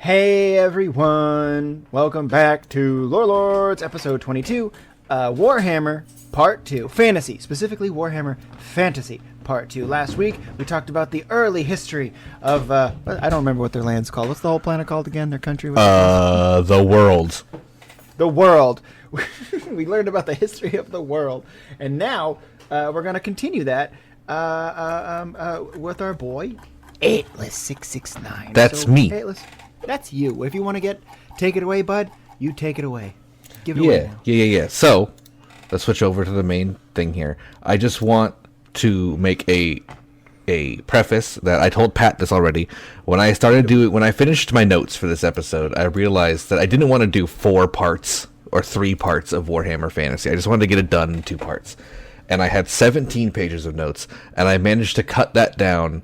Hey everyone! Welcome back to Lore Lords, episode 22, Warhammer Part 2. Fantasy, specifically Warhammer Fantasy Part 2. Last week, we talked about the early history of, I don't remember what their land's called. What's the whole planet called again? Their country? The world. The world. We learned about the history of the world. And now, we're going to continue that with our boy, Atlas669. That's me. Atlas, that's you. If you want to take it away, bud, you take it away. Give it away now. Yeah. So, let's switch over to the main thing here. I just want to make a preface that I told Pat this already. When I finished my notes for this episode, I realized that I didn't want to do 4 parts or 3 parts of Warhammer Fantasy. I just wanted to get it done in 2 parts. And I had 17 pages of notes, and I managed to cut that down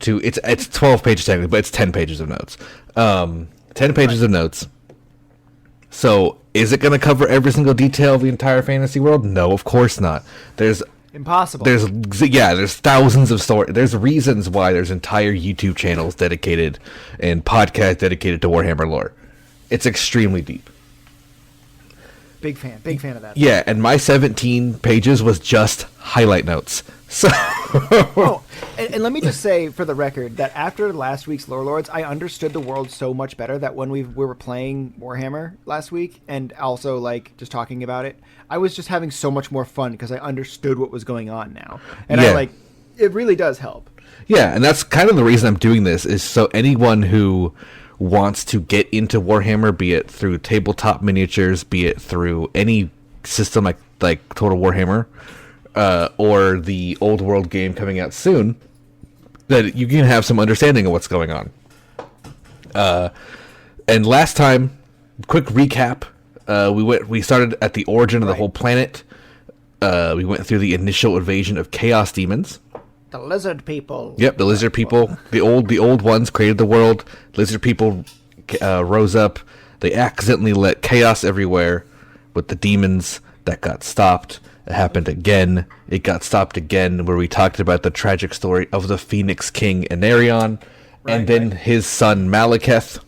to it's 12 pages technically, but it's 10 pages of notes. 10 pages of notes. So, is it going to cover every single detail of the entire fantasy world? No, of course not. There's impossible. There's thousands of stories. There's reasons why there's entire YouTube channels dedicated and podcasts dedicated to Warhammer lore. It's extremely deep. Big fan of that. Yeah, and my 17 pages was just highlight notes. So and let me just say for the record that after last week's Lore Lords, I understood the world so much better that when we were playing Warhammer last week and also like just talking about it, I was just having so much more fun because I understood what was going on now. And yeah. It really does help. Yeah, and that's kind of the reason I'm doing this is so anyone who wants to get into Warhammer, be it through tabletop miniatures, be it through any system like Total Warhammer, or the old world game coming out soon, that you can have some understanding of what's going on. And last time, quick recap, we started at the origin of the whole planet. We went through the initial invasion of chaos demons. The lizard people. Yep, the lizard people. The old ones created the world. Lizard people rose up. They accidentally let chaos everywhere with the demons. That got stopped. It happened again. It got stopped again, where we talked about the tragic story of the Phoenix King Anarion, and then his son Malekith,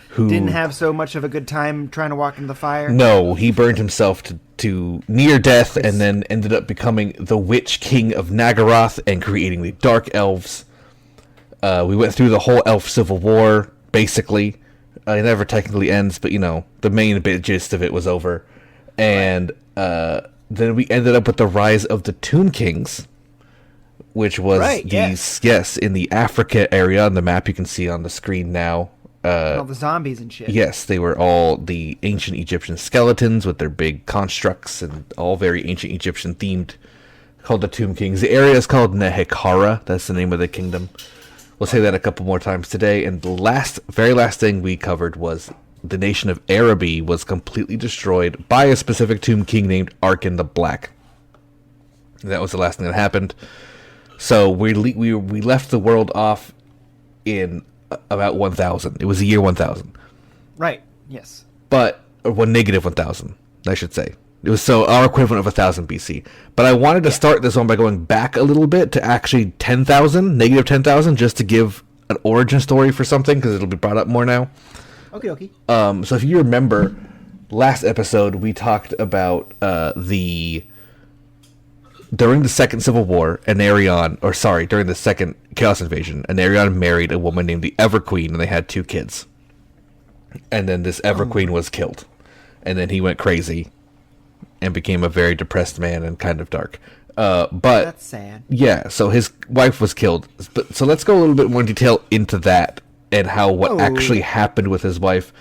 who didn't have so much of a good time trying to walk into the fire. No, he burned himself to near death, and then ended up becoming the Witch King of Nagaroth and creating the Dark Elves. We went through the whole Elf Civil War, basically. It never technically ends, but the main gist of it was over. And then we ended up with the rise of the Tomb Kings, which was in the Africa area on the map you can see on the screen now. All the zombies and shit. Yes, they were all the ancient Egyptian skeletons with their big constructs and all very ancient Egyptian themed, called the Tomb Kings. The area is called Nehekara. That's the name of the kingdom. We'll say that a couple more times today. And the very last thing we covered was the nation of Araby was completely destroyed by a specific Tomb King named Arkin the Black. That was the last thing that happened. So we left the world off in about 1000. It was the year 1000. Right. Yes. But negative 1000, I should say. It was our equivalent of 1000 BC. But I wanted to start this one by going back a little bit to actually 10,000, negative 10,000, just to give an origin story for something, because it'll be brought up more now. Okay. So if you remember, last episode we talked about during the Second Civil War, during the Second Chaos Invasion, Anarion married a woman named the Everqueen, and they had 2 kids. And then this Everqueen was killed. And then he went crazy and became a very depressed man and kind of dark. But that's sad. Yeah, so his wife was killed. So let's go a little bit more detail into that and what actually happened with his wife.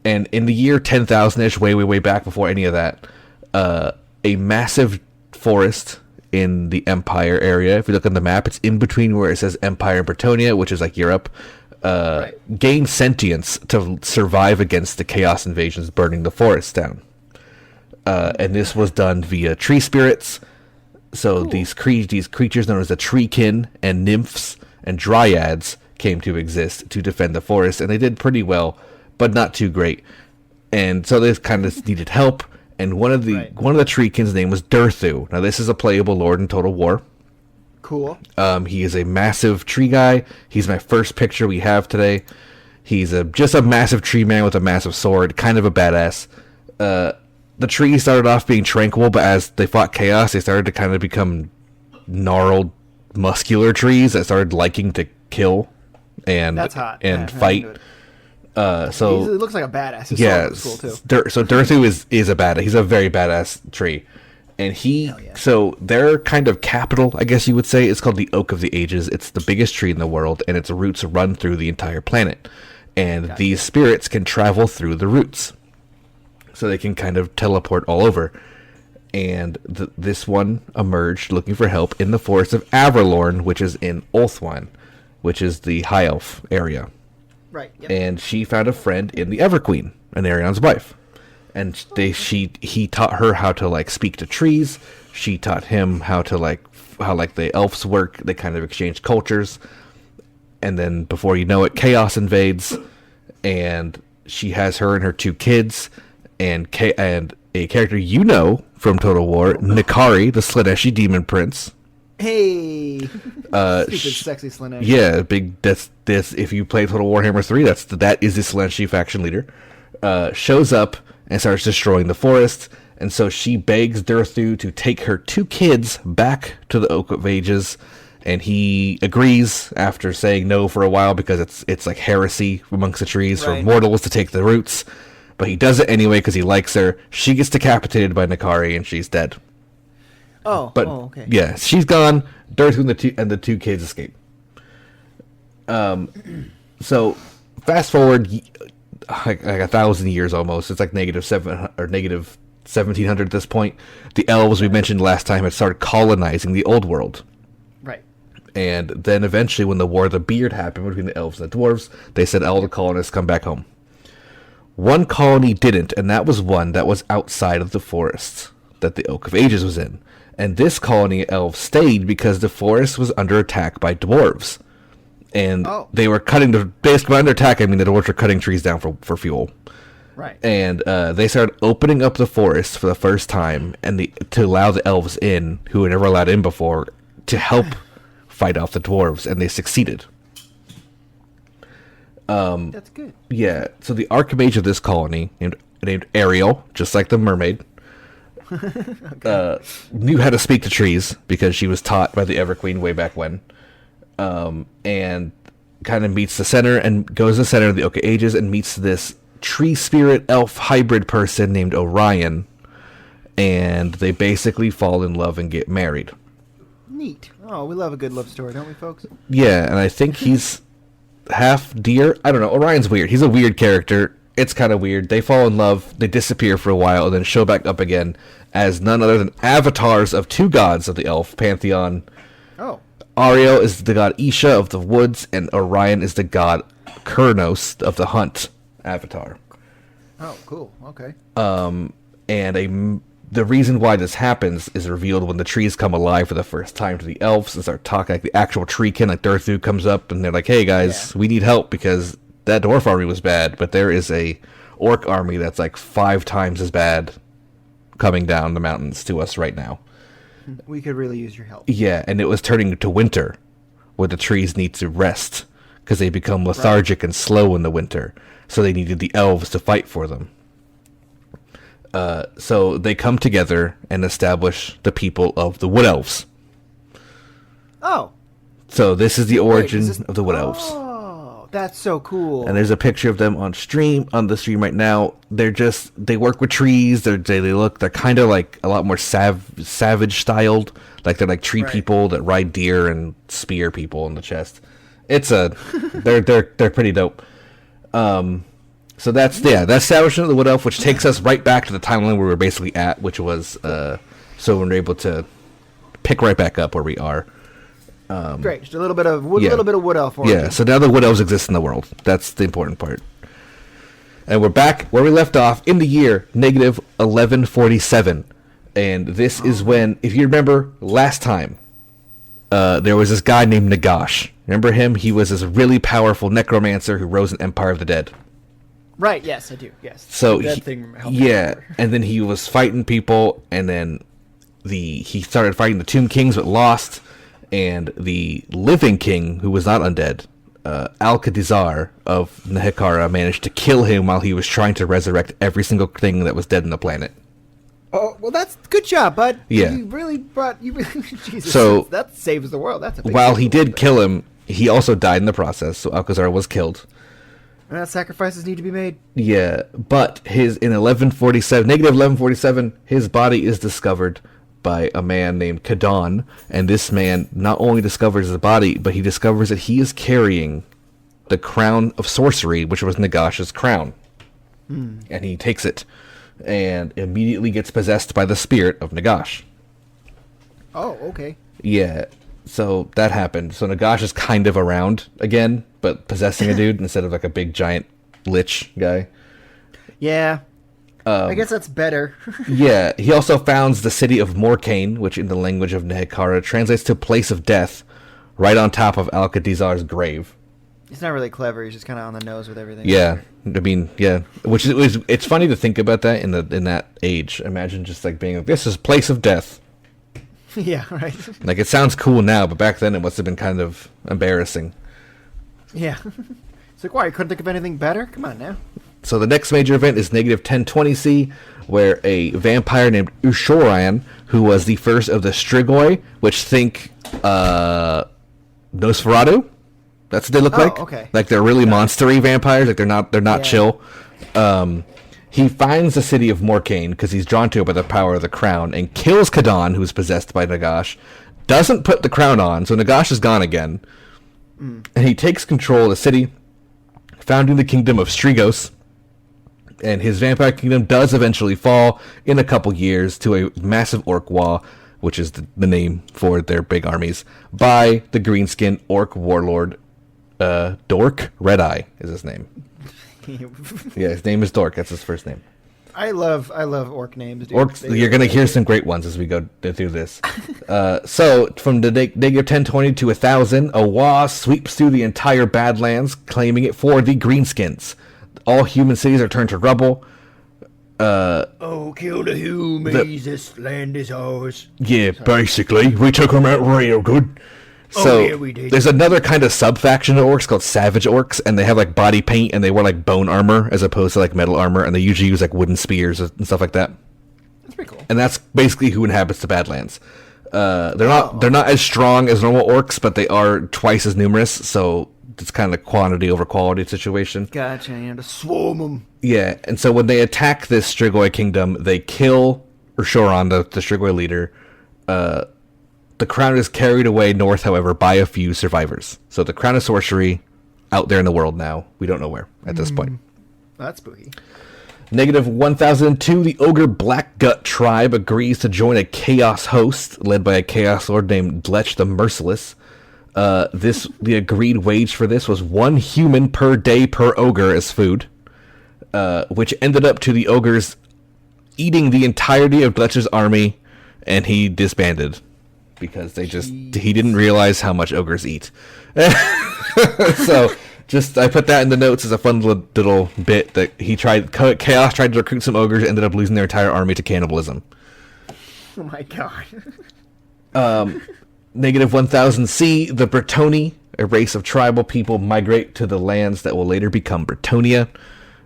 And in the year 10,000-ish, way back before any of that, a massive forest in the Empire area, if you look on the map, it's in between where it says Empire and Bretonia, which is like Europe, gained sentience to survive against the chaos invasions burning the forest down. And this was done via tree spirits. So these creatures known as the treekin and nymphs and dryads came to exist to defend the forest, and they did pretty well, but not too great. And so they kind of needed help. And one of the treekins' name was Durthu. Now this is a playable lord in Total War. Cool. He is a massive tree guy. He's my first picture we have today. He's just a massive tree man with a massive sword, kind of a badass. The trees started off being tranquil, but as they fought chaos, they started to kind of become gnarled, muscular trees that started liking to kill and That's hot. and Yeah, fight. He looks like a badass. His Yeah, sword looks cool too. So Durthu is a badass. He's a very badass tree, and so their kind of capital, I guess you would say, is called the Oak of the Ages. It's the biggest tree in the world, and its roots run through the entire planet. And these spirits can travel through the roots, so they can kind of teleport all over. And this one emerged looking for help in the forest of Averlorn, which is in Ulthuan, which is the High Elf area. Right. Yep. And she found a friend in the Everqueen, Anarion's wife. And he taught her how to like speak to trees. She taught him how the elves work. They kind of exchange cultures. And then before you know it, chaos invades, and she has her and her 2 kids, and a character you know from Total War, Nikari, the Slaneshi demon prince. Hey, stupid sexy Slaneshi. Yeah, big. That's this. If you play Total Warhammer 3, that is the Slaneshi faction leader. Shows up and starts destroying the forest, and so she begs Durthu to take her 2 kids back to the Oak of Ages, and he agrees after saying no for a while because it's like heresy amongst the trees for mortals to take the roots. But he does it anyway because he likes her. She gets decapitated by Nikari, and she's dead. Okay. Yeah, she's gone. Durthu and the 2 kids escape. So fast forward like 1,000 years almost. It's like -7 or -1700 at this point. The elves we mentioned last time had started colonizing the old world. Right. And then eventually, when the War of the Beard happened between the elves and the dwarves, they said all the colonists come back home. One colony didn't, and that was one that was outside of the forest that the Oak of Ages was in. And this colony of elves stayed because the forest was under attack by dwarves. And they were basically under attack, I mean the dwarves were cutting trees down for fuel. Right. And they started opening up the forest for the first time to allow the elves in, who were never allowed in before, to help fight off the dwarves, and they succeeded. That's good. Yeah, so the archmage of this colony, named Ariel, just like the mermaid, knew how to speak to trees because she was taught by the Everqueen way back when, and kind of meets the center and goes to the center of the Oak of Ages and meets this tree spirit elf hybrid person named Orion, and they basically fall in love and get married. Neat. Oh, we love a good love story, don't we, folks? Yeah, and I think he's half deer. I don't know. Orion's weird. He's a weird character. It's kind of weird. They fall in love, they disappear for a while, and then show back up again as none other than avatars of 2 gods of the elf pantheon. Oh. Ariel is the god Isha of the woods, and Orion is the god Kurnos of the hunt avatar. Oh, cool. Okay. And the reason why this happens is revealed when the trees come alive for the first time to the elves and start talking like the actual treekin, like Durthu comes up and they're like, hey guys, we need help because that dwarf army was bad, but there is a orc army that's like 5 times as bad coming down the mountains to us right now. We could really use your help. Yeah, and it was turning to winter, where the trees need to rest because they become lethargic and slow in the winter, so they needed the elves to fight for them. So they come together and establish the people of the Wood Elves. Oh. So this is the origin of the Wood Elves. Oh, that's so cool. And there's a picture of them on the stream right now. They work with trees. They're kind of like a lot more savage styled. Like they're like tree people that ride deer and spear people in the chest. They're pretty dope. So that's the establishment of the Wood Elf, which takes us right back to the timeline where we were basically at, which was so we're able to pick right back up where we are. Great, just a little bit of Wood Elf origin. Yeah, so now the Wood Elves exist in the world. That's the important part. And we're back where we left off in the year -1147. And this is when, if you remember last time, there was this guy named Nagash. Remember him? He was this really powerful necromancer who rose an Empire of the Dead. Right, yes, I do, yes. So, and then he was fighting people, and then he started fighting the Tomb Kings, but lost, and the Living King, who was not undead, Alcadizar of Nehekara managed to kill him while he was trying to resurrect every single thing that was dead on the planet. Oh, well, that's good job, bud. Yeah. You really Jesus. So that saves the world. That's a big while deal. he did kill him, he also died in the process, so Alcazar was killed. And sacrifices need to be made. Yeah, but in negative 1147, his body is discovered by a man named Kadon, and this man not only discovers his body, but he discovers that he is carrying the crown of sorcery, which was Nagash's crown. And he takes it, and immediately gets possessed by the spirit of Nagash. Oh, okay. Yeah, so that happened. So Nagash is kind of around again, but possessing a dude instead of like a big giant lich guy. Yeah. I guess that's better. Yeah, he also founds the city of Morcaine, which in the language of Nehekara translates to place of death, right on top of Alcadizar's grave. He's not really clever. He's just kind of on the nose with everything. Yeah, I mean, yeah, it's funny to think about that in that age. Imagine just like being like, this is place of death. Yeah, right. Like it sounds cool now, but back then it must have been kind of embarrassing. Yeah. It's like, why? You couldn't think of anything better? Come on now. So the next major event is negative 1020C, where a vampire named Ushoran, who was the first of the Strigoi, which think Nosferatu. That's what they look like. Okay. Like they're really monstery vampires. Like they're not chill. He finds the city of Morcaine because he's drawn to it by the power of the crown, and kills Kadon, who is possessed by Nagash. Doesn't put the crown on, so Nagash is gone again. And he takes control of the city, founding the kingdom of Strigos. And his vampire kingdom does eventually fall in a couple years to a massive orc war, which is the name for their big armies, by the greenskin orc warlord Dork. Red Eye is his name. Yeah, his name is Dork. That's his first name. I love orc names, dude. Orcs, you're going to hear some great ones as we go through this. So, from the negative 1020 to 1,000, a Wa sweeps through the entire Badlands, claiming it for the Greenskins. All human cities are turned to rubble. Oh, kill the humans, this land is ours. Yeah, basically. We took them out real good. So, yeah, we did. There's another kind of sub-faction of orcs called Savage Orcs, and they have, like, body paint, and they wear, like, bone armor as opposed to, like, metal armor, and they usually use, like, wooden spears and stuff like that. That's pretty cool. And that's basically who inhabits the Badlands. They're not as strong as normal orcs, but they are twice as numerous, so it's kind of quantity over quality situation. Gotcha, and to swarm them. Yeah, and so when they attack this Strigoi kingdom, they kill Urshoran, the Strigoi leader. The crown is carried away north, however, by a few survivors. So the crown of sorcery, out there in the world now. We don't know where at this point. That's spooky. Negative 1002, the Ogre Blackgut tribe agrees to join a chaos host led by a chaos lord named Dlech the Merciless. The agreed wage for this was 1 human per day per ogre as food, which ended up to the ogres eating the entirety of Dlech's army, and he disbanded because he didn't realize how much ogres eat. So I put that in the notes as a fun little bit that Chaos tried to recruit some ogres, ended up losing their entire army to cannibalism. Oh my god. Negative 1000C, the Bretonii, a race of tribal people, migrate to the lands that will later become Bretonia,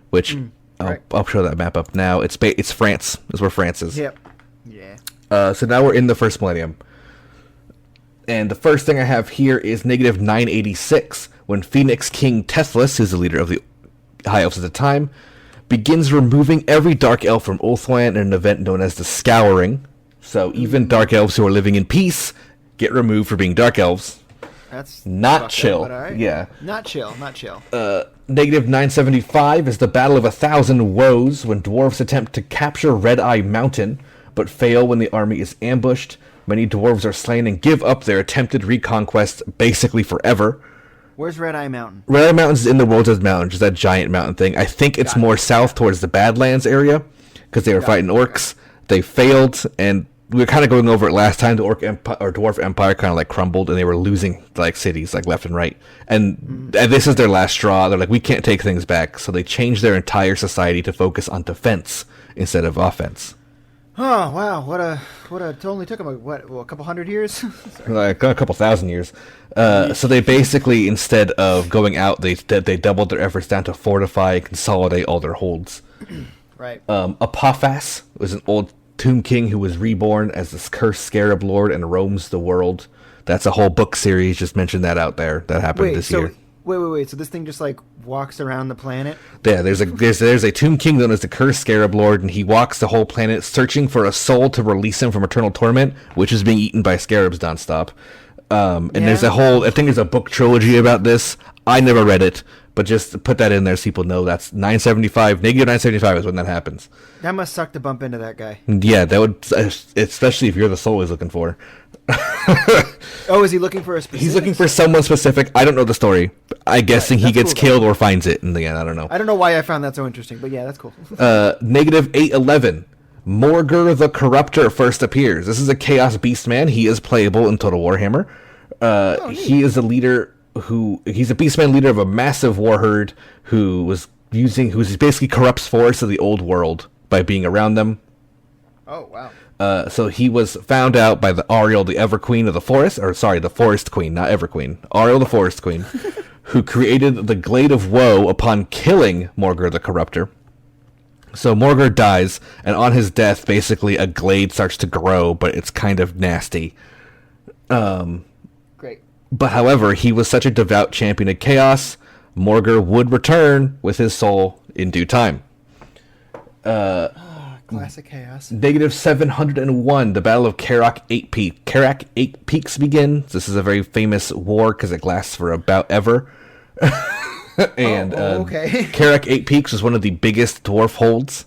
which I'll show that map up now. It's France. Is where France is. Yep. Yeah. So now we're in the first millennium. And the first thing I have here is negative 986, when Phoenix King Tethlas, who's the leader of the High Elves at the time, begins removing every Dark Elf from Ulthuan in an event known as the Scouring. So even Dark Elves who are living in peace get removed for being Dark Elves. That's not chill. Up, right. Yeah. Not chill. Negative 975 is the Battle of 1,000 Woes, when dwarves attempt to capture Red Eye Mountain, but fail when the army is ambushed. Many dwarves are slain and give up their attempted reconquest basically forever. Where's Red Eye Mountain? Red Eye Mountain's in the World's Edge Mountain, which is that giant mountain thing. I think it's more south towards the Badlands area, because they were fighting orcs. They failed, and we were kind of going over it last time. The Dwarf Empire kind of like crumbled, and they were losing like cities like left and right. And this is their last straw. They're like, we can't take things back, so they changed their entire society to focus on defense instead of offense. Oh wow, it only took them a couple hundred years. Sorry. Like a couple thousand years. So they basically, instead of going out, they doubled their efforts down to fortify and consolidate all their holds. Right. Apophis was an old tomb king who was reborn as this cursed scarab lord and roams the world. That's a whole book series. Just mentioned that out there. That happened this year. Wait. So this thing just like walks around the planet? Yeah, there's a tomb king known as the cursed scarab lord, and he walks the whole planet searching for a soul to release him from eternal torment, which is being eaten by scarabs nonstop. There's a whole, I think there's a book trilogy about this. I never read it, but just put that in there so people know that's negative 975 is when that happens. That must suck to bump into that guy. Yeah, that would, especially if you're the soul he's looking for. Oh, is he looking for a specific? He's looking for someone specific. I don't know the story. I'm guessing he gets killed or finds it in the end. I don't know. I don't know why I found that so interesting, but yeah, that's cool. Negative 811. Morgur the Corruptor first appears. This is a Chaos Beast Man. He is playable in Total Warhammer. He is a leader he's a Beastman leader of a massive war herd who basically corrupts forests of the old world by being around them. Oh, wow. So he was found out by the Ariel, the Ever Queen of the Forest, the Forest Queen, not Ever Queen. Ariel, the Forest Queen, who created the Glade of Woe upon killing Morgur the Corruptor. So Morgur dies, and on his death, basically a glade starts to grow, but it's kind of nasty. Great. But however, he was such a devout champion of chaos, Morgur would return with his soul in due time. Classic chaos. Negative 701, the Battle of Karak 8 Peaks. Karak 8 Peaks begins. This is a very famous war because it lasts for about ever. And okay. Karak 8 Peaks is one of the biggest dwarf holds,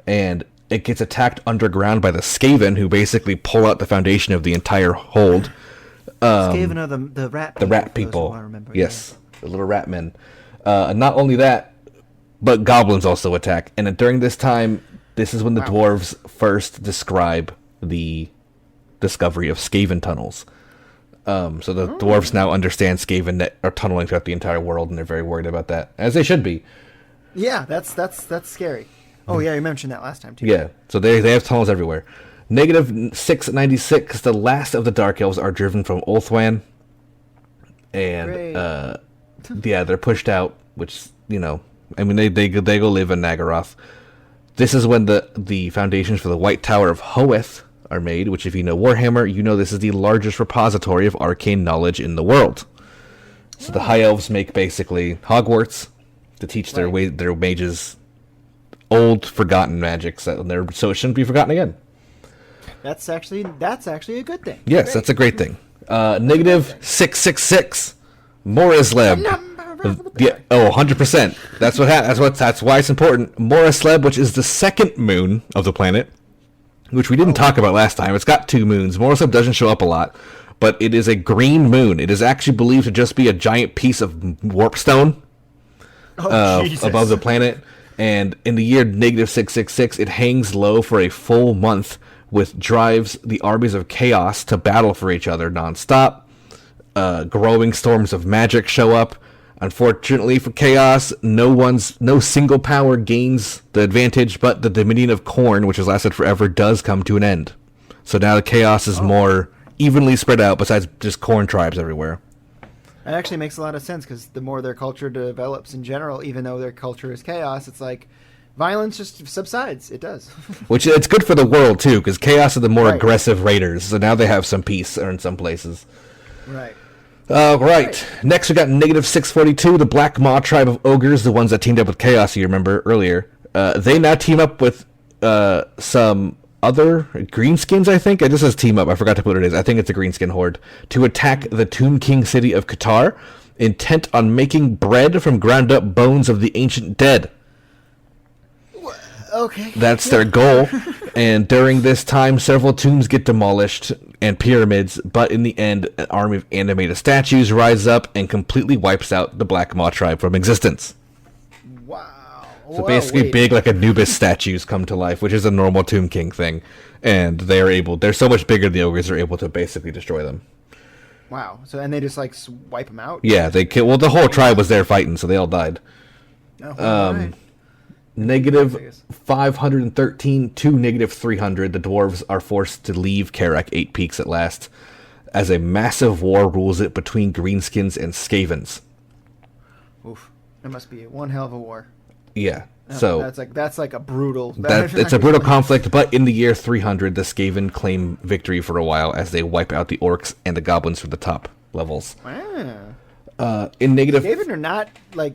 and it gets attacked underground by the Skaven, who basically pull out the foundation of the entire hold. Skaven are the rat people. The rat people. I remember. Yes, yeah. The little rat men. Not only that, but goblins also attack. And during this time, this is when the dwarves first describe the discovery of Skaven tunnels. So the dwarves now understand Skaven that are tunneling throughout the entire world, and they're very worried about that, as they should be. Yeah, that's scary. Oh yeah, you mentioned that last time too. Yeah, so they have tunnels everywhere. Negative 696, the last of the Dark Elves are driven from Ulthwan, and they're pushed out. Which they go live in Nagaroth. This is when the foundations for the White Tower of Hoeth are made, which if you know Warhammer, you know this is the largest repository of arcane knowledge in the world. So the High Elves make basically Hogwarts to teach their mages old, forgotten magic, so it shouldn't be forgotten again. That's actually a good thing. Yes, that's a great thing. Negative 666, Morisleb. Yeah, 100%. That's why it's important. Morisleb, which is the second moon of the planet, which we didn't talk about last time. It's got 2 moons. Morisleb doesn't show up a lot, but it is a green moon. It is actually believed to just be a giant piece of warpstone above the planet. And in the year negative 666, it hangs low for a full month, which drives the armies of chaos to battle for each other nonstop. Growing storms of magic show up. Unfortunately for chaos, no single power gains the advantage, but the Dominion of Khorne, which has lasted forever, does come to an end. So now the chaos is more evenly spread out, besides just Khorne tribes everywhere. That actually makes a lot of sense, because the more their culture develops in general, even though their culture is chaos, it's like violence just subsides. It does. Which it's good for the world, too, because chaos are the more aggressive raiders, so now they have some peace in some places. Right. Right. Next, we got negative 642, the Black Maw tribe of ogres, the ones that teamed up with Chaos, you remember earlier. They now team up with some other greenskins, I think. It just says team up. I forgot to put what it is. I think it's a greenskin horde. To attack the Tomb King city of Qatar, intent on making bread from ground up bones of the ancient dead. Okay. That's their goal. And during this time, several tombs get demolished and pyramids, but in the end, an army of animated statues rises up and completely wipes out the Black Maw tribe from existence. Wow. So basically big like Anubis statues come to life, which is a normal Tomb King thing. And they're so much bigger than the ogres, they're able to basically destroy them. Wow. So, and they just like wipe them out? Yeah, they kill. Well, the whole tribe was there fighting, so they all died. Oh, right. Negative 513 to negative 300, the dwarves are forced to leave Karak 8 Peaks at last, as a massive war rules it between greenskins and skavens. Oof. It must be one hell of a war. Yeah. So that's like a brutal. It's a brutal conflict, but in the year 300, the Skaven claim victory for a while as they wipe out the orcs and the goblins from the top levels. Wow. In negative, Skaven are not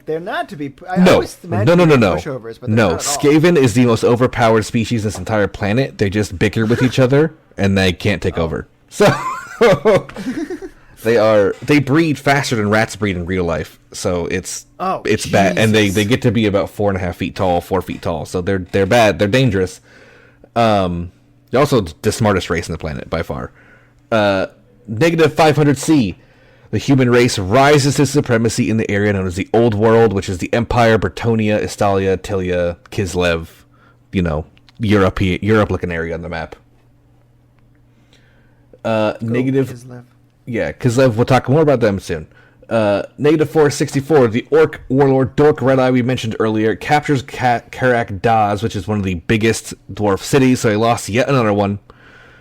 they're not to be. No. Pushovers, but no. not at all. Skaven is the most overpowered species in this entire planet. They just bicker with each other and they can't take over. So they breed faster than rats breed in real life. So it's bad, and they get to be about 4.5 feet tall, 4 feet tall. So they're bad. They're dangerous. They're also the smartest race on the planet by far. Negative 500C. The human race rises to supremacy in the area known as the Old World, which is the Empire, Bretonia, Estalia, Tilia, Kislev. Europe-looking area on the map. Negative. Kislev. Yeah, Kislev. We'll talk more about them soon. Negative 464. The Orc warlord Dork Red-Eye we mentioned earlier captures Karak Daz, which is one of the biggest dwarf cities. So he lost yet another one.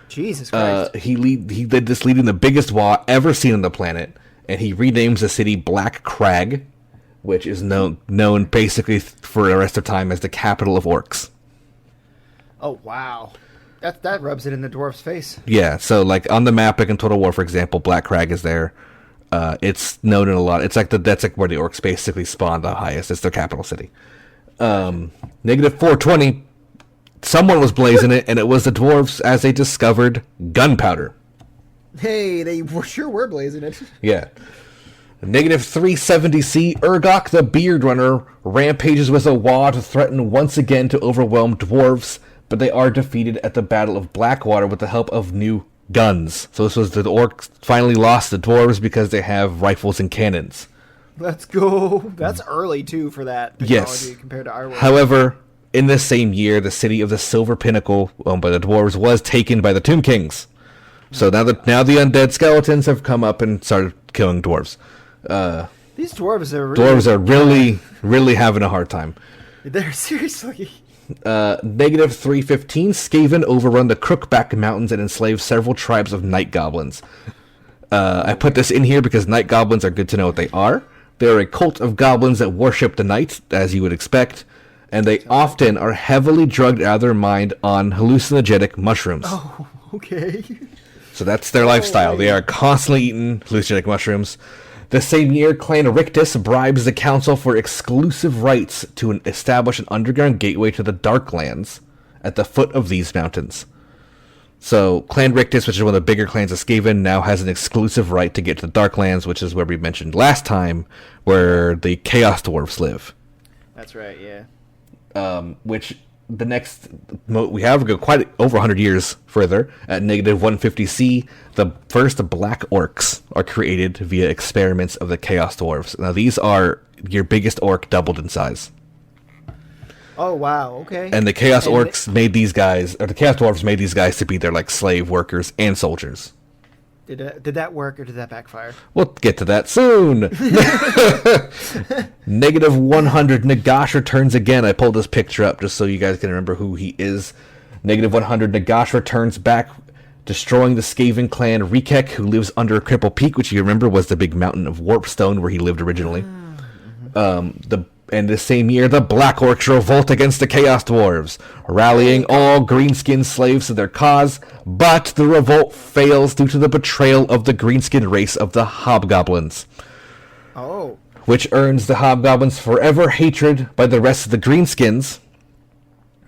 Jesus Christ. He did this leading the biggest war ever seen on the planet, and he renames the city Black Crag, which is known basically for the rest of time as the capital of orcs. Oh wow, that rubs it in the dwarf's face. Yeah, so like on the map, like in Total War, for example, Black Crag is there. It's known in a lot. It's like that's like where the orcs basically spawn the highest. It's their capital city. Negative 420. Someone was blazing it, and it was the dwarves as they discovered gunpowder. Hey, they sure were blazing it. Yeah. Negative 370C, Urgok the Beard Runner rampages with a Wa to threaten once again to overwhelm dwarves, but they are defeated at the Battle of Blackwater with the help of new guns. So this was the orcs finally lost the dwarves because they have rifles and cannons. Let's go. That's early, too, for that technology compared to our world. However, in this same year, the city of the Silver Pinnacle, owned by the dwarves, was taken by the Tomb Kings. So now the undead skeletons have come up and started killing dwarves. These dwarves are really having a hard time. They're seriously. Negative 315, Skaven overrun the Crookback Mountains and enslave several tribes of night goblins. I put this in here because night goblins are good to know what they are. They are a cult of goblins that worship the night, as you would expect. And they often are heavily drugged out of their mind on hallucinogenic mushrooms. Oh, okay. So that's their lifestyle. They are constantly eating hallucinogenic mushrooms. The same year, Clan Rictus bribes the council for exclusive rights to establish an underground gateway to the Darklands at the foot of these mountains. So Clan Rictus, which is one of the bigger clans of Skaven, now has an exclusive right to get to the Darklands, which is where we mentioned last time, where the Chaos Dwarves live. That's right, yeah. Which the next we have go quite over 100 years further at negative 150C. The first black orcs are created via experiments of the Chaos Dwarves. Now these are your biggest orc doubled in size. Oh wow, okay. And the Chaos Orcs made these guys, or the Chaos Dwarves made these guys to be their like slave workers and soldiers. Did that work or did that backfire? We'll get to that soon. Negative 100. Nagash returns again. I pulled this picture up just so you guys can remember who he is. Negative 100. Nagash returns back, destroying the Skaven clan Rekek, who lives under Cripple Peak, which you remember was the big mountain of Warpstone where he lived originally. And the same year, the Black Orcs revolt against the Chaos Dwarves, rallying all greenskin slaves to their cause, but the revolt fails due to the betrayal of the greenskin race of the Hobgoblins. Oh. Which earns the Hobgoblins forever hatred by the rest of the greenskins.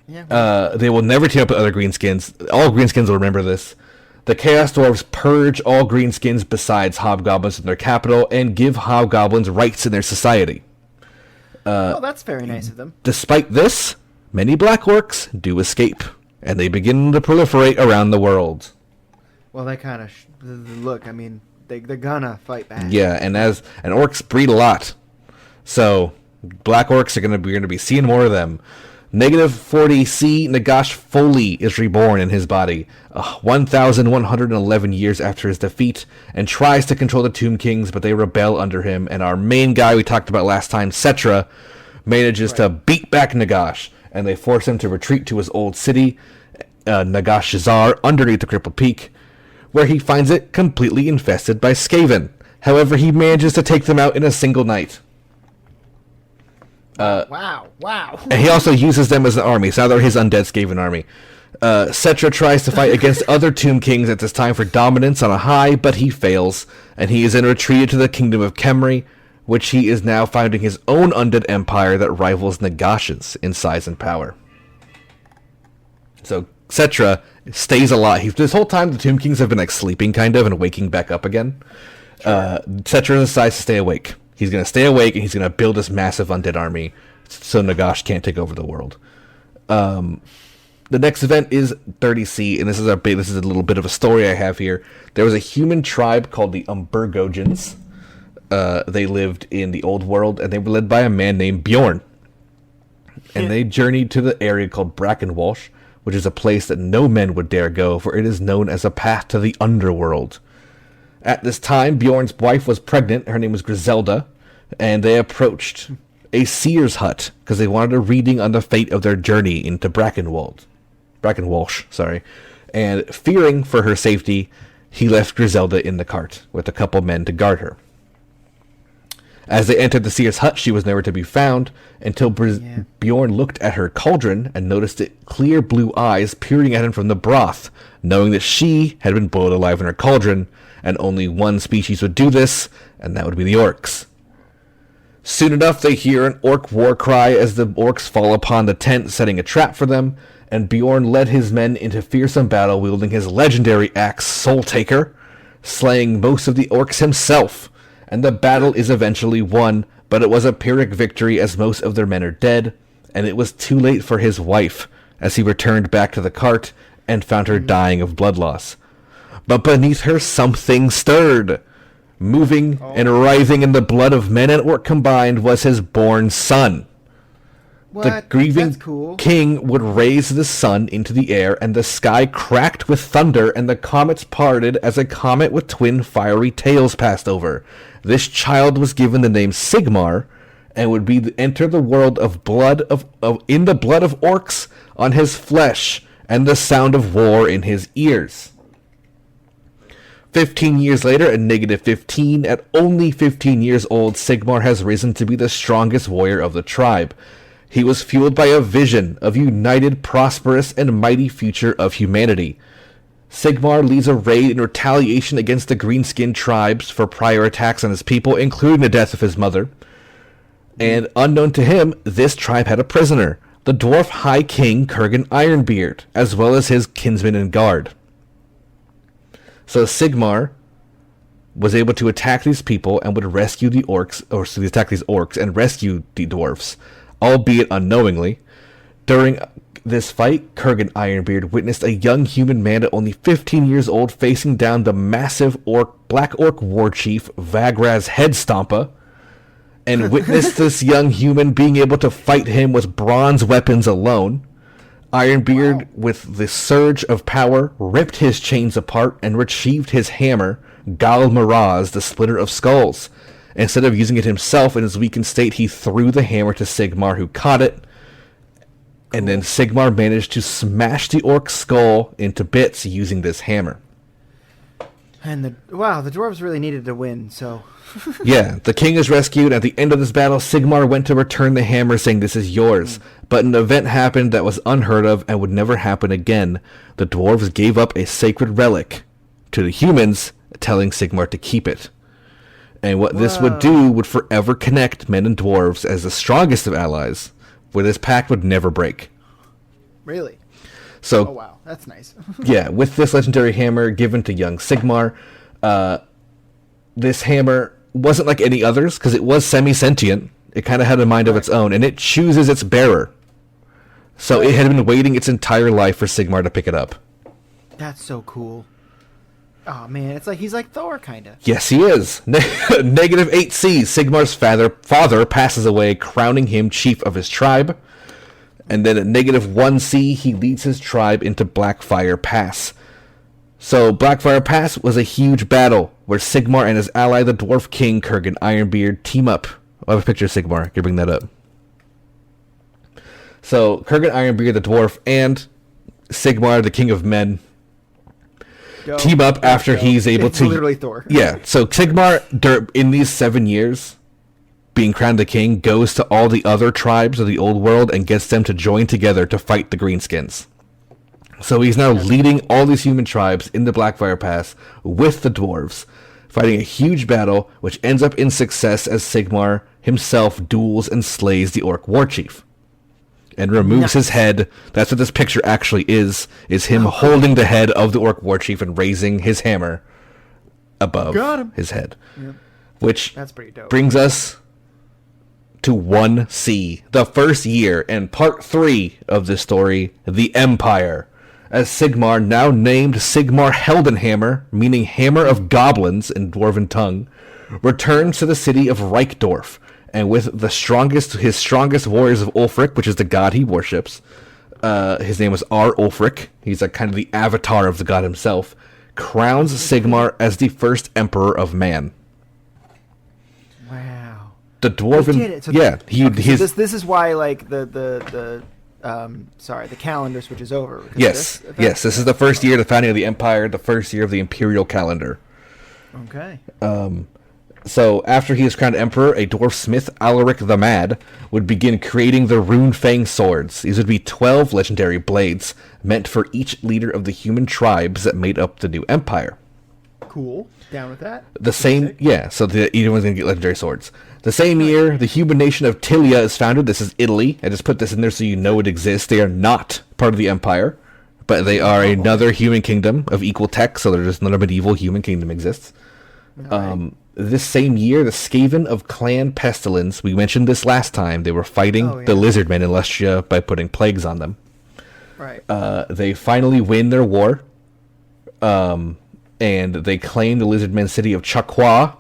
Yeah. They will never team up with other greenskins. All greenskins will remember this. The Chaos Dwarves purge all greenskins besides Hobgoblins in their capital and give Hobgoblins rights in their society. Well, that's very nice of them. Despite this, many Black Orcs do escape, and they begin to proliferate around the world. Well, they kind of look. I mean, they're gonna fight back. Yeah, and orcs breed a lot, so Black Orcs we're gonna be seeing more of them. Negative 40C, Nagash Foley is reborn in his body 1,111 years after his defeat and tries to control the Tomb Kings, but they rebel under him. And our main guy we talked about last time, Cetra, manages to beat back Nagash and they force him to retreat to his old city, Nagashazar, underneath the crippled peak, where he finds it completely infested by Skaven. However, he manages to take them out in a single night. Wow. And he also uses them as an army, so now they're his undead Skaven army. Cetra tries to fight against other Tomb Kings at this time for dominance on a high, but he fails, and he is then retreated to the kingdom of Khemri, which he is now founding his own undead empire that rivals Nagash's in size and power. So Cetra stays alive. This whole time the Tomb Kings have been like sleeping kind of and waking back up again. Cetra decides to stay awake. He's going to stay awake and he's going to build this massive undead army so Nagash can't take over the world. The next event is 30C, and this is a little bit of a story I have here. There was a human tribe called the Umbergojans. They lived in the old world, and they were led by a man named Bjorn. And they journeyed to the area called Brackenwalsh, which is a place that no men would dare go, for it is known as a path to the underworld. At this time, Bjorn's wife was pregnant. Her name was Griselda, and they approached a seer's hut because they wanted a reading on the fate of their journey into Brackenwalsh. And fearing for her safety, he left Griselda in the cart with a couple men to guard her. As they entered the seer's hut, she was nowhere to be found until Bjorn looked at her cauldron and noticed it clear blue eyes peering at him from the broth, knowing that she had been boiled alive in her cauldron, and only one species would do this, and that would be the orcs. Soon enough, they hear an orc war cry as the orcs fall upon the tent, setting a trap for them, and Bjorn led his men into fearsome battle wielding his legendary axe Soul Taker, slaying most of the orcs himself, and the battle is eventually won, but it was a Pyrrhic victory as most of their men are dead, and it was too late for his wife, as he returned back to the cart and found her dying of blood loss. But beneath her something stirred. Moving and writhing in the blood of men and orc combined was his born son. What? The grieving That's cool. king would raise the sun into the air, and the sky cracked with thunder, and the comets parted as a comet with twin fiery tails passed over. This child was given the name Sigmar, and would enter the world of blood in the blood of orcs on his flesh, and the sound of war in his ears. 15 years later, at -15, at only 15 years old, Sigmar has risen to be the strongest warrior of the tribe. He was fueled by a vision of united, prosperous, and mighty future of humanity. Sigmar leads a raid in retaliation against the green-skinned tribes for prior attacks on his people, including the death of his mother. And unknown to him, this tribe had a prisoner, the dwarf High King Kurgan Ironbeard, as well as his kinsman and guard. So Sigmar was able to attack these people and would rescue the orcs, attack these orcs and rescue the dwarfs, albeit unknowingly. During this fight, Kurgan Ironbeard witnessed a young human man at only 15 years old facing down the massive black orc war chief Vagraz Headstompa, and witnessed this young human being able to fight him with bronze weapons alone. Ironbeard, with the surge of power, ripped his chains apart and retrieved his hammer, Gal Maraz, the Splitter of Skulls. Instead of using it himself in his weakened state, he threw the hammer to Sigmar, who caught it. And then Sigmar managed to smash the orc's skull into bits using this hammer. And the dwarves really needed to win, so... Yeah, the king is rescued. At the end of this battle, Sigmar went to return the hammer, saying, "This is yours." But an event happened that was unheard of and would never happen again. The dwarves gave up a sacred relic to the humans, telling Sigmar to keep it. And what this would do would forever connect men and dwarves as the strongest of allies, where this pact would never break. Really? So, oh, wow. That's nice. Yeah, with this legendary hammer given to young Sigmar, this hammer wasn't like any others because it was semi-sentient. It kind of had a mind of its own, and it chooses its bearer. So it had been waiting its entire life for Sigmar to pick it up. That's so cool. Oh, man, it's like he's like Thor, kind of. Yes, he is. -8C, Sigmar's father passes away, crowning him chief of his tribe. And then at -1C, he leads his tribe into Blackfire Pass. So Blackfire Pass was a huge battle where Sigmar and his ally, the Dwarf King Kurgan Ironbeard, team up. I have a picture of Sigmar. I can bring that up. So Kurgan Ironbeard, the dwarf, and Sigmar, the king of men, team up after he's able it's to. Literally Thor. Yeah. So Sigmar, in these 7 years, being crowned the king, goes to all the other tribes of the old world and gets them to join together to fight the Greenskins. So he's now leading all these human tribes in the Blackfire Pass with the dwarves, fighting a huge battle, which ends up in success as Sigmar himself duels and slays the Orc Warchief. And removes his head. That's what this picture actually is him holding the head of the Orc Warchief and raising his hammer above his head. Yep. Which that's pretty dope. Brings us to 1C, the first year, and part 3 of this story, the Empire. As Sigmar, now named Sigmar Heldenhammer, meaning Hammer of Goblins in Dwarven tongue, returns to the city of Reichdorf, and with his strongest warriors of Ulfric, which is the god he worships, his name was Ulfric, he's like kind of the avatar of the god himself, crowns Sigmar as the first emperor of man. Wow. The dwarven, he did it. So this is why like the calendar switches over. Yes, this is the first year of the founding of the Empire, the first year of the Imperial calendar. Okay. So after he is crowned emperor, a dwarf smith, Alaric the Mad, would begin creating the Rune Fang swords. These would be 12 legendary blades, meant for each leader of the human tribes that made up the new empire. Cool. Down with that. So everyone's going to get legendary swords. The same year, the human nation of Tilia is founded. This is Italy. I just put this in there so you know it exists. They are not part of the empire, but they are another human kingdom of equal tech, so there's just another medieval human kingdom exists. Right. This same year, the Skaven of Clan Pestilence, we mentioned this last time, they were fighting the Lizardmen in Lustria by putting plagues on them. Right. They finally win their war, and they claim the Lizardmen city of Chaqua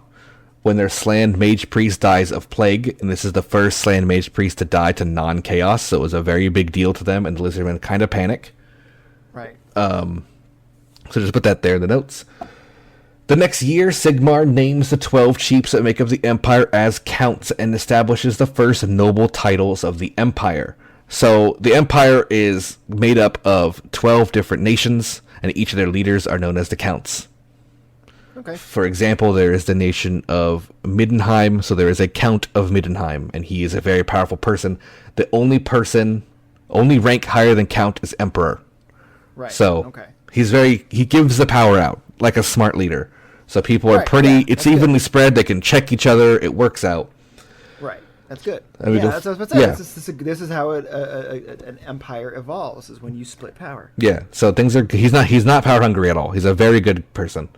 when their Sland Mage Priest dies of plague, and this is the first Sland Mage Priest to die to non-chaos, so it was a very big deal to them, and the Lizardmen kind of panic. Right. So just put that there in the notes. The next year, Sigmar names the 12 chiefs that make up the Empire as counts and establishes the first noble titles of the Empire. So the Empire is made up of 12 different nations, and each of their leaders are known as the counts. Okay. For example, there is the nation of Middenheim, so there is a Count of Middenheim, and he is a very powerful person. The only rank higher than Count is Emperor. Right. So he gives the power out like a smart leader. So people are it's evenly spread. They can check each other. It works out. Right. That's good. That's what I was about to say. This is how an empire evolves, is when you split power. Yeah. So he's not power hungry at all. He's a very good person.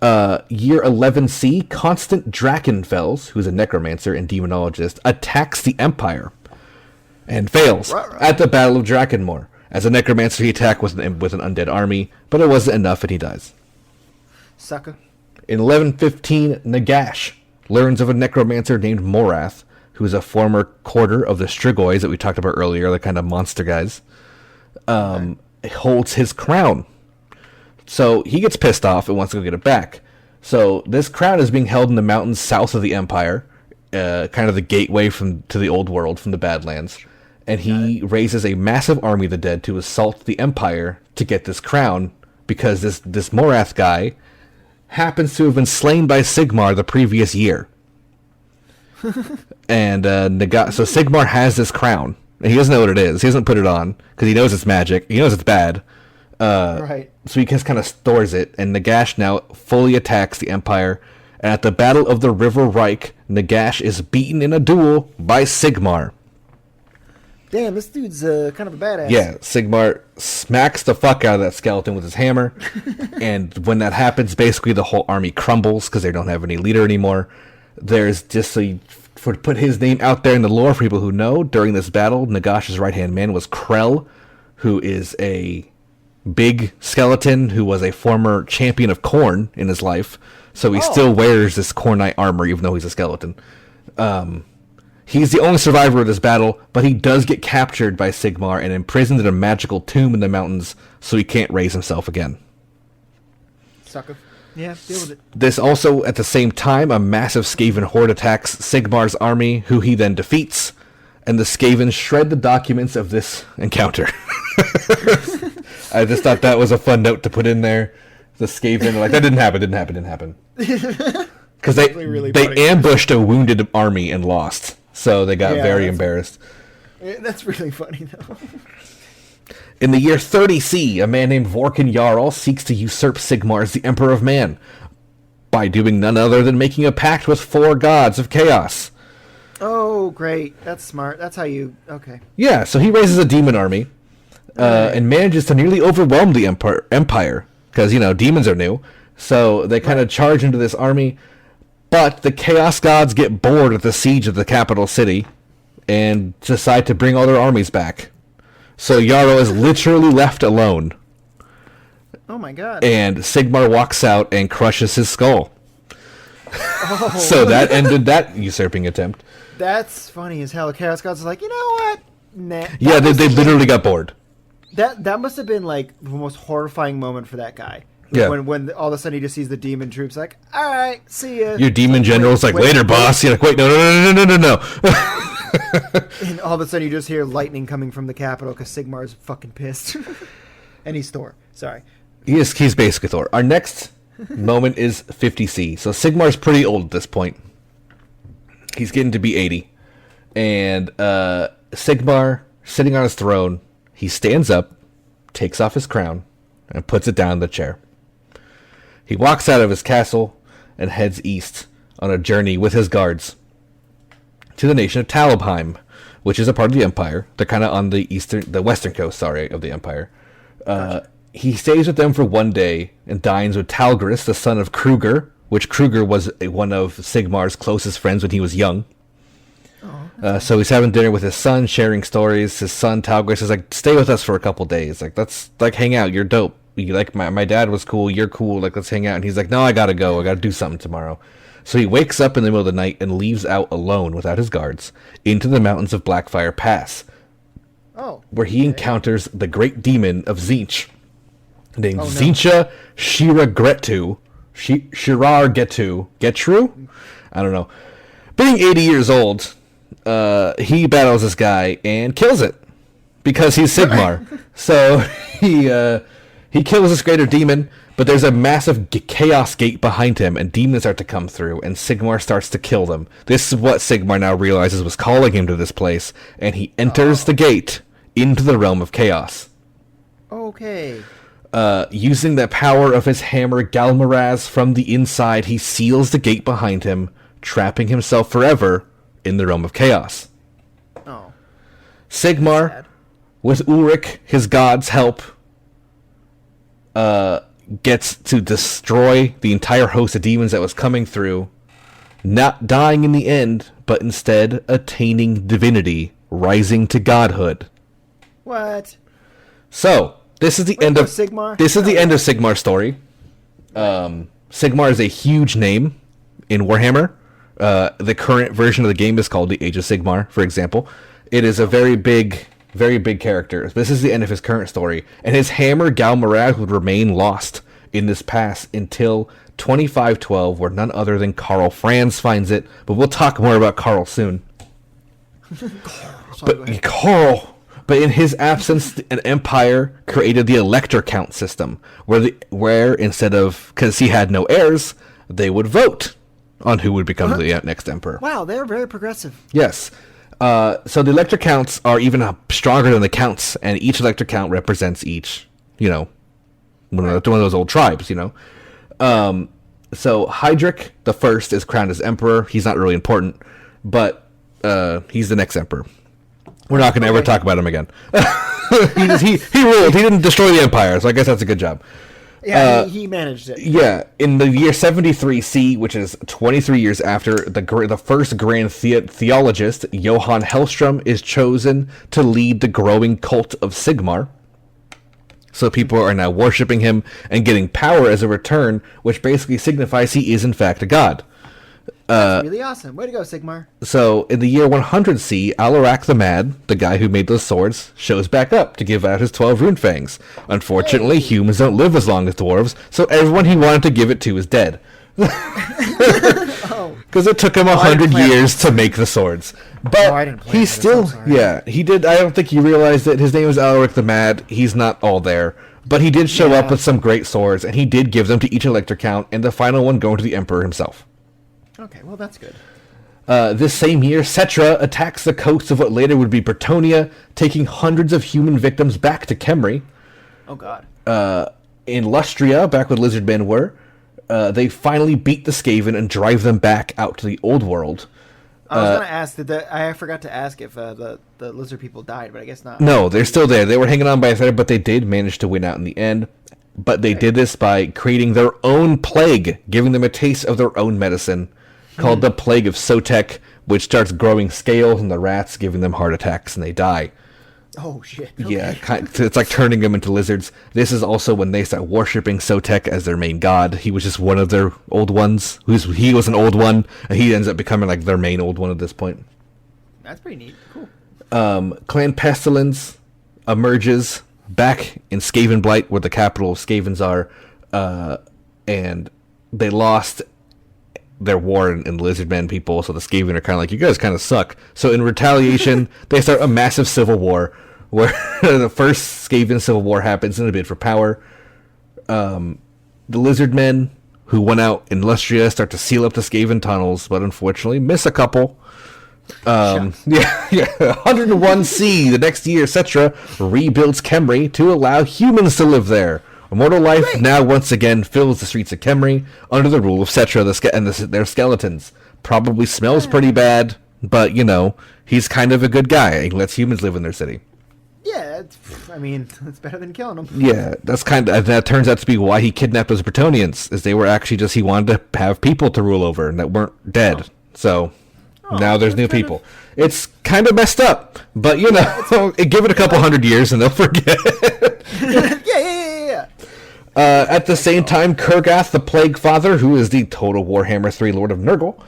Year 11C, Constant Drakenfels, who's a necromancer and demonologist, attacks the Empire and fails at the Battle of Drakenmore. As a necromancer, he attacked with an undead army, but it wasn't enough, and he dies. Sucker. In 1115, Nagash learns of a necromancer named Morath, who is a former quarter of the Strigoys that we talked about earlier, the kind of monster guys, holds his crown. So he gets pissed off and wants to go get it back. So this crown is being held in the mountains south of the Empire, kind of the gateway to the old world from the Badlands. And he raises a massive army of the dead to assault the Empire to get this crown, because this Morath guy happens to have been slain by Sigmar the previous year. And so Sigmar has this crown, and he doesn't know what it is. He doesn't put it on, because he knows it's magic. He knows it's bad. Right. So he just kind of stores it, and Nagash now fully attacks the Empire. And at the Battle of the River Reich, Nagash is beaten in a duel by Sigmar. Damn, this dude's kind of a badass. Yeah, Sigmar smacks the fuck out of that skeleton with his hammer, and when that happens, basically the whole army crumbles because they don't have any leader anymore. There's just to put his name out there in the lore for people who know, during this battle, Nagash's right-hand man was Krell, who is a big skeleton who was a former champion of Khorne in his life, so he still wears this Khornite armor even though he's a skeleton. He's the only survivor of this battle, but he does get captured by Sigmar and imprisoned in a magical tomb in the mountains, so he can't raise himself again. Sucker. Yeah, deal with it. This also, at the same time, a massive Skaven horde attacks Sigmar's army, who he then defeats, and the Skavens shred the documents of this encounter. I just thought that was a fun note to put in there. The Skaven, like, that didn't happen. Because they ambushed a wounded army and lost. So they got very embarrassed. That's really funny, though. In the year 30C, a man named Vorkin Jarl seeks to usurp Sigmar as the Emperor of Man by doing none other than making a pact with 4 gods of chaos. Oh, great. That's smart. That's how you... Okay. Yeah, so he raises a demon army and manages to nearly overwhelm the Empire. Because, demons are new. So they kind of charge into this army. But the Chaos Gods get bored at the siege of the capital city and decide to bring all their armies back. So Jarl is literally left alone. Oh my god. And Sigmar walks out and crushes his skull. Oh. So that ended that usurping attempt. That's funny as hell. Chaos Gods is like, you know what? Nah. Yeah, they literally got bored. That must have been like the most horrifying moment for that guy. Yeah. When all of a sudden he just sees the demon troops like, all right, see ya. Your demon general's like, later, boss. You're like, wait, no. And all of a sudden you just hear lightning coming from the capital because Sigmar's fucking pissed. And he's Thor. Sorry. He's basically Thor. Our next moment is 50C. So Sigmar's pretty old at this point. He's getting to be 80. And Sigmar, sitting on his throne, he stands up, takes off his crown, and puts it down in the chair. He walks out of his castle and heads east on a journey with his guards to the nation of Talabheim, which is a part of the Empire. They're kind of on the western coast, of the Empire. Gotcha. He stays with them for one day and dines with Talgris, the son of Kruger, which Kruger was one of Sigmar's closest friends when he was young. So he's having dinner with his son, sharing stories. His son, Talgris, is like, stay with us for a couple days. Like, let's, hang out. You're dope. You, like, my dad was cool. You're cool. Like, let's hang out. And he's like, no, I gotta go. I gotta do something tomorrow. So he wakes up in the middle of the night and leaves out alone without his guards into the mountains of Blackfire Pass. Where he encounters the great demon of Tzeentch, named Tzeentcha Shirargetu. Getru? I don't know. Being 80 years old, he battles this guy and kills it because he's Sigmar. So he kills this greater demon, but there's a massive chaos gate behind him, and demons start to come through, and Sigmar starts to kill them. This is what Sigmar now realizes was calling him to this place, and he enters the gate into the realm of chaos. Okay. Using the power of his hammer Galmaraz from the inside, he seals the gate behind him, trapping himself forever in the realm of chaos. Oh. Sigmar, with Ulrich, his god's help, gets to destroy the entire host of demons that was coming through, not dying in the end, but instead attaining divinity, rising to godhood. What? So, this is the end of Sigmar? This is the end of Sigmar's story. Sigmar is a huge name in Warhammer. The current version of the game is called the Age of Sigmar, for example. It is a very big character. This is the end of his current story, and his hammer Galmaraz would remain lost in this pass until 2512, where none other than Karl Franz finds it. But we'll talk more about Karl soon. But in his absence, an empire created the Elector Count system, where instead of, because he had no heirs, they would vote on who would become the next emperor. Wow, they're very progressive. Yes. So the Elector Counts are even stronger than the Counts, and each Elector Count represents each, one of those old tribes, So Heydrich the First is crowned as emperor. He's not really important, but he's the next emperor. We're not going to ever talk about him again. he ruled. He didn't destroy the empire, so I guess that's a good job. Yeah, he managed it. Yeah, in the year 73C, which is 23 years after, the first grand theologist, Johann Hellstrom, is chosen to lead the growing cult of Sigmar. So people are now worshipping him and getting power as a return, which basically signifies he is in fact a god. That's really awesome. Way to go, Sigmar. So, in the year 100C, Alarak the Mad, the guy who made those swords, shows back up to give out his 12 rune fangs. Unfortunately, humans don't live as long as dwarves, so everyone he wanted to give it to is dead. Because because it took him I didn't 100 play years to make the swords. But Oh, I didn't play he's this, still, I'm sorry. yeah, he did. I don't think he realized that his name was Alaric the Mad. He's not all there, but he did show up with some great swords, and he did give them to each Elector Count, and the final one going to the Emperor himself. Okay, well, that's good. This same year, Cetra attacks the coast of what later would be Bretonia, taking hundreds of human victims back to Kemri. Oh, God. In Lustria, back when Lizardmen were, they finally beat the Skaven and drive them back out to the Old World. I was going to ask, I forgot to ask if the lizard people died, but I guess not. No, they're still there. They were hanging on by a thread, but they did manage to win out in the end. But they did this by creating their own plague, giving them a taste of their own medicine, called the Plague of Sotek, which starts growing scales in the rats, giving them heart attacks, and they die. Oh, shit. Okay. Yeah, it's like turning them into lizards. This is also when they start worshipping Sotek as their main god. He was just one of their old ones. He was an old one, and he ends up becoming like their main old one at this point. That's pretty neat. Cool. Clan Pestilence emerges back in Skavenblight, where the capital of Skavens are, and they lost their war in Lizardmen people, so the Skaven are kind of like, you guys kind of suck. So in retaliation, they start a massive civil war, where the first Skaven civil war happens in a bid for power. The Lizardmen, who went out in Lustria, start to seal up the Skaven tunnels, but unfortunately miss a couple. 101C, the next year, Cetra rebuilds Kemri to allow humans to live there. Immortal life now once again fills the streets of Kemri under the rule of Cetra and their skeletons. Probably smells pretty bad, but, he's kind of a good guy. He lets humans live in their city. Yeah, it's better than killing them. Yeah, that turns out to be why he kidnapped those Bretonians, is they were actually he wanted to have people to rule over and that weren't dead. Oh. So now there's new people. It's kind of messed up, but give it a couple hundred years and they'll forget. Yeah. At the same time, Kurgath, the Plague Father, who is the total Warhammer 3 Lord of Nurgle,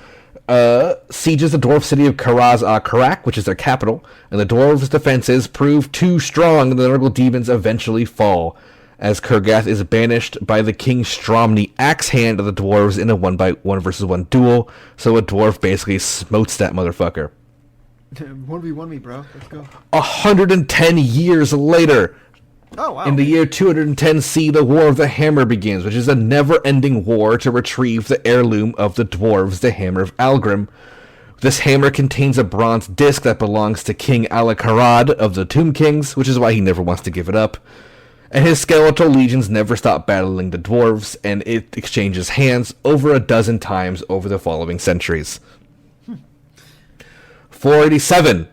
sieges the dwarf city of Karak, which is their capital, and the dwarves' defenses prove too strong, and the Nurgle demons eventually fall, as Kurgath is banished by the King Stromny Axe Hand of the dwarves in a 1 versus 1 duel, so a dwarf basically smotes that motherfucker. 1v1 me, bro. Let's go. 110 years later, Oh, wow. in the year 210C, the War of the Hammer begins, which is a never-ending war to retrieve the heirloom of the dwarves, the Hammer of Algrim. This hammer contains a bronze disc that belongs to King Alakarad of the Tomb Kings, which is why he never wants to give it up. And his skeletal legions never stop battling the dwarves, and it exchanges hands over a dozen times over the following centuries. 487.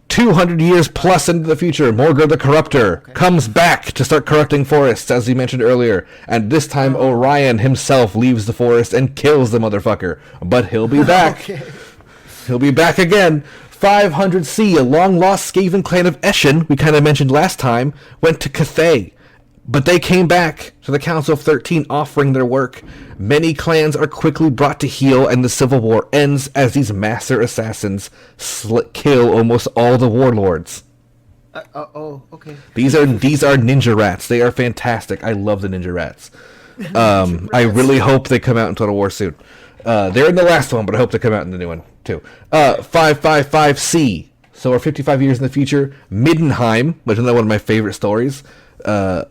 200 years plus into the future, Morgur the Corruptor comes back to start corrupting forests, as we mentioned earlier, and this time Orion himself leaves the forest and kills the motherfucker. But he'll be back. He'll be back again. 500C, a long-lost Skaven clan of Eshin, we kind of mentioned last time, went to Cathay. But they came back to the Council of 13 offering their work. Many clans are quickly brought to heel, and the civil war ends as these master assassins kill almost all the warlords. Okay. These are ninja rats. They are fantastic. I love the ninja rats. I really hope they come out in Total War soon. They're in the last one, but I hope they come out in the new one too. 555C. So we're 55 years in the future. Middenheim, which is one of my favorite stories, they're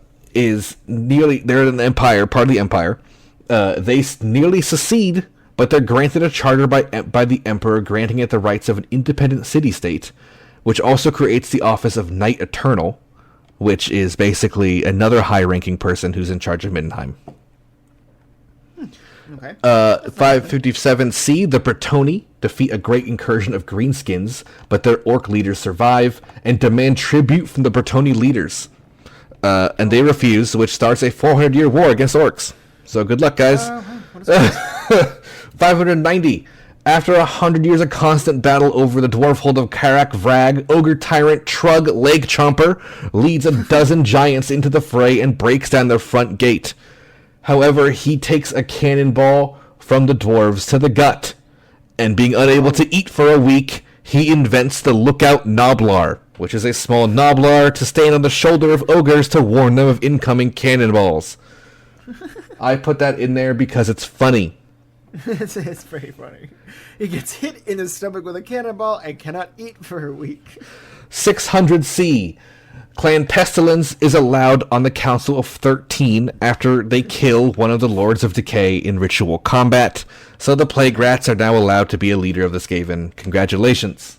an empire, part of the empire. They nearly secede, but they're granted a charter by the emperor, granting it the rights of an independent city-state, which also creates the office of Knight Eternal, which is basically another high-ranking person who's in charge of Middenheim. Okay. 557C, the Bretoni defeat a great incursion of greenskins, but their orc leaders survive and demand tribute from the Bretoni leaders. And they refuse, which starts a 400-year war against orcs. So good luck, guys. 590. After 100 years of constant battle over the dwarf hold of Karak Vrag, ogre tyrant Trug Leg Chomper leads a dozen giants into the fray and breaks down their front gate. However, he takes a cannonball from the dwarves to the gut, and being unable to eat for a week, he invents the Lookout Noblar, which is a small Noblar to stand on the shoulder of ogres to warn them of incoming cannonballs. I put that in there because it's funny. It's pretty funny. He gets hit in the stomach with a cannonball and cannot eat for a week. 600C. Clan Pestilence is allowed on the Council of 13 after they kill one of the Lords of Decay in ritual combat. So the Plague Rats are now allowed to be a leader of the Skaven. Congratulations.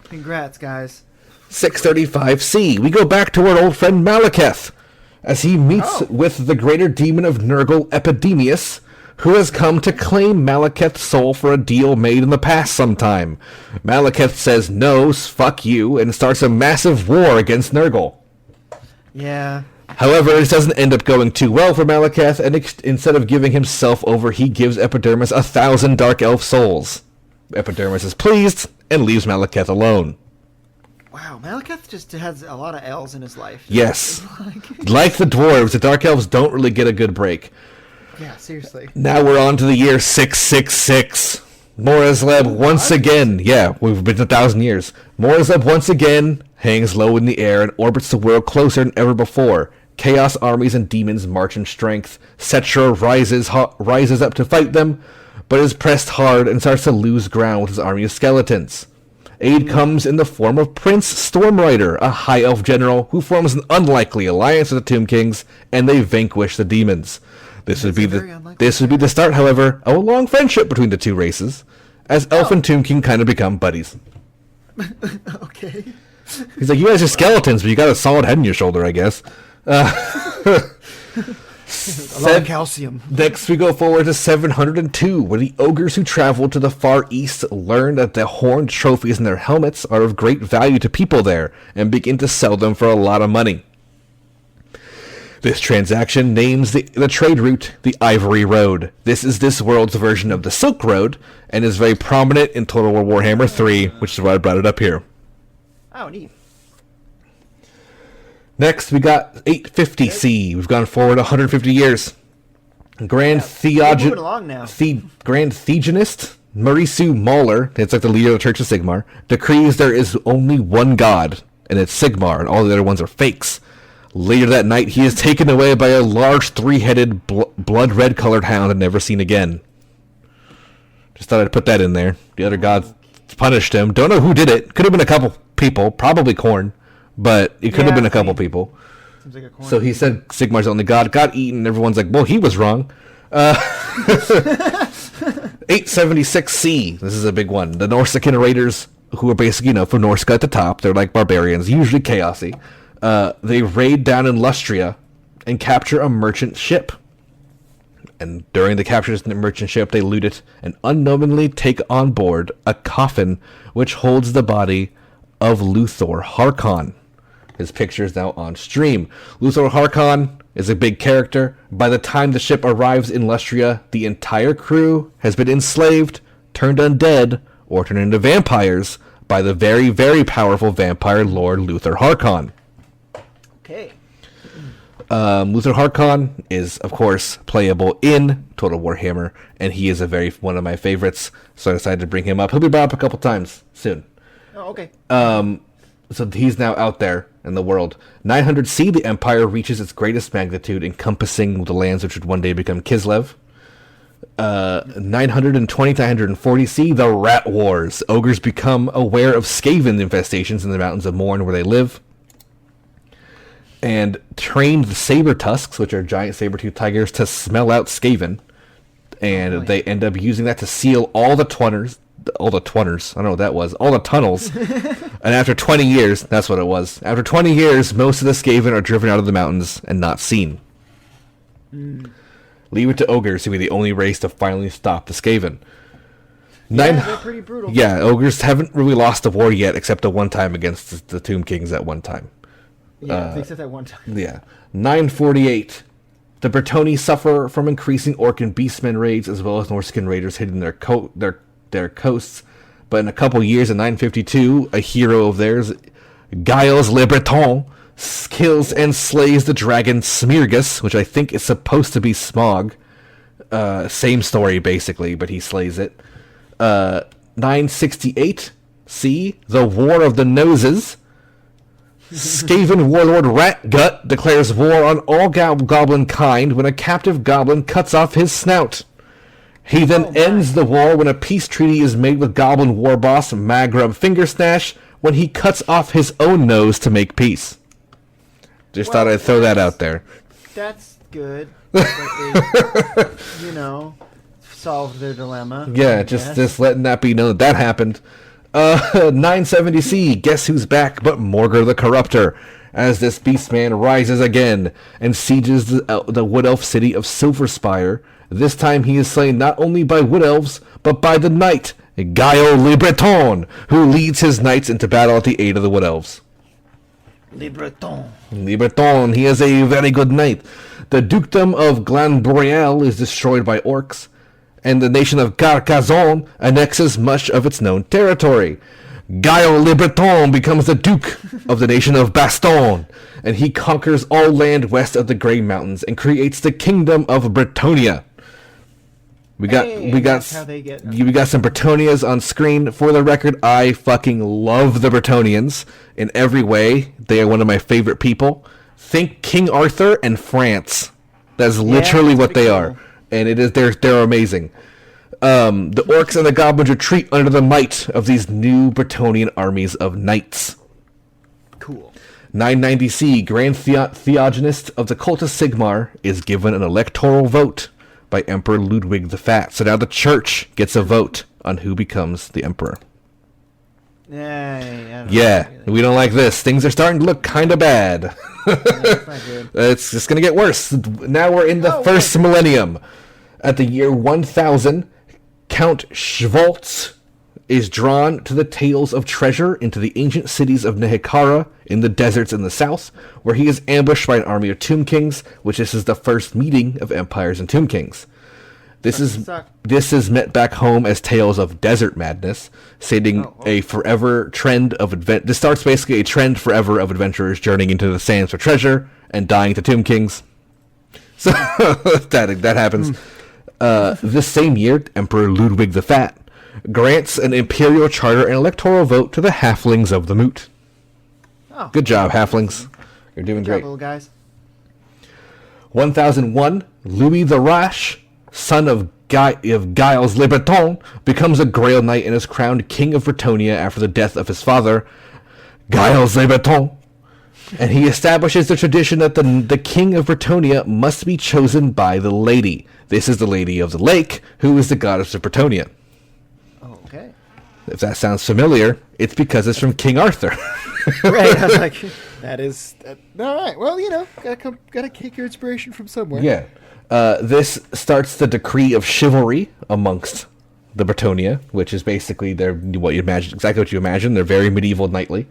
Congrats, guys. 635C. We go back to our old friend Malekith as he meets with the greater demon of Nurgle, Epidemius, who has come to claim Malekith's soul for a deal made in the past sometime. Malekith says no, fuck you, and starts a massive war against Nurgle. Yeah. However, it doesn't end up going too well for Malekith, and instead of giving himself over, he gives Epidermis 1,000 Dark Elf souls. Epidermis is pleased and leaves Malekith alone. Wow, Malekith just has a lot of L's in his life. Yes. Like the dwarves, the Dark Elves don't really get a good break. Yeah, seriously. Now we're on to the year 666. Morazleb once again, we've been 1,000 years. Morazleb once again hangs low in the air and orbits the world closer than ever before. Chaos armies and demons march in strength. Setra rises up to fight them, but is pressed hard and starts to lose ground with his army of skeletons. Aid comes in the form of Prince Stormrider, a high elf general who forms an unlikely alliance with the Tomb Kings, and they vanquish the demons. This would be the start, however, of a long friendship between the two races, as Elf and Tomb King kind of become buddies. Okay. He's like, you guys are skeletons, but you got a solid head in your shoulder, I guess. A lot of calcium. Next, we go forward to 702, where the ogres who traveled to the far east learn that the horned trophies in their helmets are of great value to people there, and begin to sell them for a lot of money. This transaction names the trade route the Ivory Road. This is this world's version of the Silk Road, and is very prominent in Total War Warhammer 3, which is why I brought it up here. Oh, neat. Next, we got 850C. We've gone forward 150 years. Grand moving along now. Grand Theogonist Marisu Mauler, it's like the leader of the Church of Sigmar, decrees there is only one god, and it's Sigmar, and all the other ones are fakes. Later that night, he is taken away by a large three-headed blood-red colored hound and never seen again. Just thought I'd put that in there. The other gods punished him. Don't know who did it. Could have been a couple people, probably Khorne, but it could have been a couple people. Seems like a Khorne. So he said Sigmar's the only god, got eaten, and everyone's like, well, he was wrong. 876C. This is a big one. The Norsican raiders, who are basically, from Norsca at the top, they're like barbarians, usually chaosy. They raid down in Lustria and capture a merchant ship. And during the capture of the merchant ship, they loot it and unknowingly take on board a coffin which holds the body of Luthor Harkon. His picture is now on stream. Luthor Harkon is a big character. By the time the ship arrives in Lustria, the entire crew has been enslaved, turned undead, or turned into vampires by the very, very powerful vampire lord Luthor Harkon. Okay. Luthor Harkon is, of course, playable in Total Warhammer, and he is one of my favorites, so I decided to bring him up. He'll be brought up a couple times soon. Oh, okay. So he's now out there in the world. 900C, the Empire reaches its greatest magnitude, encompassing the lands which would one day become Kislev. 920 to 940C, the Rat Wars. Ogres become aware of Skaven infestations in the mountains of Morn where they live, and trained the saber tusks, which are giant saber-toothed tigers, to smell out Skaven. And they end up using that to seal all the tunnels. I don't know what that was. All the tunnels. And after 20 years, that's what it was. After 20 years, most of the Skaven are driven out of the mountains and not seen. Leave it to ogres to be the only race to finally stop the Skaven. They're pretty brutal. Yeah, ogres haven't really lost a war yet, except the one time against the Tomb Kings at one time. Yeah, except that one time. Yeah. 948. The Bretonni suffer from increasing Orc and Beastmen raids, as well as Norsican raiders hitting their coasts. But in a couple years, in 952, a hero of theirs, Giles Le Breton, kills and slays the dragon Smeargus, which I think is supposed to be Smog. Same story, basically, but he slays it. 968. C. The War of the Noses. Skaven warlord Ratgut declares war on all goblin kind when a captive goblin cuts off his snout. He then ends the war when a peace treaty is made with Goblin war boss Magrub Fingersnash when he cuts off his own nose to make peace. Just thought I'd throw that out there. That's good. That they, solved their dilemma. Yeah, just letting that be known that happened. 970C, guess who's back but Morgar the Corruptor, as this beastman rises again and sieges the Wood Elf city of Silverspire. This time he is slain not only by Wood Elves, but by the knight, Gaio Le Breton, who leads his knights into battle at the aid of the Wood Elves. Le Breton. Le Breton, he is a very good knight. The dukedom of Glanbroyal is destroyed by orcs, and the nation of Carcassonne annexes much of its known territory. Gaio Le Breton becomes the Duke of the nation of Baston, and he conquers all land west of the Grey Mountains and creates the Kingdom of Bretonia. We got some Bretonias on screen. For the record, I fucking love the Bretonians in every way. They are one of my favorite people. Think King Arthur and France. That's literally what they are. And they're amazing. The orcs and the goblins retreat under the might of these new Bretonian armies of knights. Cool. 990C, Grand Theogonist of the Cult of Sigmar, is given an electoral vote by Emperor Ludwig the Fat. So now the church gets a vote on who becomes the emperor. Yeah, we don't like this. Things are starting to look kind of bad. That's not good. It's just going to get worse. Now we're in the first millennium. At the year 1000, Count Schwaltz is drawn to the tales of treasure into the ancient cities of Nehekara in the deserts in the south, where he is ambushed by an army of Tomb Kings, which this is the first meeting of empires and Tomb Kings. This is met back home as tales of desert madness, stating a forever trend of This starts basically a trend forever of adventurers journeying into the sands for treasure and dying to Tomb Kings. So that happens. This same year, Emperor Ludwig the Fat grants an imperial charter and electoral vote to the halflings of the Moot. Oh, good job, halflings. You're doing great. Little guys. 1001, Louis the Rash, son of Giles Le Breton, becomes a Grail Knight and is crowned King of Bretonia after the death of his father, Giles Le Breton. And he establishes the tradition that the King of Bretonia must be chosen by the Lady. This is the Lady of the Lake, who is the goddess of Bretonia. Oh, okay. If that sounds familiar, it's because it's from King Arthur. Right, I was like, that is... all right, well, gotta take your inspiration from somewhere. Yeah. This starts the decree of chivalry amongst the Bretonia, which is basically exactly what you imagine. They're very medieval knightly.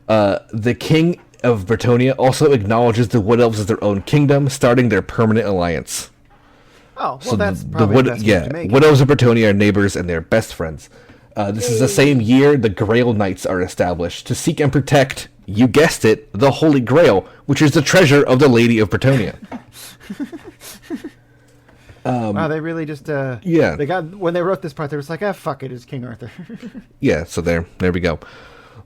The King of Bretonia also acknowledges the Wood Elves as their own kingdom, starting their permanent alliance. Oh, well, so that's probably the best way to make it. Wood Elves of Bretonia are neighbors and they're best friends. This is the same year the Grail Knights are established to seek and protect, you guessed it, the Holy Grail, which is the treasure of the Lady of Bretonia. Wow, they really just they got when they wrote this part, they was like, fuck it, it's King Arthur. Yeah, so there we go.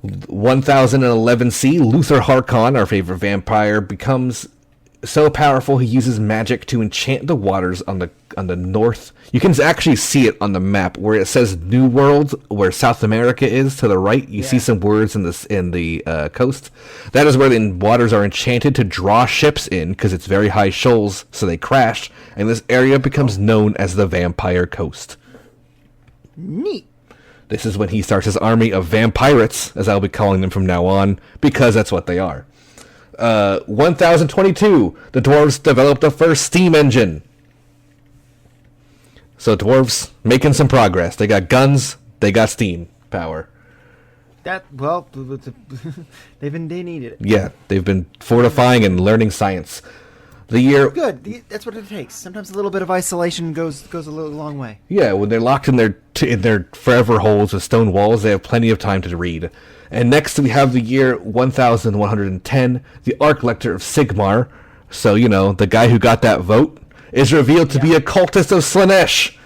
1011C, Luther Harkon, our favorite vampire, becomes so powerful he uses magic to enchant the waters on the north. You can actually see it on the map where it says New World, where South America is to the right. You see some words in the coast. That is where the waters are enchanted to draw ships in because it's very high shoals, so they crash, and this area becomes known as the Vampire Coast. Neat. This is when he starts his army of vampirates, as I'll be calling them from now on, because that's what they are. 1022, the dwarves developed the first steam engine. So dwarves making some progress. They got guns, they got steam power. They needed it. Yeah, they've been fortifying and learning science. Good. That's what it takes. Sometimes a little bit of isolation goes a long way. Yeah, when they're locked in their forever holes with stone walls, they have plenty of time to read. And next we have the year 1110, the Archlector of Sigmar. So, the guy who got that vote is revealed to be a cultist of Slaanesh,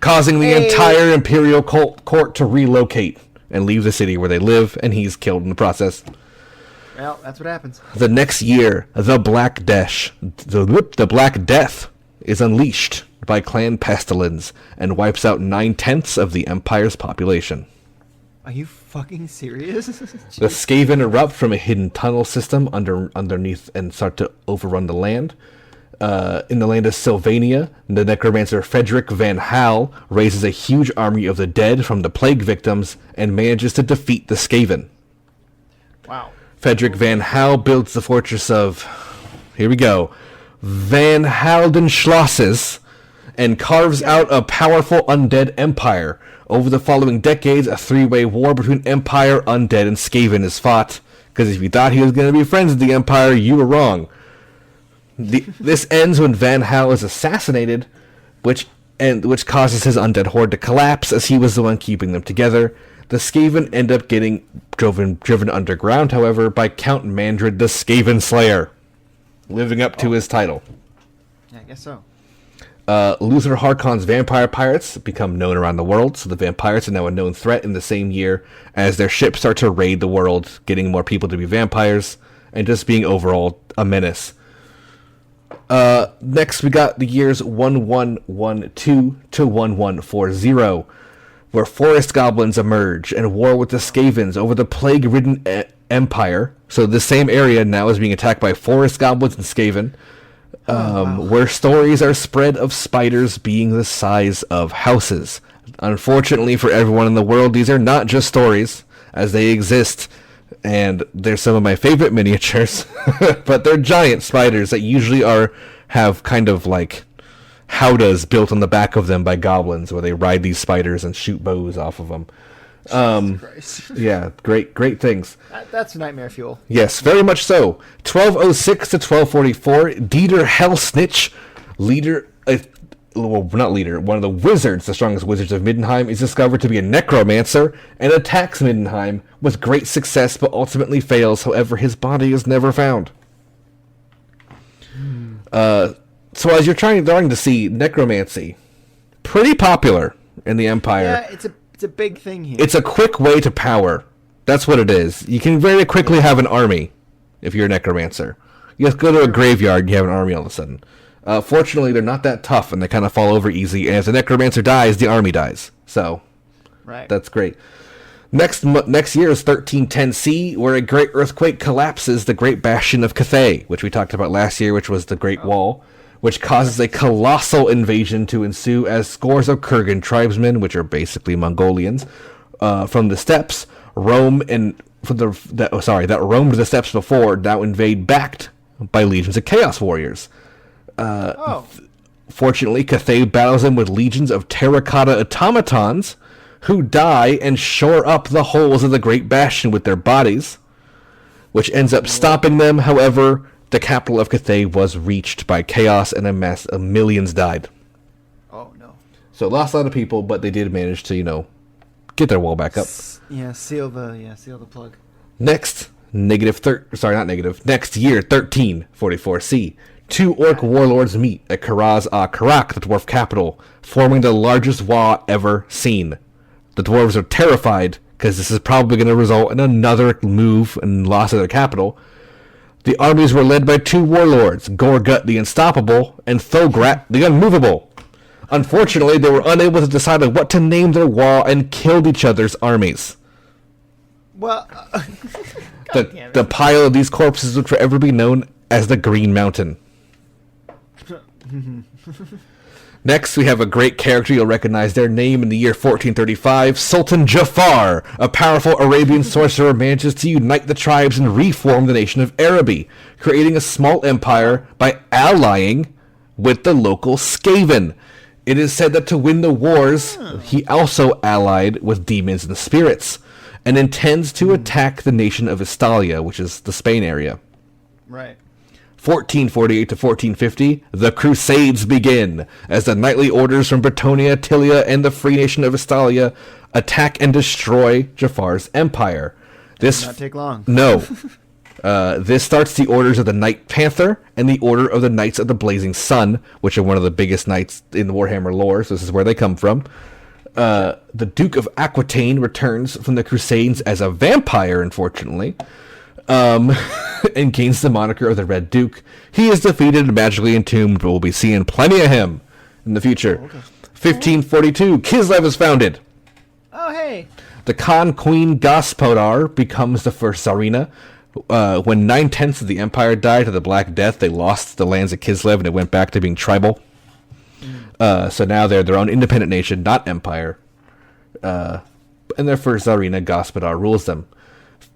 causing the entire Imperial court to relocate and leave the city where they live, and he's killed in the process. Well, that's what happens. The next year, the Black Death is unleashed by Clan Pestilence and wipes out 9/10 of the Empire's population. Are you fucking serious? The Skaven erupt from a hidden tunnel system underneath and start to overrun the land. In the land of Sylvania, the necromancer Frederick Van Hal raises a huge army of the dead from the plague victims and manages to defeat the Skaven. Wow. Frederick Van Hal builds the fortress of, here we go, Van Haldenschlosses, and carves out a powerful undead empire. Over the following decades, a three-way war between Empire, Undead, and Skaven is fought. Because if you thought he was going to be friends with the Empire, you were wrong. This ends when Van Hal is assassinated, which causes his undead horde to collapse, as he was the one keeping them together. The Skaven end up getting driven underground, however, by Count Mandred the Skaven Slayer, living up to his title. Yeah, I guess so. Luther Harkon's vampire pirates become known around the world, so the vampires are now a known threat in the same year as their ships start to raid the world, getting more people to be vampires, and just being overall a menace. Next we got the years 1112 to 1140, where forest goblins emerge and war with the Skavens over the plague-ridden empire. So the same area now is being attacked by forest goblins and Skaven. Where stories are spread of spiders being the size of houses. Unfortunately for everyone in the world, these are not just stories, as they exist, and they're some of my favorite miniatures, but they're giant spiders that usually have kind of like howdahs built on the back of them by goblins, where they ride these spiders and shoot bows off of them. Yeah, great things. That's nightmare fuel. Yes, very much so. 1206 to 1244, Dieter Hellsnitch, one of the wizards, the strongest wizards of Middenheim, is discovered to be a necromancer and attacks Middenheim with great success, but ultimately fails. However, his body is never found. So as you're starting to see, necromancy, pretty popular in the Empire. Yeah, it's a big thing here. It's a quick way to power. That's what it is. You can very quickly have an army if you're a necromancer. You just go to a graveyard and you have an army all of a sudden. Fortunately, they're not that tough and they kind of fall over easy. And if the necromancer dies, the army dies. So, right. That's great. Next year is 1310C, where a great earthquake collapses the Great Bastion of Cathay, which we talked about last year, which was the Great Wall, which causes a colossal invasion to ensue as scores of Kurgan tribesmen, which are basically Mongolians, from the steppes, that roamed the steppes before, now invade, backed by legions of Chaos Warriors. Fortunately, Cathay battles them with legions of terracotta automatons, who die and shore up the holes of the Great Bastion with their bodies, which ends up stopping them. However, the capital of Cathay was reached by chaos and a mass of millions died. Oh no. So lost a lot of people, but they did manage to, get their wall back up. Seal the plug. Next year, 1344C, two orc warlords meet at Karaz-a-Karak, the dwarf capital, forming the largest war ever seen. The dwarves are terrified, because this is probably going to result in another move and loss of their capital. The armies were led by two warlords, Gorgut the Unstoppable and Thograt the Unmovable. Unfortunately, they were unable to decide on what to name their war and killed each other's armies. Well, the pile of these corpses would forever be known as the Green Mountain. Next, we have a great character. You'll recognize their name in the year 1435. Sultan Jafar, a powerful Arabian sorcerer, manages to unite the tribes and reform the nation of Araby, creating a small empire by allying with the local Skaven. It is said that to win the wars, he also allied with demons and spirits, and intends to attack the nation of Estalia, which is the Spain area. Right. 1448 to 1450, the Crusades begin, as the knightly orders from Bretonia, Tilia, and the Free Nation of Estalia attack and destroy Jafar's empire. This did not take long. No. This starts the orders of the Knight Panther and the Order of the Knights of the Blazing Sun, which are one of the biggest knights in the Warhammer lore, so this is where they come from. The Duke of Aquitaine returns from the Crusades as a vampire, unfortunately. And gains the moniker of the Red Duke. He is defeated and magically entombed, but we'll be seeing plenty of him in the future. Oh, okay. 1542, Kislev is founded. Oh, hey. The Khan Queen Gospodar becomes the first Tsarina. When 9/10 of the empire died to the Black Death, they lost the lands of Kislev and it went back to being tribal. So now they're their own independent nation, not empire. And their first Tsarina, Gospodar, rules them.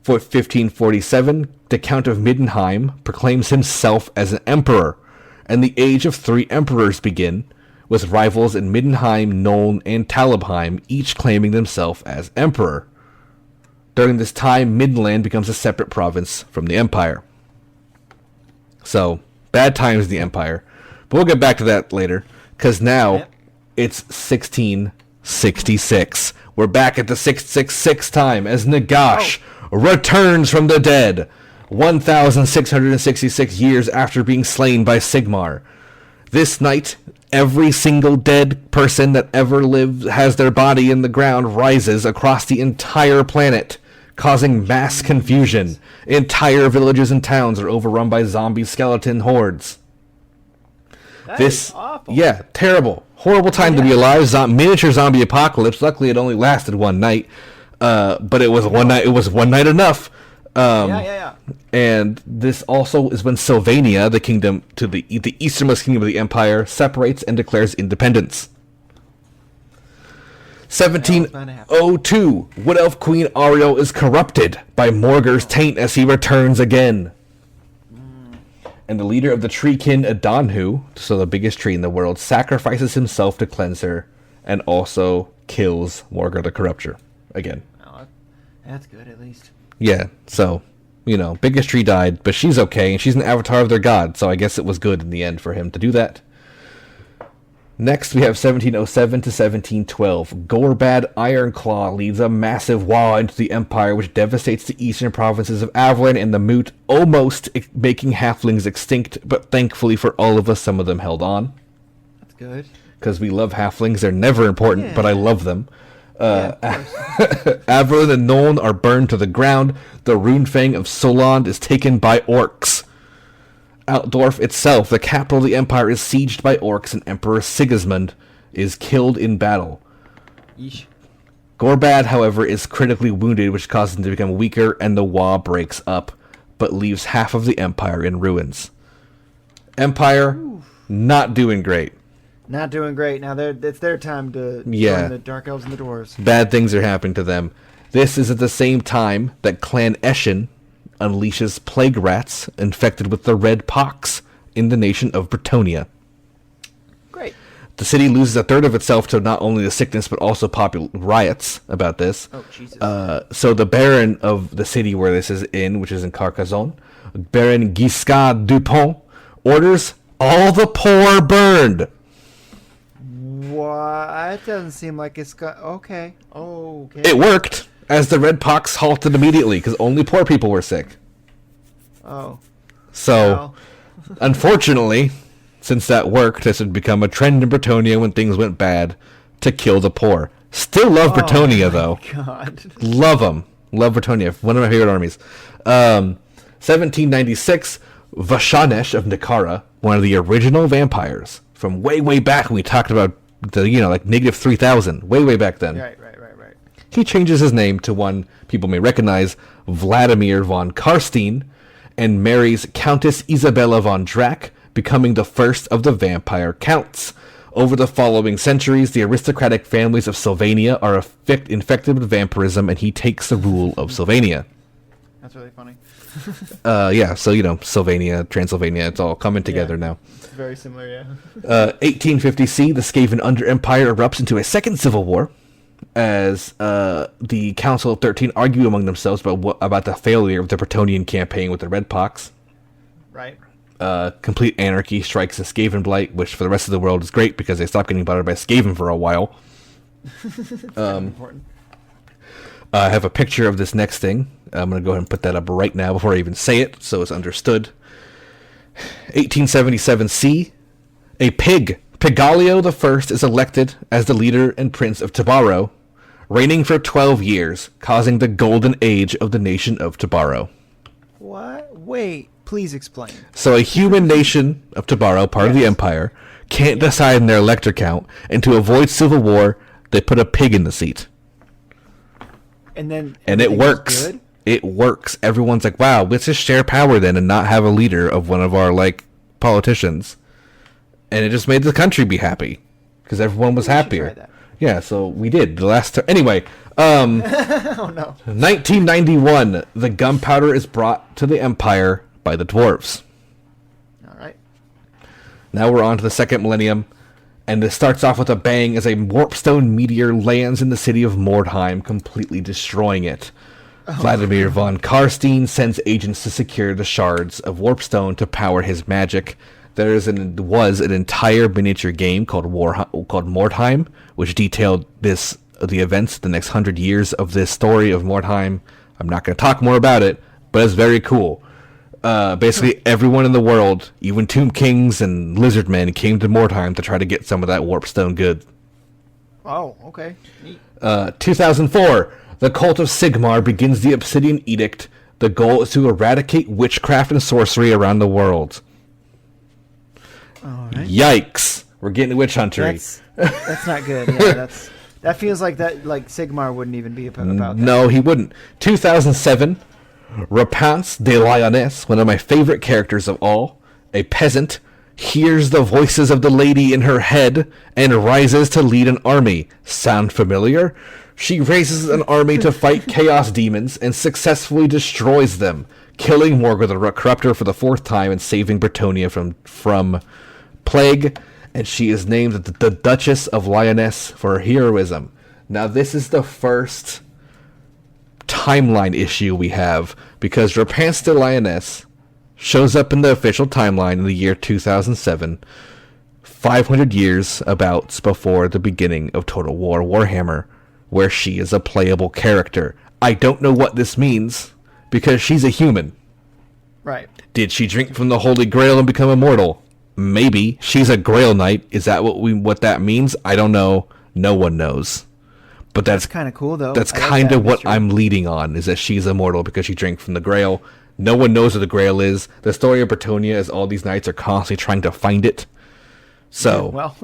For 1547, the Count of Middenheim proclaims himself as an emperor, and the age of 3 emperors begin, with rivals in Middenheim, Nuln, and Talabheim each claiming themselves as emperor. During this time, Midland becomes a separate province from the empire. So, bad times in the empire. But we'll get back to that later, because now it's 1666. We're back at the 666 time as Nagash returns from the dead, 1,666 years after being slain by Sigmar. This night, every single dead person that ever lived has their body in the ground rises across the entire planet, causing mass confusion. Entire villages and towns are overrun by zombie skeleton hordes. That is awful. Yeah, terrible. Horrible time to be alive. Miniature zombie apocalypse. Luckily, it only lasted one night. But it was one night. It was one night enough. And this also is when Sylvania, the kingdom to the easternmost kingdom of the empire, separates and declares independence. 1702, Wood Elf Queen Ariel is corrupted by Morgar's taint as he returns again. And the leader of the treekin, Adonhu, so the biggest tree in the world, sacrifices himself to cleanse her, and also kills Morgar the Corrupter again. Oh, that's good, at least. Yeah, so, biggest tree died, but she's okay, and she's an avatar of their god, so I guess it was good in the end for him to do that. Next, we have 1707 to 1712. Gorbad Ironclaw leads a massive war into the Empire, which devastates the eastern provinces of Avalon and the Moot, almost making halflings extinct, but thankfully for all of us, some of them held on. That's good. Because we love halflings. They're never important, but I love them. Avalon and Nuln are burned to the ground. The Runefang of Solond is taken by orcs. Altdorf itself, the capital of the empire, is sieged by orcs, and Emperor Sigismund is killed in battle. Yeesh. Gorbad, however, is critically wounded, which causes him to become weaker, and the Wa breaks up, but leaves half of the empire in ruins. Empire, not doing great. Not doing great. Now it's their time to join the Dark Elves and the Dwarves. Bad things are happening to them. This is at the same time that Clan Eshin unleashes plague rats infected with the red pox in the nation of Bretonnia. Great. The city loses a third of itself to not only the sickness but also popular riots about this. Oh, Jesus. So the Baron of the city where this is in, which is in Carcassonne, Baron Giscard Dupont, orders all the poor burned. What? It doesn't seem like it's got... Okay. Oh, okay. It worked, as the red pox halted immediately, because only poor people were sick. Oh. So, unfortunately, since that worked, this had become a trend in Bretonnia when things went bad, to kill the poor. Still love Bretonnia, though. God. Love them. Love Bretonnia. One of my favorite armies. 1796, Vashanesh of Nicara, one of the original vampires, from way, way back when we talked about the, like negative 3,000, way back then. Right. He changes his name to one people may recognize, Vladimir von Karstein, and marries Countess Isabella von Drac, becoming the first of the vampire counts. Over the following centuries, the aristocratic families of Sylvania are infected with vampirism, and he takes the rule of Sylvania. That's really funny. So, Sylvania, Transylvania, it's all coming together now. It's very similar, yeah. 1850 the Skaven Under Empire erupts into a second civil war, as the Council of 13 argue among themselves about the failure of the Bretonnian campaign with the Red Pox. Right. Complete anarchy strikes the Skaven Blight, which for the rest of the world is great because they stopped getting bothered by Skaven for a while. Important. I have a picture of this next thing. I'm going to go ahead and put that up right now before I even say it, so it's understood. 1877 C. A pig, Pigalio I, is elected as the leader and prince of Tabaro, reigning for 12 years, causing the golden age of the nation of Tabaro. What? Wait. Please explain. So a human nation of Tabaro, part of the Empire, can't decide in their elector count, and to avoid civil war, they put a pig in the seat. And it works. Good? It works. Everyone's like, wow, let's just share power then and not have a leader of one of our, like, politicians. And it just made the country be happy. Because everyone was happier. Yeah, so we did. Anyway, oh no. 1991, the gunpowder is brought to the Empire by the dwarves. All right. Now we're on to the second millennium, and this starts off with a bang as a warpstone meteor lands in the city of Mordheim, completely destroying it. Vladimir von Karstein sends agents to secure the shards of warpstone to power his magic. There was an entire miniature game called Mordheim, which detailed the events, the next 100 years of this story of Mordheim. I'm not going to talk more about it, but it's very cool. Basically, everyone in the world, even Tomb Kings and Lizard Men, came to Mordheim to try to get some of that warpstone good. Oh, okay. Neat. 2004, the cult of Sigmar begins the Obsidian Edict. The goal is to eradicate witchcraft and sorcery around the world. All right. Yikes! We're getting witch huntery. That's not good. Yeah, that feels like Sigmar wouldn't even be about that. No, he wouldn't. 2007, Rapance de Lyonesse, one of my favorite characters of all, a peasant, hears the voices of the lady in her head and rises to lead an army. Sound familiar? She raises an army to fight chaos demons and successfully destroys them, killing Morgoth the Corruptor for the 4th time and saving Bretonnia from plague, and she is named the Duchess of Lyonesse for her heroism. Now, this is the first timeline issue we have, because Rapance de Lyonesse shows up in the official timeline in the year 2007, 500 years about before the beginning of Total War Warhammer, where she is a playable character. I don't know what this means, because she's a human. Right. Did she drink from the Holy Grail and become immortal? Maybe. She's a Grail Knight. Is that what that means? I don't know. No one knows. But that's kind of cool, though. That's kind of what I'm leading on, is that she's immortal because she drank from the Grail. No one knows what the Grail is. The story of Bretonnia is all these knights are constantly trying to find it. So,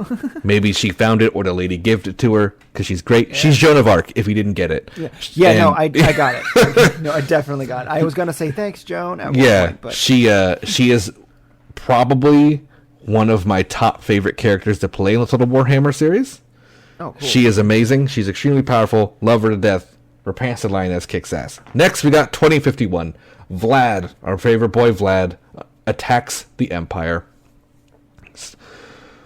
maybe she found it, or the lady gave it to her, because she's great. Yeah. She's Joan of Arc, if you didn't get it. No, I got it. No, I definitely got it. I was going to say, thanks, Joan, at one point, but... she is probably one of my top favorite characters to play in the Total Warhammer series. Oh, cool. She is amazing. She's extremely powerful. Love her to death. Rapance de Lyonesse kicks ass. Next, we got 2051. Vlad, our favorite boy Vlad, attacks the Empire.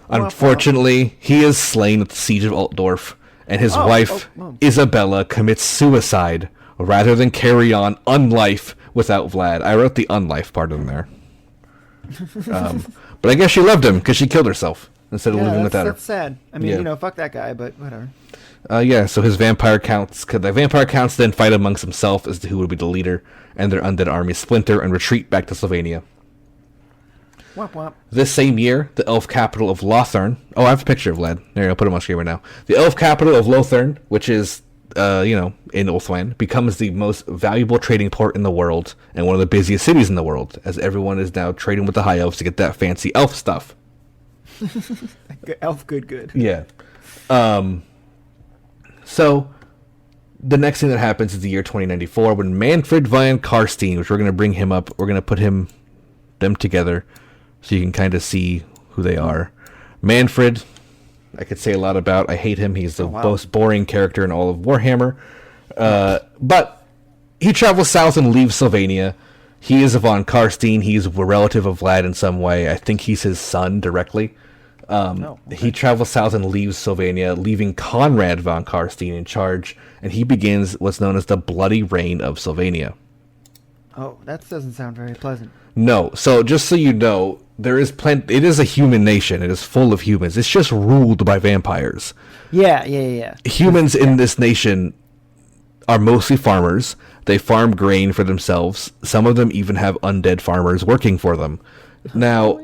Unfortunately, he is slain at the Siege of Altdorf, and his wife, Isabella, commits suicide rather than carry on unlife without Vlad. I wrote the unlife part in there. But I guess she loved him because she killed herself instead of living without her. That's sad. I mean, fuck that guy, but whatever. So his vampire counts, the vampire counts then fight amongst themselves as to who would be the leader, and their undead armies splinter and retreat back to Slovenia. Womp womp. This same year, the elf capital of Lothern... Oh, I have a picture of Vlad. There, I'll put him on screen right now. The elf capital of Lothern, which is, in Ulthuan, becomes the most valuable trading port in the world, and one of the busiest cities in the world, as everyone is now trading with the high elves to get that fancy elf stuff. Elf good. Yeah. So, the next thing that happens is the year 2094, when Manfred von Karstein, which we're going to bring him up, we're going to put them together, so you can kind of see who they are. Manfred, I could say a lot about. I hate him. He's the most boring character in all of Warhammer. But he travels south and leaves Slovenia. He is a von Karstein. He's a relative of Vlad in some way. I think he's his son directly. He travels south and leaves Slovenia, leaving Conrad von Karstein in charge, and he begins what's known as the Bloody Reign of Slovenia. Oh, that doesn't sound very pleasant. No, so just so you know, there is it is a human nation. It is full of humans. It's just ruled by vampires. Yeah. Humans in this nation are mostly farmers. They farm grain for themselves. Some of them even have undead farmers working for them. Now,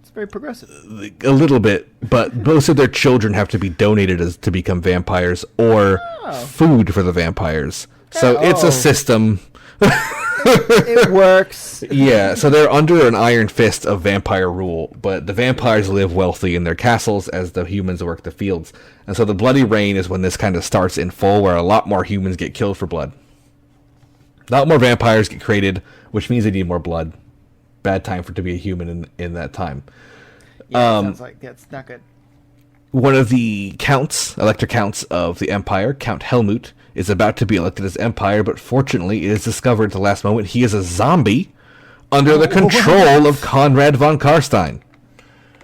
it's very progressive. A little bit, but most of their children have to be donated to become vampires or food for the vampires. So it's a system It works. Yeah, so they're under an iron fist of vampire rule, but the vampires live wealthy in their castles as the humans work the fields. And so the Bloody Reign is when this kind of starts in full, where a lot more humans get killed for blood. A lot more vampires get created, which means they need more blood. Bad time for to be a human in that time. Yeah, sounds like that's not good. One of the elector counts of the Empire, Count Helmut, is about to be elected as Empire, but fortunately it is discovered at the last moment he is a zombie under the control of Conrad von Karstein.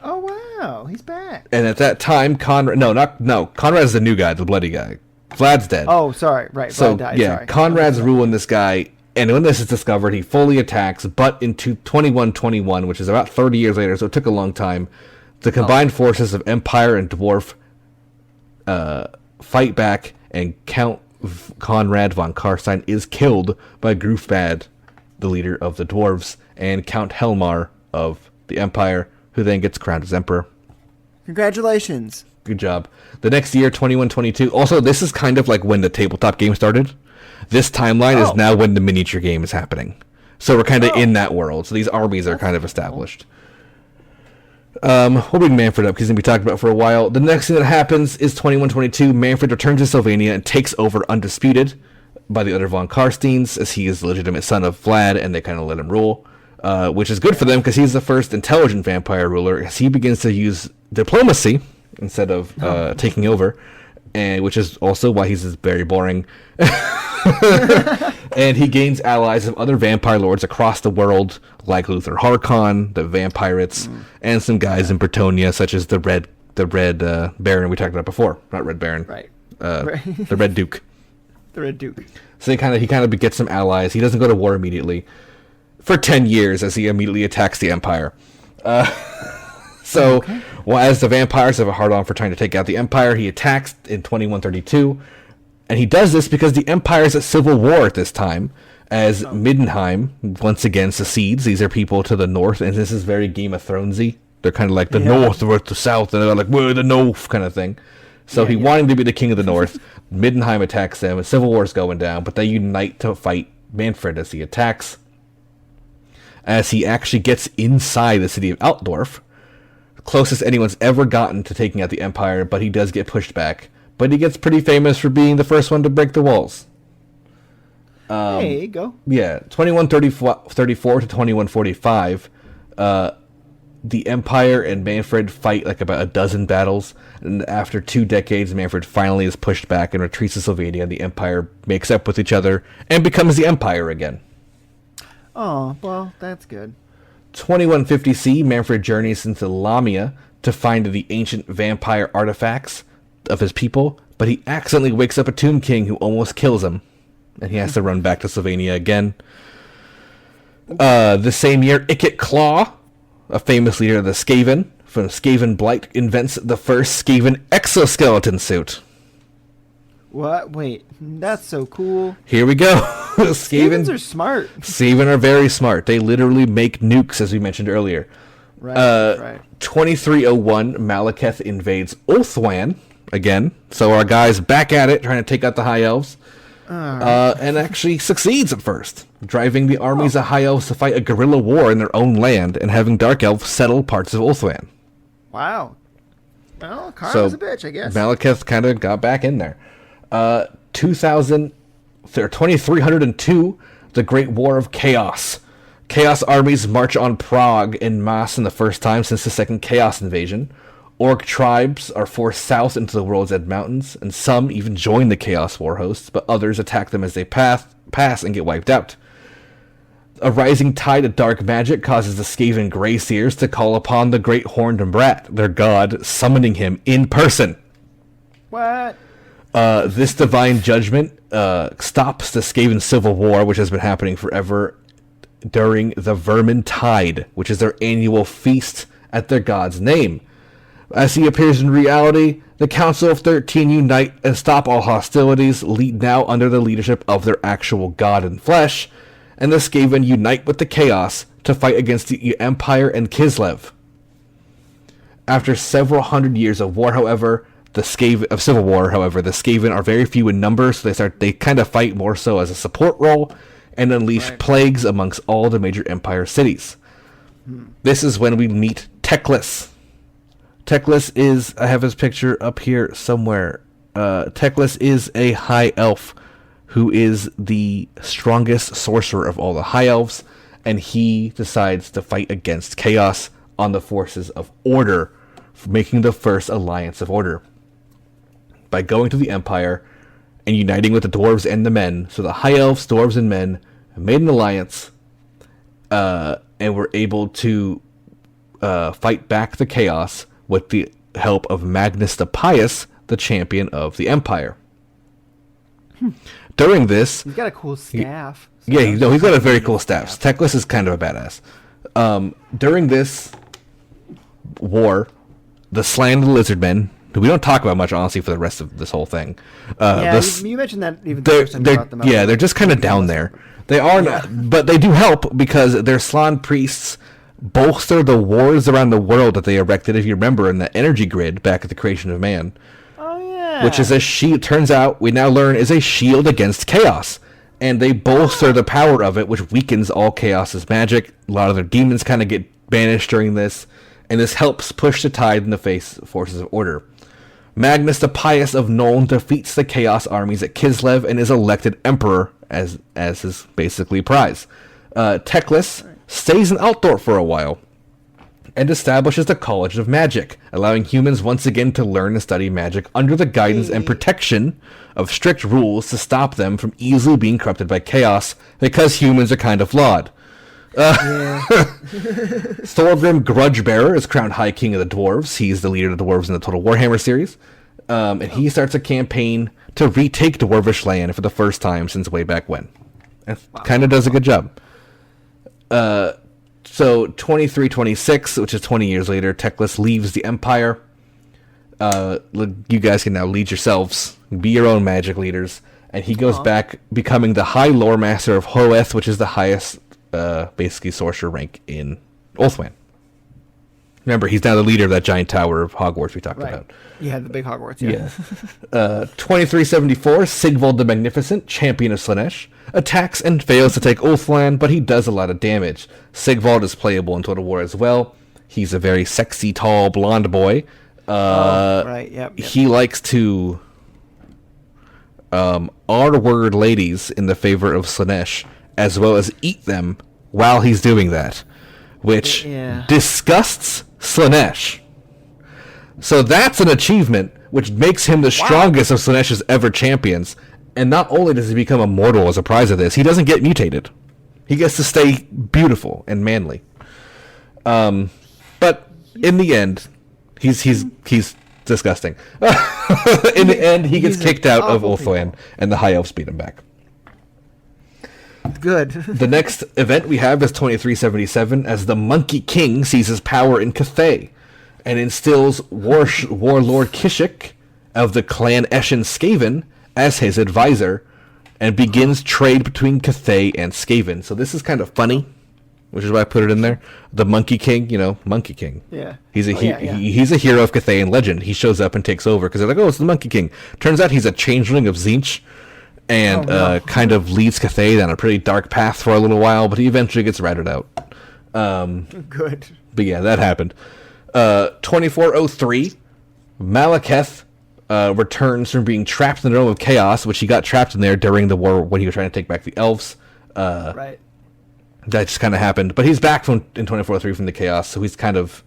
Oh, wow. He's back. And at that time, Conrad is the new guy, the bloody guy. Vlad's dead. Oh, sorry. Right. So, Vlad died. yeah, Sorry. Conrad's ruling this guy, and when this is discovered, he fully attacks, but in 2121, which is about 30 years later, so it took a long time, the combined forces of Empire and Dwarf fight back, and Count Conrad von Karstein is killed by Grufbad, the leader of the Dwarves, and Count Helmar of the Empire, who then gets crowned as Emperor. Congratulations. Good job. The next year, 2122. Also, this is kind of like when the tabletop game started. This timeline is now when the miniature game is happening. So we're kind of in that world. So these armies are kind of established. We'll bring Manfred up because he's going to be talked about for a while. The next thing that happens is 2122. Manfred returns to Sylvania and takes over undisputed by the other von Karsteins, as he is the legitimate son of Vlad, and they kind of let him rule. Which is good for them because he's the first intelligent vampire ruler, as he begins to use diplomacy instead of taking over, and which is also why he's very boring. And he gains allies of other vampire lords across the world, like Luther Harkon, the Vampirates, and some guys in Bretonia, such as the Red Baron we talked about before. Not Red Baron, Right. The Red Duke. The Red Duke. So he kind of gets some allies. He doesn't go to war immediately for 10 years, as he immediately attacks the Empire. Well, as the vampires have a hard-on for trying to take out the Empire, he attacks in 2132. And he does this because the Empire is at civil war at this time, as Middenheim once again secedes. These are people to the north, and this is very Game of Thronesy. They're kind of like the north versus the south, and they're like, we're the north kind of thing. So wanting to be the king of the north, Middenheim attacks them, and civil war is going down, but they unite to fight Manfred as he attacks. As he actually gets inside the city of Altdorf, closest anyone's ever gotten to taking out the Empire, but he does get pushed back. But he gets pretty famous for being the first one to break the walls. There you go. Yeah, 2134 to 2145, the Empire and Manfred fight like about a dozen battles, and after 2 decades, Manfred finally is pushed back and retreats to Sylvania, and the Empire makes up with each other and becomes the Empire again. Oh, well, that's good. 2150C, Manfred journeys into Lamia to find the ancient vampire artifacts of his people, but he accidentally wakes up a Tomb King who almost kills him, and he has to run back to Sylvania again. The same year, Ikit Claw, a famous leader of the Skaven, from Skaven Blight, invents the first Skaven exoskeleton suit. What? Wait, that's so cool. Here we go. Skavens are smart. Skaven are very smart. They literally make nukes, as we mentioned earlier. Right. 2301, Malekith invades Ulthuan again. So our guy's back at it, trying to take out the High Elves. And actually succeeds at first, driving the armies of High Elves to fight a guerrilla war in their own land and having Dark Elves settle parts of Ulthuan. Wow. Well, karma's a bitch, I guess. Malekith kind of got back in there. 2302, the Great War of Chaos. Chaos armies march on Prague en masse in the first time since the second Chaos invasion. Orc tribes are forced south into the World's End Mountains, and some even join the Chaos war hosts, but others attack them as they pass and get wiped out. A rising tide of dark magic causes the Skaven Greyseers to call upon the Great Horned Brat, their god, summoning him in person. What? This divine judgment stops the Skaven Civil War, which has been happening forever, during the Vermin Tide, which is their annual feast at their god's name. As he appears in reality, the Council of 13 unite and stop all hostilities, now under the leadership of their actual god in flesh, and the Skaven unite with the Chaos to fight against the Empire and Kislev. After several hundred years of war, however, the Skaven are very few in number, so they kind of fight more so as a support role, and unleash plagues amongst all the major Empire cities. This is when we meet Teclis. Teclis is, I have his picture up here somewhere. Teclis is a high elf who is the strongest sorcerer of all the high elves, and he decides to fight against chaos on the forces of order, making the first alliance of order by going to the Empire and uniting with the dwarves and the men. So the high elves, dwarves, and men made an alliance, and were able to fight back the chaos with the help of Magnus the Pious, the champion of the Empire. During this, he's got a cool staff. He's got a very cool staff. Teclis is kind of a badass. During this war, the Slan of the Lizardmen, who we don't talk about much, honestly, for the rest of this whole thing. You mentioned that even the first time you brought them up. Yeah, they're just kind of down there. They are not, but they do help because their Slan priests bolster the wars around the world that they erected, if you remember, in the energy grid back at the creation of man. Oh, yeah. Which is a shield, turns out, we now learn, is a shield against chaos. And they bolster the power of it, which weakens all chaos's magic. A lot of their demons kind of get banished during this, and this helps push the tide in the face of forces of order. Magnus the Pious of Nuln defeats the Chaos armies at Kislev and is elected Emperor as his basically prize. Teclis stays in Altdorf for a while and establishes the College of Magic, allowing humans once again to learn and study magic under the guidance and protection of strict rules to stop them from easily being corrupted by chaos, because humans are kind of flawed. Thorgrim Grudgebearer is crowned High King of the Dwarves. He's the leader of the Dwarves in the Total Warhammer series. And he starts a campaign to retake Dwarvish land for the first time since way back when. And kind of does a good job. So 2326, which is 20 years later, Teclis leaves the Empire. You guys can now lead yourselves, be your own magic leaders, and he goes back becoming the High Lore Master of Hoeth, which is the highest basically sorcerer rank in Ulthuan. Remember, he's now the leader of that giant tower of Hogwarts we talked about. Yeah, the big Hogwarts, 2374, Sigvald the Magnificent, champion of Slaanesh, attacks and fails to take Ulthuan, but he does a lot of damage. Sigvald is playable in Total War as well. He's a very sexy, tall, blonde boy. He likes to R-word ladies in the favor of Slaanesh, as well as eat them while he's doing that, which disgusts Slaanesh. So that's an achievement, which makes him the strongest of Slaanesh's ever champions. And not only does he become immortal as a prize of this, he doesn't get mutated. He gets to stay beautiful and manly. But in the end, he's disgusting. In the end, he gets kicked out of Ulthuan, and the High Elves beat him back. Good. The next event we have is 2377, as the Monkey King seizes power in Cathay and instills Warlord Kishik of the clan Eshin Skaven as his advisor, and begins trade between Cathay and Skaven. So this is kind of funny, which is why I put it in there. The Monkey King, Monkey King. Yeah. He's a he's a hero of Cathay and legend. He shows up and takes over because they're like, oh, it's the Monkey King. Turns out he's a changeling of Tzeentch, and kind of leads Cathay down a pretty dark path for a little while, but he eventually gets ratted out. Good. But yeah, that happened. 2403, Malekith returns from being trapped in the realm of chaos, which he got trapped in there during the war when he was trying to take back the elves. That just kind of happened. But he's back in 2403 from the chaos, so he's kind of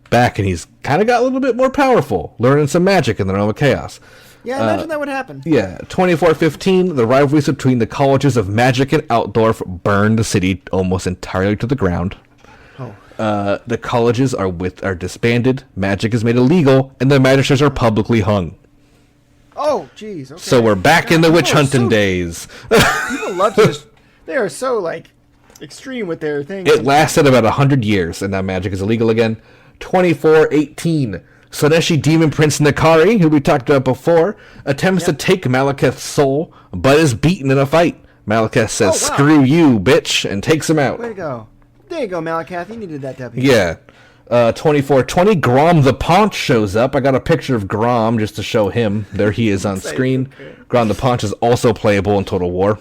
back, and he's kind of got a little bit more powerful, learning some magic in the realm of chaos. Yeah, I imagine that would happen. Yeah, 2415, the rivalries between the colleges of Magic and Altdorf burned the city almost entirely to the ground. The colleges are disbanded, magic is made illegal, and the magisters are publicly hung. Oh, jeez. Okay. So we're back in the witch hunting days. People love this. They are so, extreme with their things. It lasted about 100 years, and now magic is illegal again. 2418, Slaaneshi Demon Prince Nakari, who we talked about before, attempts to take Malekith's soul, but is beaten in a fight. Malekith says, screw you, bitch, and takes him out. Way to go. There you go, Malekith. You needed that W. Yeah. 2420, Grom the Paunch shows up. I got a picture of Grom just to show him. There he is on screen. Okay. Grom the Paunch is also playable in Total War.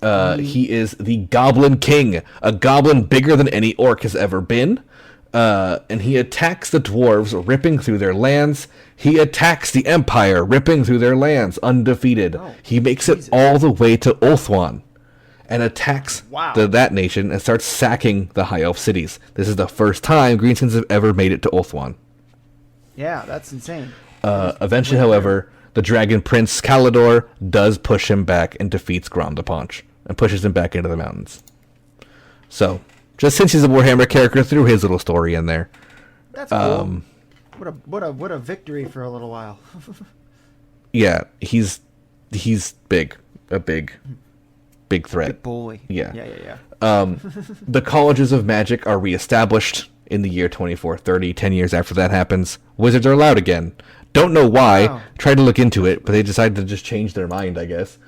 He is the Goblin King, a goblin bigger than any orc has ever been. And he attacks the dwarves, ripping through their lands. He attacks the Empire, ripping through their lands, undefeated. He makes it all the way to Ulthuan and attacks that nation and starts sacking the High Elf cities. This is the first time Greenskins have ever made it to Ulthuan. Yeah, that's insane. Eventually, however, the Dragon Prince Kalidor does push him back and defeats Grondaponch and pushes him back into the mountains. So, just since he's a Warhammer character, threw his little story in there. That's cool. What a victory for a little while. Yeah, he's big, a big threat. Big boy. Yeah. Yeah. The colleges of magic are reestablished in the year 2430. 10 years after that happens, wizards are allowed again. Don't know why. Wow. Tried to look into it, but they decided to just change their mind, I guess.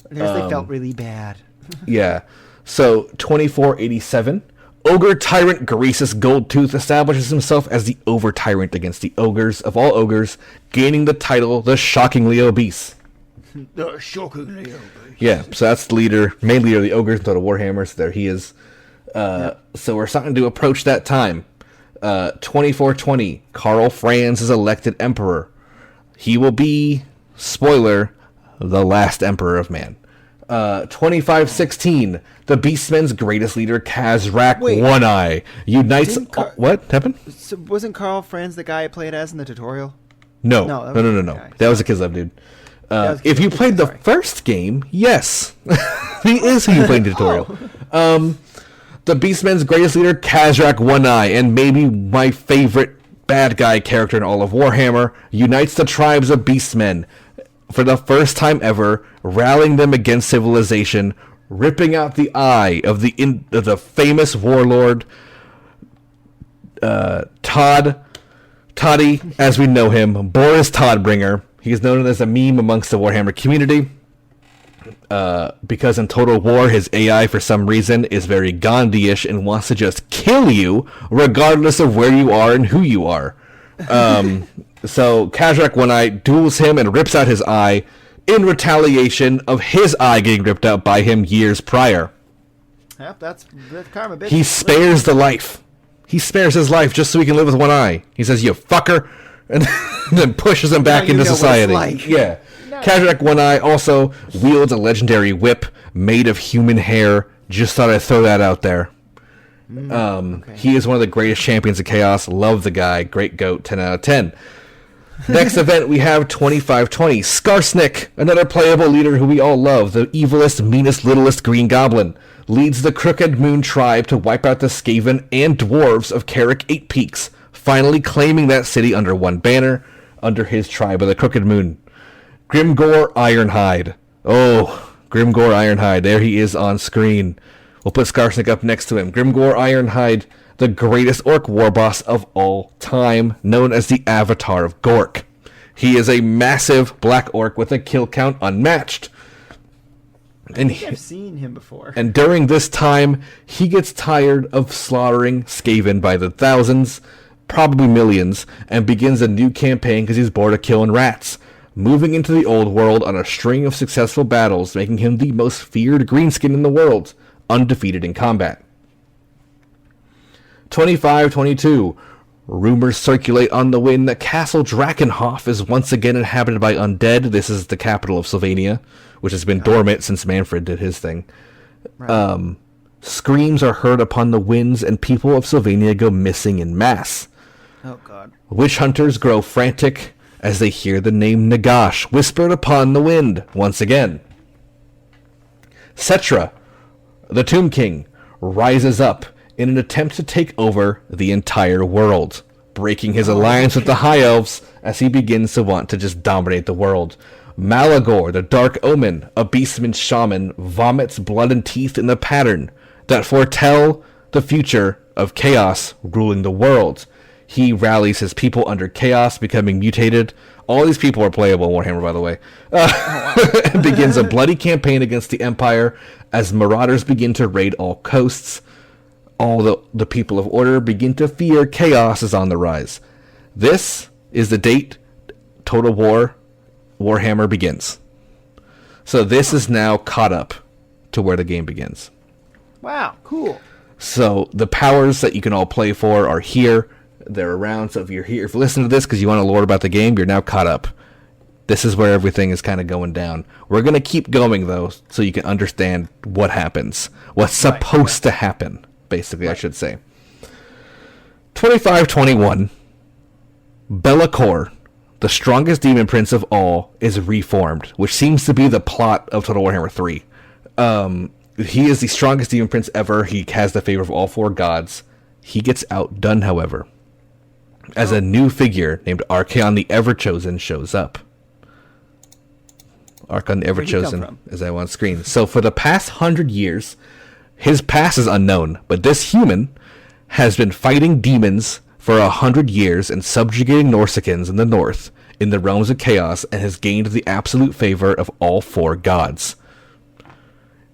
Because they felt really bad. Yeah. So 2487. Ogre Tyrant Greasus Goldtooth establishes himself as the Over Tyrant against the ogres of all ogres, gaining the title the Shockingly Obese. The Shockingly Obese. Yeah, so that's the main leader of the ogres in Total Warhammer, so there he is. So we're starting to approach that time. 2420, Karl Franz is elected Emperor. He will be, spoiler, the last Emperor of Man. 2516, the Beastmen's greatest leader, Kazrak One Eye, unites... what happened? So wasn't Karl Franz the guy I played as in the tutorial? No. Guy. That was a Kislev dude. If you played the first game, yes. He is who you played in the tutorial. The Beastmen's greatest leader, Kazrak One Eye, and maybe my favorite bad guy character in all of Warhammer, unites the tribes of Beastmen for the first time ever, rallying them against civilization, ripping out the eye of the famous warlord Toddy, as we know him, Boris Toddbringer. He is known as a meme amongst the Warhammer community because in Total War, his AI, for some reason, is very Gandhi-ish and wants to just kill you regardless of where you are and who you are. So Kazrak One Eye duels him and rips out his eye in retaliation of his eye getting ripped out by him years prior. Yep, that's karma, bitch. He spares the life. He spares his life just so he can live with one eye. He says, "You fucker," and then pushes him back into society. Yeah. Kazrak One Eye also wields a legendary whip made of human hair. Just thought I'd throw that out there. Okay. He is one of the greatest champions of chaos. Love the guy. Great goat. 10 out of 10. Next event, we have 2520. Skarsnik, another playable leader who we all love. The evilest, meanest, littlest green goblin. Leads the Crooked Moon tribe to wipe out the Skaven and dwarves of Carrick 8 Peaks, finally claiming that city under one banner, under his tribe of the Crooked Moon. Grimgor Ironhide. Oh, Grimgor Ironhide. There he is on screen. We'll put Skarsnik up next to him. Grimgor Ironhide, the greatest orc war boss of all time, known as the Avatar of Gork. He is a massive black orc with a kill count unmatched. And I've seen him before. And during this time, he gets tired of slaughtering Skaven by the thousands, probably millions, and begins a new campaign because he's bored of killing rats, moving into the old world on a string of successful battles, making him the most feared greenskin in the world, undefeated in combat. 2522. Rumors circulate on the wind that Castle Drakenhof is once again inhabited by undead. This is the capital of Sylvania, which has been dormant since Manfred did his thing. Right. Screams are heard upon the winds, and people of Sylvania go missing in mass. Oh, God. Witch hunters grow frantic as they hear the name Nagash whispered upon the wind once again. Cetra, the Tomb King, rises up in an attempt to take over the entire world, breaking his alliance with the High Elves as he begins to want to just dominate the world. Malagor, the Dark Omen, a beastman shaman, vomits blood and teeth in the pattern that foretell the future of chaos ruling the world. He rallies his people under chaos, becoming mutated. All these people are playable in Warhammer, by the way. And begins a bloody campaign against the Empire as marauders begin to raid all coasts. All the people of order begin to fear chaos is on the rise. This is the date Total War Warhammer begins. So this is now caught up to where the game begins. Wow, cool. So the powers that you can all play for are here. They're around. So if you're here, if you listen to this because you want to learn about the game, you're now caught up. This is where everything is kind of going down. We're going to keep going, though, so you can understand what happens. What's supposed to happen, basically, I should say. 2521. Be'lakor, the strongest demon prince of all, is reformed, which seems to be the plot of Total Warhammer 3. He is the strongest demon prince ever. He has the favor of all 4 gods. He gets outdone, however, as a new figure named Archaon the Everchosen shows up. Archaon the Everchosen is that on screen. So for the past 100 years, his past is unknown, but this human has been fighting demons for 100 years and subjugating Norsicans in the north, in the realms of chaos, and has gained the absolute favor of all 4 gods.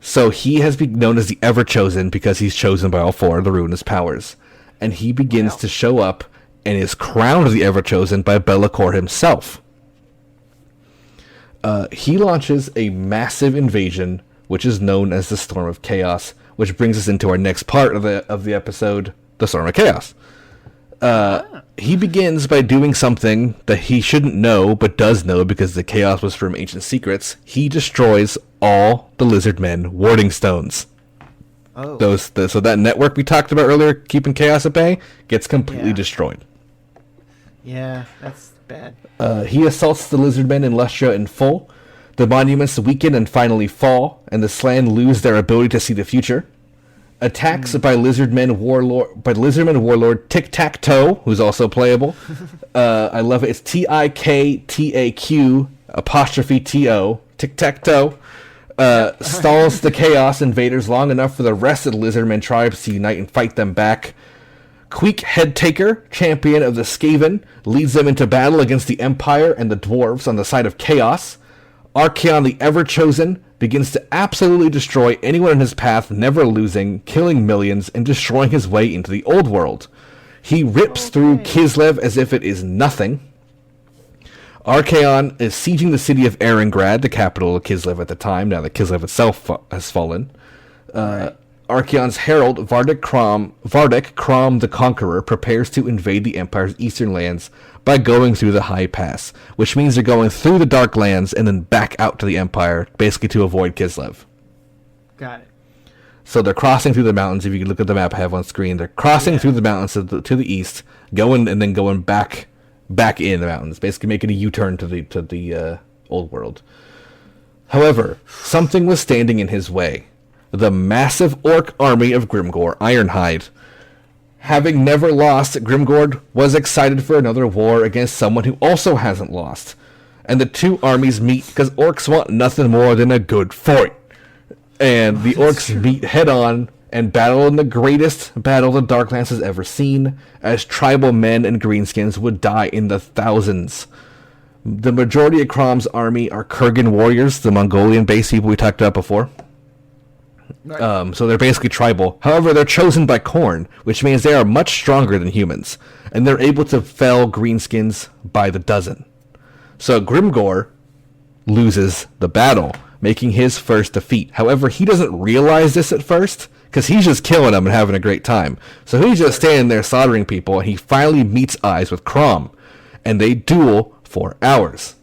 So he has been known as the Everchosen because he's chosen by all 4 of the ruinous powers. And he begins to show up and is crowned the Everchosen by Be'lakor himself. He launches a massive invasion, which is known as the Storm of Chaos, which brings us into our next part of the episode, the Storm of Chaos. He begins by doing something that he shouldn't know, but does know because the chaos was from ancient secrets. He destroys all the lizard men warding stones. So that network we talked about earlier, keeping chaos at bay, gets completely destroyed. Yeah, that's bad. He assaults the lizard men in Lustria in full. The monuments weaken and finally fall, and the Slan lose their ability to see the future. Attacks by lizardman warlord Tic-Tac-Toe, who's also playable. I love it. It's TIKTAQ''T-O, Tic-Tac-Toe. Stalls the Chaos Invaders long enough for the rest of the lizardmen tribes to unite and fight them back. Queek Headtaker, champion of the Skaven, leads them into battle against the Empire and the Dwarves on the side of Chaos. Archaon the Everchosen begins to absolutely destroy anyone in his path, never losing, killing millions, and destroying his way into the old world. He rips through Kislev as if it is nothing. Archaon is sieging the city of Erengrad, the capital of Kislev at the time, now that Kislev itself has fallen. Archaon's herald, Vardek Krom the Conqueror, prepares to invade the Empire's eastern lands by going through the High Pass, which means they're going through the Dark Lands and then back out to the Empire, basically to avoid Kislev. Got it. So they're crossing through the mountains. If you can look at the map I have on screen, they're crossing through the mountains to the east, going back in the mountains, basically making a U-turn to the old world. However, something was standing in his way. The massive orc army of Grimgor Ironhide. Having never lost, Grimgor was excited for another war against someone who also hasn't lost. And the two armies meet because orcs want nothing more than a good fight. And the orcs meet head-on and battle in the greatest battle the Darklands has ever seen, as tribal men and greenskins would die in the thousands. The majority of Krom's army are Kurgan warriors, the Mongolian-based people we talked about before. Right. So they're basically tribal. However, they're chosen by Khorne, which means they are much stronger than humans, and they're able to fell greenskins by the dozen. So Grimgor loses the battle, making his first defeat. However, he doesn't realize this at first, because he's just killing them and having a great time. So he's just standing there slaughtering people, and he finally meets eyes with Krom, and they duel for hours.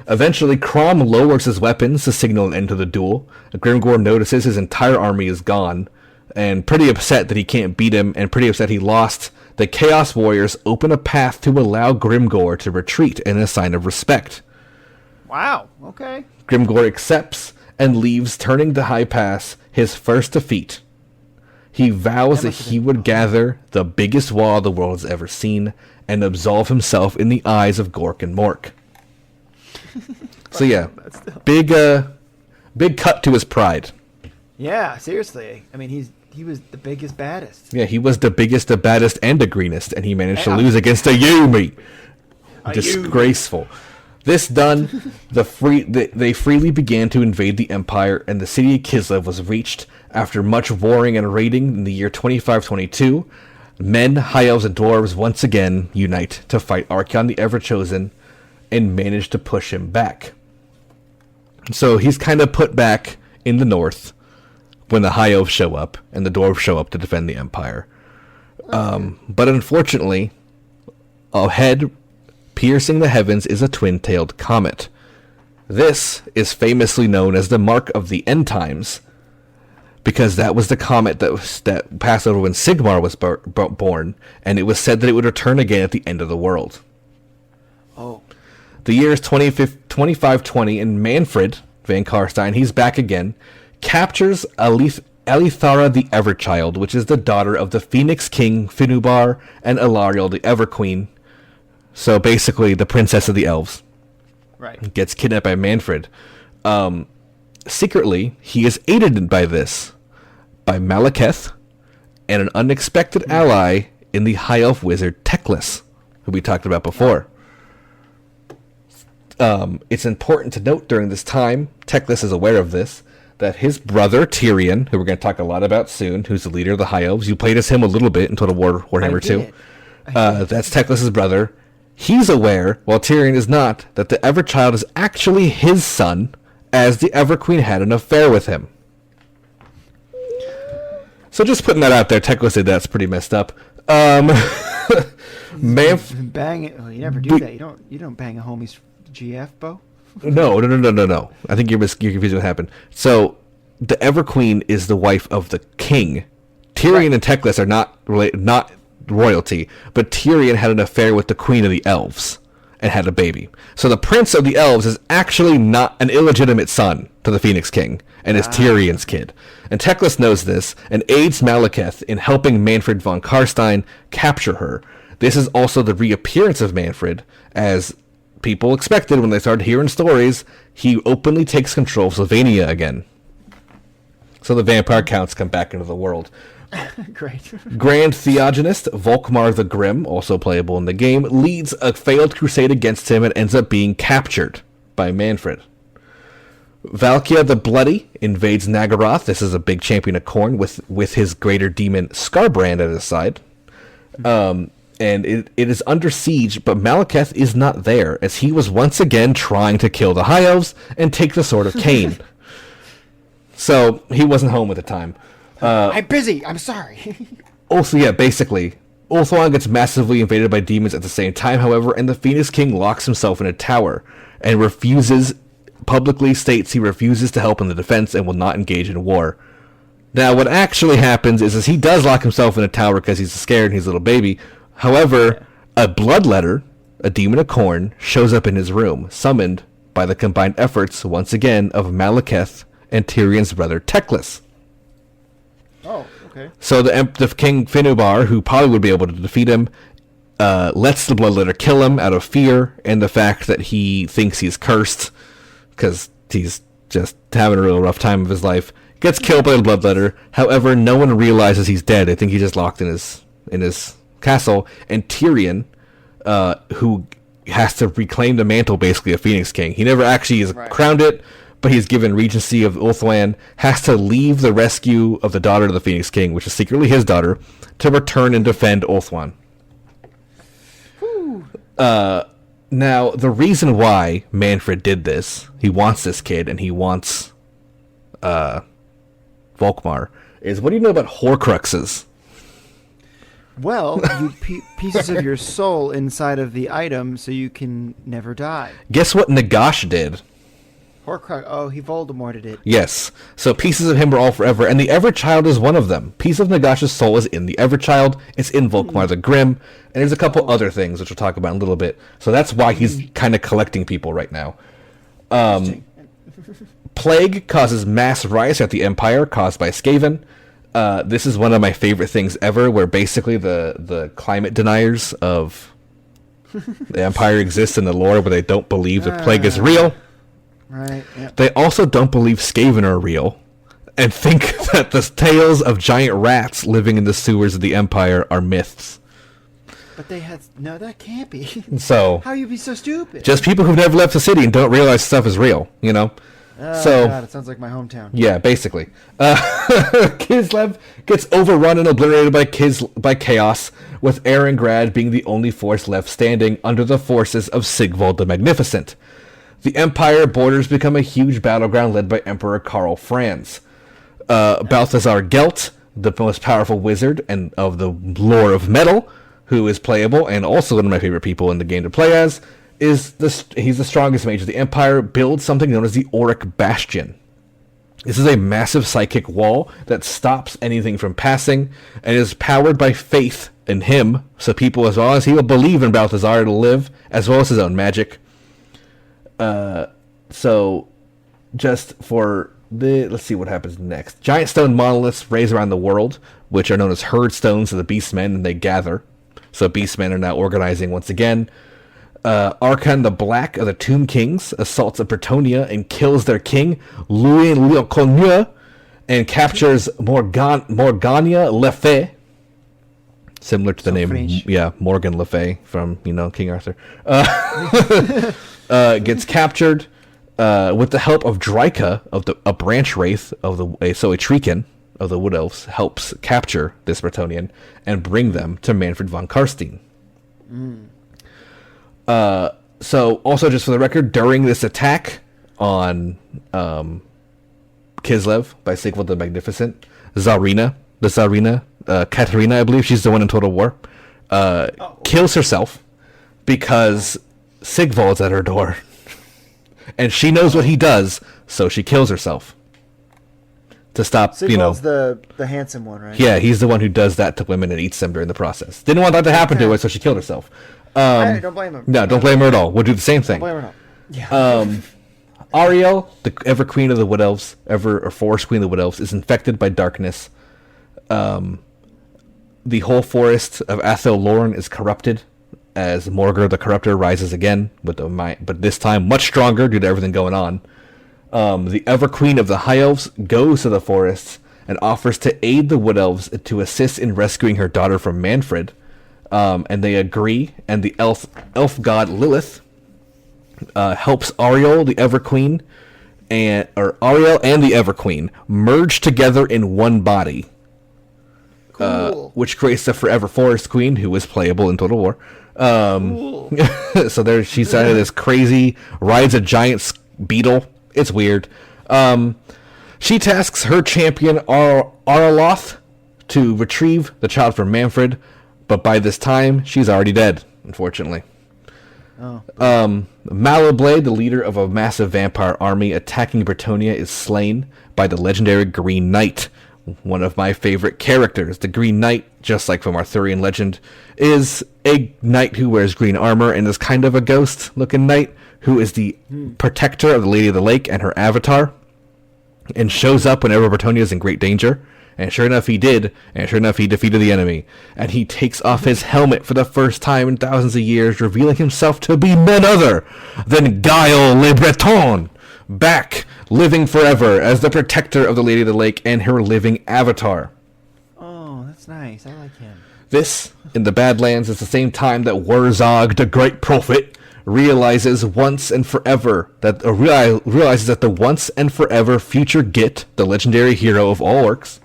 Eventually, Krom lowers his weapons to signal an end to the duel. Grimgor notices his entire army is gone, and pretty upset that he can't beat him, and pretty upset he lost, the Chaos Warriors open a path to allow Grimgor to retreat in a sign of respect. Wow, okay. Grimgor accepts and leaves, turning the High Pass his first defeat. He vows that he would gather the biggest wall the world has ever seen and absolve himself in the eyes of Gork and Mork. So yeah, big cut to his pride. Yeah, seriously. I mean, he was the biggest, baddest. Yeah, he was the biggest, the baddest, and the greenest, and he managed to lose against a Yumi. Disgraceful. This done, they freely began to invade the Empire, and the city of Kislev was reached after much warring and raiding in the year 2522. Men, high elves, and dwarves once again unite to fight Archaon the Everchosen and manage to push him back. So he's kind of put back in the north when the High Elves show up and the Dwarves show up to defend the Empire. But unfortunately, ahead, piercing the heavens, is a twin-tailed comet. This is famously known as the Mark of the End Times, because that was the comet that passed over when Sigmar was born, and it was said that it would return again at the end of the world. Oh. The year is 2520, and Manfred van Karstein, he's back again, captures Elithara the Everchild, which is the daughter of the Phoenix King Finubar and Elariel the Everqueen. So basically, the princess of the elves. Right. Gets kidnapped by Manfred. Secretly, he is aided by Malekith and an unexpected ally in the High Elf wizard Teclis, who we talked about before. It's important to note during this time, Teclis is aware of this, that his brother Tyrion, who we're going to talk a lot about soon, who's the leader of the High Elves, you played as him a little bit in Total Warhammer 2. That's Teclis' brother. He's aware, while Tyrion is not, that the Everchild is actually his son, as the Everqueen had an affair with him. So just putting that out there, Teclis said that's pretty messed up. Bang it. Oh, you never do that. You don't bang a homie's GF, Bo? No. I think you're confusing what happened. So, the Everqueen is the wife of the king. Tyrion and Teclis are not royalty, but Tyrion had an affair with the queen of the elves and had a baby. So the prince of the elves is actually not an illegitimate son to the Phoenix King, and is Tyrion's kid. And Teclis knows this and aids Malekith in helping Manfred von Karstein capture her. This is also the reappearance of Manfred, as people expected when they started hearing stories. He openly takes control of Sylvania again. So the vampire counts come back into the world. Great. Grand Theogonist Volkmar the Grim, also playable in the game, leads a failed crusade against him and ends up being captured by Manfred. Valkia the Bloody invades Nagaroth. This is a big champion of Khorne with his greater demon Skarbrand at his side. And it is under siege, but Malekith is not there, as he was once again trying to kill the High Elves and take the Sword of Cain. So he wasn't home at the time. I'm busy. I'm sorry. Also, yeah, basically, Ulthuan gets massively invaded by demons at the same time, however, and the Phoenix King locks himself in a tower and publicly states he refuses to help in the defense and will not engage in war. Now, what actually happens is he does lock himself in a tower because he's scared and he's a little baby. However, a Bloodletter, a demon of Khorne, shows up in his room, summoned by the combined efforts, once again, of Malekith and Tyrion's brother Teclis. Oh, okay. So the King Finubar, who probably would be able to defeat him, lets the Bloodletter kill him out of fear and the fact that he thinks he's cursed because he's just having a real rough time of his life. Gets killed by the Bloodletter. However, no one realizes he's dead. I think he's just locked in his castle. And Tyrion, who has to reclaim the mantle, basically, of Phoenix King. He never actually is crowned it, but he's given regency of Ulthuan, has to leave the rescue of the daughter of the Phoenix King, which is secretly his daughter, to return and defend Ulthuan. Now, the reason why Manfred did this, he wants this kid, and he wants Volkmar, is, what do you know about Horcruxes? Well, you pieces of your soul inside of the item so you can never die. Guess what Nagash did? Horcrux. Oh, he Voldemorted it. Yes. So pieces of him are all forever, and the Everchild is one of them. Piece of Nagash's soul is in the Everchild. It's in Volkmar the Grim, and there's a couple other things which we'll talk about in a little bit. So that's why he's kind of collecting people right now. Plague causes mass riots at the Empire caused by Skaven. This is one of my favorite things ever, where basically the climate deniers of the Empire exist in the lore, where they don't believe the plague is real. Right. Yep. They also don't believe Skaven are real, and think that the tales of giant rats living in the sewers of the Empire are myths. But they had... No, that can't be. So... How you be so stupid? Just people who've never left the city and don't realize stuff is real, you know? Oh, God, it sounds like my hometown. Yeah, basically. Kislev gets overrun and obliterated by chaos, with Erengrad being the only force left standing under the forces of Sigvald the Magnificent. The Empire borders become a huge battleground led by Emperor Karl Franz. Balthazar Gelt, the most powerful wizard and of the lore of metal, who is playable and also one of my favorite people in the game to play as, he's the strongest mage of the Empire, builds something known as the Auric Bastion. This is a massive psychic wall that stops anything from passing and is powered by faith in him, so people, as well as he will believe in Balthazar to live, as well as his own magic. So, just for let's see what happens next. Giant stone monoliths raise around the world, which are known as herd stones of the Beastmen, and they gather. So Beastmen are now organizing once again. Archon the Black of the Tomb Kings assaults Bretonia and kills their king, Louis Leocogneux, and captures Morgania Le Fay. Similar to the name, French. yeah, Morgan Le Fay from, King Arthur. Gets captured with the help of Dryka, a branch wraith of a Treekin of the Wood Elves, helps capture this Bretonian and bring them to Manfred von Karstein. So, also just for the record, during this attack on Kislev by Sigvald the Magnificent, Katarina, I believe she's the one in Total War, kills herself because Sigvald's at her door. And she knows what he does, so she kills herself. To stop, Sigvald's the handsome one, right? Yeah, he's the one who does that to women and eats them during the process. Didn't want that to happen to her, so she killed herself. Don't blame him. No, don't blame her at all. We'll do the same thing. Don't blame her at all. Yeah. Ariel, the Ever Queen of the Wood Elves, Forest Queen of the Wood Elves, is infected by darkness. The whole forest of Athel Loren is corrupted as Morgar the Corruptor rises again, but this time much stronger due to everything going on. The Ever Queen of the High Elves goes to the forests and offers to aid the Wood Elves to assist in rescuing her daughter from Manfred. And they agree, and the elf god Lilith helps Ariel, the Ever Queen, Ariel and the Ever Queen merge together in one body. Cool. Which creates the Forever Forest Queen, who is playable in Total War. Cool. So there, she's out of this crazy, rides a giant beetle. It's weird. She tasks her champion Araloth to retrieve the child from Manfred, but by this time, she's already dead, unfortunately. Mallowblade, the leader of a massive vampire army attacking Bretonia, is slain by the legendary Green Knight. One of my favorite characters. The Green Knight, just like from Arthurian legend, is a knight who wears green armor and is kind of a ghost-looking knight who is the protector of the Lady of the Lake and her avatar, and shows up whenever Bretonia is in great danger. And sure enough, he did. And sure enough, he defeated the enemy. And he takes off his helmet for the first time in thousands of years, revealing himself to be none other than Guile Le Breton, back, living forever as the protector of the Lady of the Lake and her living avatar. Oh, that's nice. I like him. This, in the Badlands, is the same time that Wurzog, the Great Prophet, realizes once and forever that realizes that the once and forever future Git, the legendary hero of all orcs,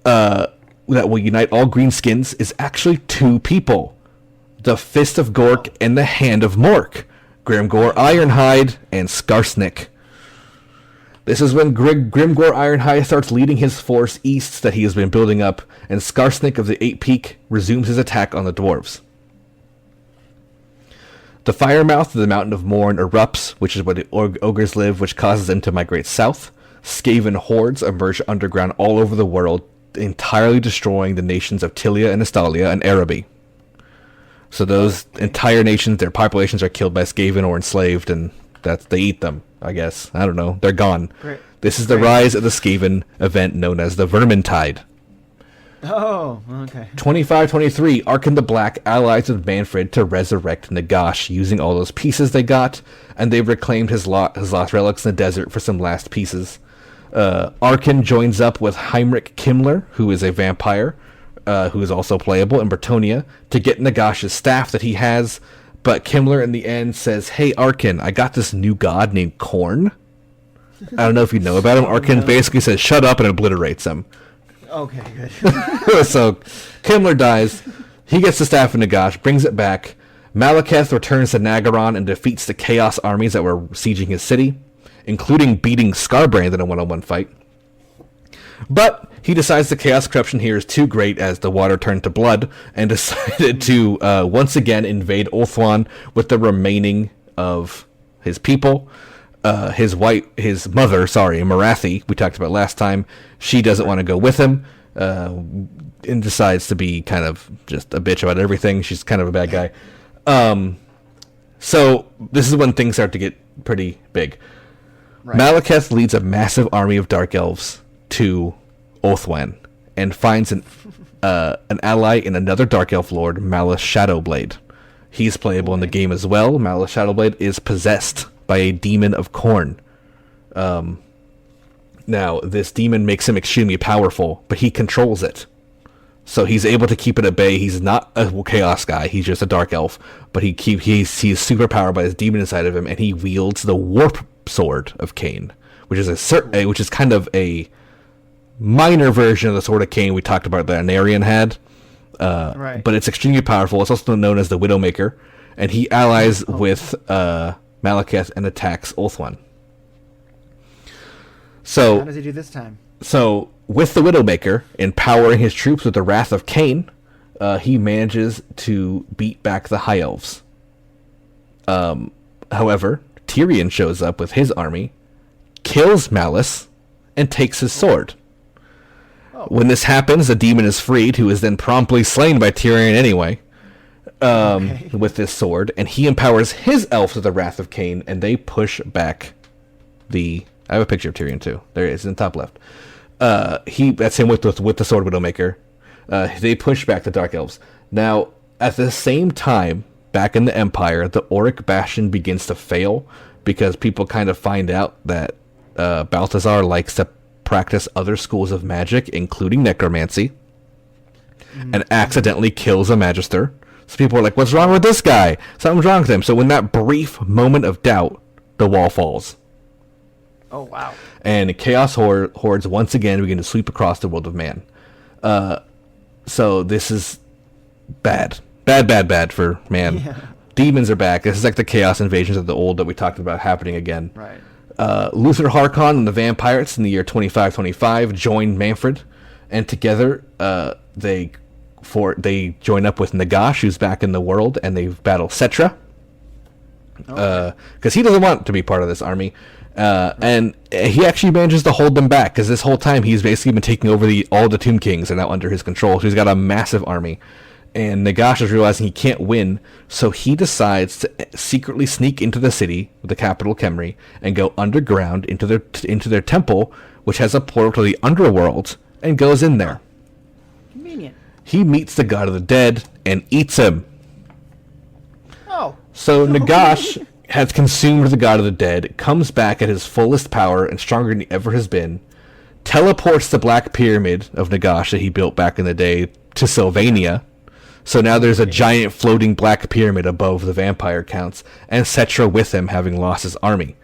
that will unite all greenskins, is actually two people: the Fist of Gork and the Hand of Mork, Grimgor Ironhide and Skarsnik. This is when Grimgor Ironhide starts leading his force east that he has been building up, and Skarsnik of the Eight Peak resumes his attack on the dwarves. The Firemouth of the Mountain of Morn erupts, which is where the ogres live, which causes them to migrate south. Skaven hordes emerge underground all over the world, entirely destroying the nations of Tilia and Estalia and Araby. So those entire nations, their populations are killed by Skaven or enslaved, and they eat them, I guess. I don't know. They're gone. Great. This is the rise of the Skaven event known as the Vermintide. Oh, okay. 2523, Archon the Black allies with Manfred to resurrect Nagash, using all those pieces they got, and they've reclaimed his lost relics in the desert for some last pieces. Archon joins up with Heinrich Kimmler, who is a vampire, who is also playable in Bretonia, to get Nagash's staff that he has, but Kimmler in the end says, "Hey Archon, I got this new god named Korn." I don't know if you know about him. Archon basically says, "Shut up," and obliterates him. Okay, good. So Kimmler dies. He gets the staff of Nagash, brings it back. Malekith returns to Nagaron and defeats the Chaos armies that were sieging his city, including beating Scarbrand in a one-on-one fight. But he decides the Chaos corruption here is too great as the water turned to blood, and decided to once again invade Ulthuan with the remaining of his people. His mother, Marathi, we talked about last time, she doesn't want to go with him, and decides to be kind of just a bitch about everything. She's kind of a bad guy. So this is when things start to get pretty big. Right. Malekith leads a massive army of Dark Elves to Ulthuan and finds an ally in another Dark Elf Lord, Malus Shadowblade. He's playable in the game as well. Malus Shadowblade is possessed by a demon of Khorne. Now, this demon makes him extremely powerful, but he controls it. So he's able to keep it at bay. He's not a Chaos guy. He's just a Dark Elf. But he's super powered by this demon inside of him, and he wields the Warp Sword of Cain, which is kind of a minor version of the Sword of Cain we talked about that Anarion had. Right. But it's extremely powerful. It's also known as the Widowmaker, and he allies with Malekith and attacks Ulthuan. So how does he do this time? So with the Widowmaker empowering his troops with the Wrath of Cain, he manages to beat back the High Elves. However, Tyrion shows up with his army, kills Malus, and takes his sword. When this happens, the demon is freed, who is then promptly slain by Tyrion anyway, with this sword, and he empowers his elves with the Wrath of Cain, and they push back the... I have a picture of Tyrion too. There it is in the top left. That's him with the sword Widowmaker. They push back the Dark Elves. Now, at the same time, back in the Empire, the Auric Bastion begins to fail because people kind of find out that Balthazar likes to practice other schools of magic, including necromancy, and accidentally kills a Magister. So people are like, what's wrong with this guy? Something's wrong with him. So in that brief moment of doubt, the wall falls. Oh, wow. And Chaos hordes once again begin to sweep across the world of man. So this is bad. Bad for man. Yeah. Demons are back. This is like the Chaos invasions of the old that we talked about happening again. Right. Luther Harkon and the Vampires in the year 2525 joined Manfred, and together they join up with Nagash, who's back in the world, and they battle Settra. Because he doesn't want to be part of this army. And he actually manages to hold them back, because this whole time he's basically been taking over all the Tomb Kings are now under his control. So he's got a massive army. And Nagash is realizing he can't win, so he decides to secretly sneak into the city, the capital Khemri, and go underground into their temple, which has a portal to the underworld, and goes in there. Convenient. He meets the god of the dead and eats him. Oh. So Nagash has consumed the god of the dead, comes back at his fullest power and stronger than he ever has been, teleports the Black Pyramid of Nagash that he built back in the day to Sylvania. So now there's a giant floating black pyramid above the vampire counts, and Settra with him, having lost his army.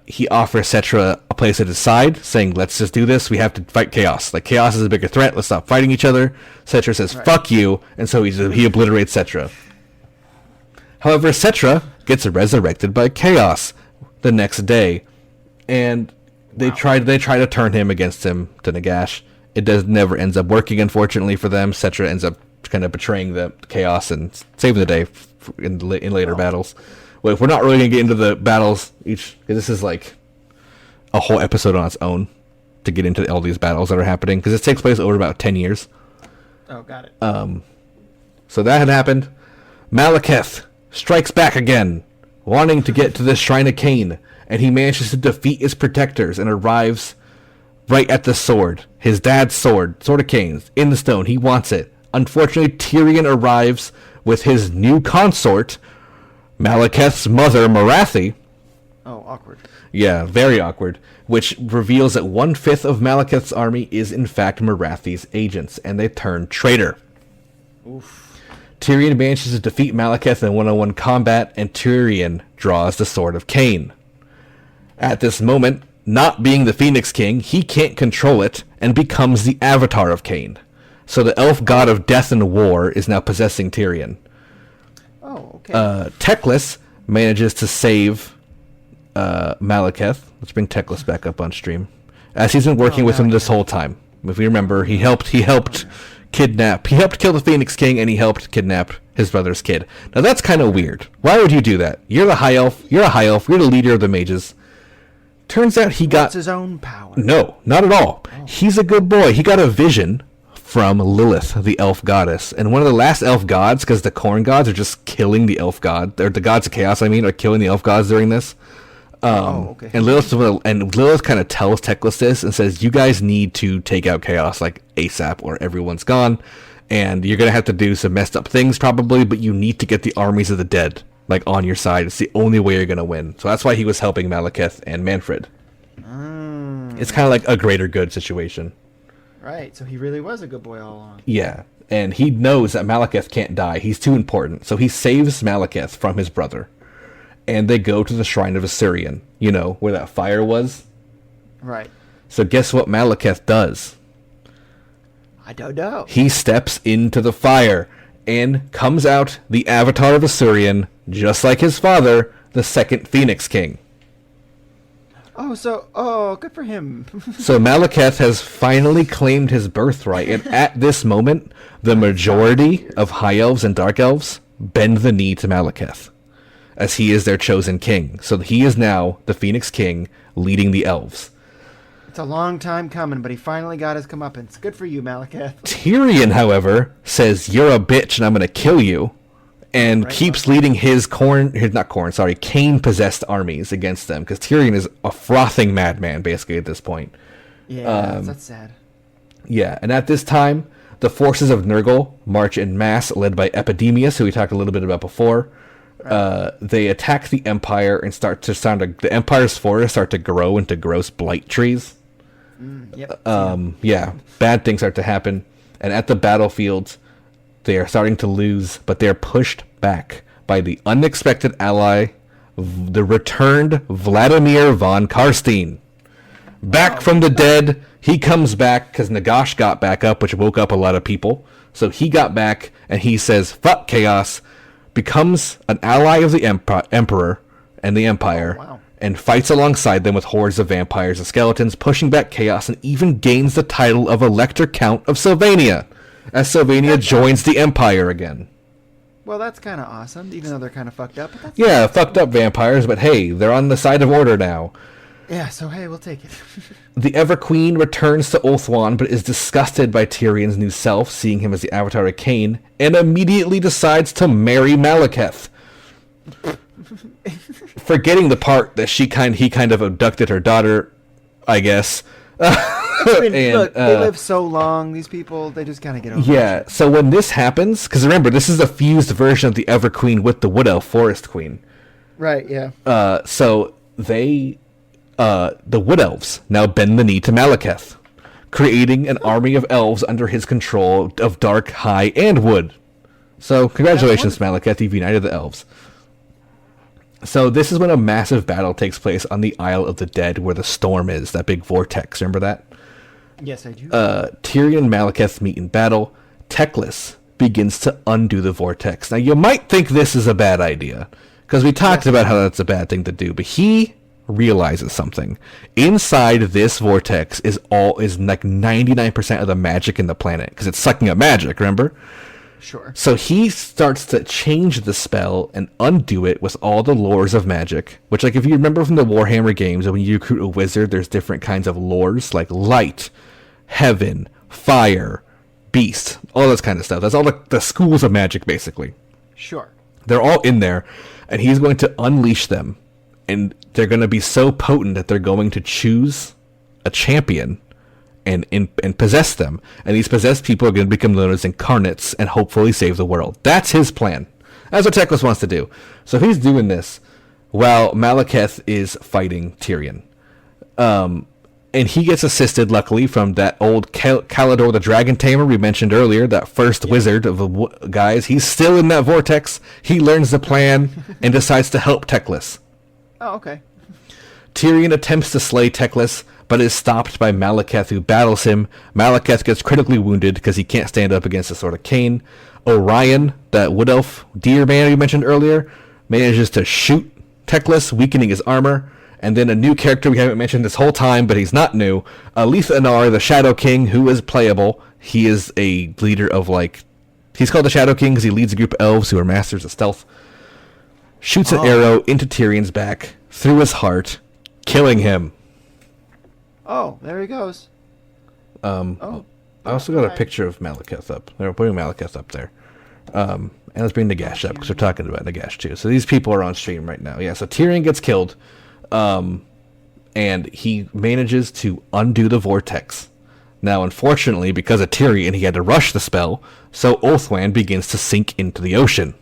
He offers Settra a place to decide, saying, let's just do this, we have to fight Chaos. Like, Chaos is a bigger threat, let's stop fighting each other. Settra says, fuck you, and so he obliterates Settra. However, Settra gets resurrected by Chaos the next day, and they try to turn him against him to Nagash. It never ends up working, unfortunately for them. Settra ends up kind of betraying the Chaos and saving the day in later battles. Well, if we're not really going to get into the battles because this is like a whole episode on its own to get into all these battles that are happening, because this takes place over about 10 years. Oh, got it. So that had happened. Malekith strikes back again, wanting to get to the Shrine of Cain, and he manages to defeat his protectors and arrives right at the sword. His dad's sword, Sword of Cain, in the stone. He wants it. Unfortunately, Tyrion arrives with his new consort, Malekith's mother, Marathi. Oh, awkward. Yeah, very awkward. Which reveals that 1/5 of Malekith's army is in fact Marathi's agents, and they turn traitor. Oof. Tyrion manages to defeat Malekith in one-on-one combat, and Tyrion draws the Sword of Cain. At this moment, not being the Phoenix King, he can't control it, and becomes the Avatar of Cain. So the elf god of death and war is now possessing Tyrion. Oh, okay. Teclis manages to save Malekith. Let's bring Teclis back up on stream. As he's been working with him this whole time. If you remember, he helped kidnap. He helped kill the Phoenix King, and he helped kidnap his brother's kid. Now that's kind of weird. Why would you do that? You're the high elf. You're a high elf. You're the leader of the mages. Turns out he got his own power. No, not at all. Oh. He's a good boy. He got a vision from Lilith, the elf goddess, and one of the last elf gods, because the corn gods are just killing the elf god, or the gods of chaos, are killing the elf gods during this. Okay. And Lilith kind of tells Teclis this and says, "You guys need to take out chaos like ASAP, or everyone's gone, and you're gonna have to do some messed up things probably, but you need to get the armies of the dead like on your side. It's the only way you're gonna win." So that's why he was helping Malekith and Manfred. It's kind of like a greater good situation. Right, so he really was a good boy all along. Yeah, and he knows that Malekith can't die. He's too important. So he saves Malekith from his brother. And they go to the Shrine of Assyrian, where that fire was. Right. So guess what Malekith does? I don't know. He steps into the fire and comes out the Avatar of Assyrian, just like his father, the second Phoenix King. Good for him. So Malekith has finally claimed his birthright, and at this moment, the majority of High Elves and Dark Elves bend the knee to Malekith, as he is their chosen king. So he is now the Phoenix King, leading the elves. It's a long time coming, but he finally got his comeuppance. Good for you, Malekith. Tyrion, however, says, "You're a bitch and I'm going to kill you," and keeps leading his Cain-possessed armies against them, because Tyrion is a frothing madman, basically, at this point. Yeah, that's sad. Yeah, and at this time, the forces of Nurgle march en masse, led by Epidemius, who we talked a little bit about before. Right. They attack the Empire and the Empire's forests start to grow into gross blight trees. Yep. Yeah, bad things start to happen. And at the battlefield, they are starting to lose, but they're pushed back by the unexpected ally, the returned Vladimir von Karstein. Back from the dead, he comes back because Nagash got back up, which woke up a lot of people. So he got back, and he says, "Fuck chaos," becomes an ally of the Emperor and the Empire, and fights alongside them with hordes of vampires and skeletons, pushing back chaos, and even gains the title of Elector Count of Sylvania, as Sylvania joins the Empire again. Well, that's kind of awesome, even though they're kind of fucked up. But that's fucked up vampires, but hey, they're on the side of order now. Yeah, so hey, we'll take it. The Ever-Queen returns to Ulthuan, but is disgusted by Tyrion's new self, seeing him as the Avatar of Cain, and immediately decides to marry Malekith. Forgetting the part that he kind of abducted her daughter, I guess. Look, they live so long, these people, they just kind of get over it. Yeah, so when this happens, because remember, this is a fused version of the Ever-Queen with the Wood Elf Forest Queen. Right, yeah. So they... the Wood Elves now bend the knee to Malekith, creating an army of elves under his control of Dark, High, and Wood. So, congratulations, Malekith, you've united the elves. So, this is when a massive battle takes place on the Isle of the Dead, where the storm is, that big vortex, remember that? Yes, I do. Tyrion and Malekith meet in battle. Teclis begins to undo the vortex. Now, you might think this is a bad idea, because we talked about how that's a bad thing to do, but he realizes something. Inside this vortex is like 99% of the magic in the planet, because it's sucking up magic, remember? Sure. So he starts to change the spell and undo it with all the lores of magic, which, like, if you remember from the Warhammer games, when you recruit a wizard, there's different kinds of lores, like light, heaven, fire, beast, all this kind of stuff. That's all the schools of magic, basically. Sure. They're all in there, and he's going to unleash them. And they're going to be so potent that they're going to choose a champion and possess them. And these possessed people are going to become known as incarnates and hopefully save the world. That's his plan. That's what Teclis wants to do. So he's doing this while Malekith is fighting Tyrion. And he gets assisted, luckily, from that old Calidor the Dragon Tamer we mentioned earlier, that first wizard of the guys. He's still in that vortex. He learns the plan and decides to help Teclis. Oh, okay. Tyrion attempts to slay Teclis, but is stopped by Malekith, who battles him. Malekith gets critically wounded because he can't stand up against the Sword of Cain. Orion, that wood elf deer man you mentioned earlier, manages to shoot Teclis, weakening his armor. And then a new character we haven't mentioned this whole time, but he's not new, Letha Anar, the Shadow King, who is playable. He is a leader of, like... He's called the Shadow King because he leads a group of elves who are masters of stealth. Shoots an arrow into Tyrion's back, through his heart, killing him. Oh, there he goes. I also got a picture of Malekith up. They're putting Malekith up there. And let's bring Nagash up, because we're talking about Nagash, too. So these people are on stream right now. Yeah, so Tyrion gets killed. And he manages to undo the vortex. Now, unfortunately, because of Tyrion, he had to rush the spell, so Ulthuan begins to sink into the ocean.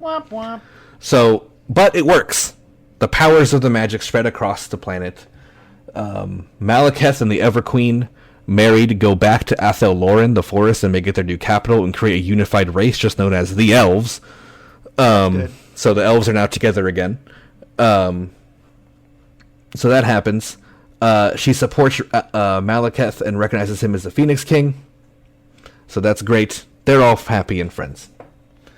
Womp womp. So, but it works. The powers of the magic spread across the planet. Malekith and the Everqueen married go back to Athel Loren, the forest, and make it their new capital and create a unified race just known as the Elves. So the Elves are now together again. So that happens. She supports Malekith and recognizes him as the Phoenix King. So that's great. They're all happy and friends.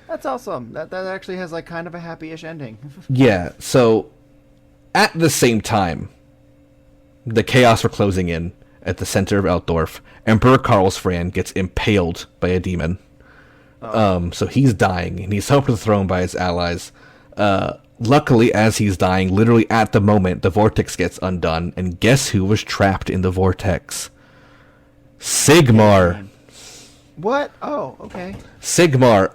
That's awesome. That actually has like kind of a happy-ish ending. Yeah, so at the same time, the chaos were closing in at the center of Altdorf. Emperor Karlsfran gets impaled by a demon. So he's dying, and he's helped to the throne by his allies. Luckily, as he's dying, literally at the moment, the vortex gets undone, and guess who was trapped in the vortex? Sigmar. What? Oh, okay. Sigmar,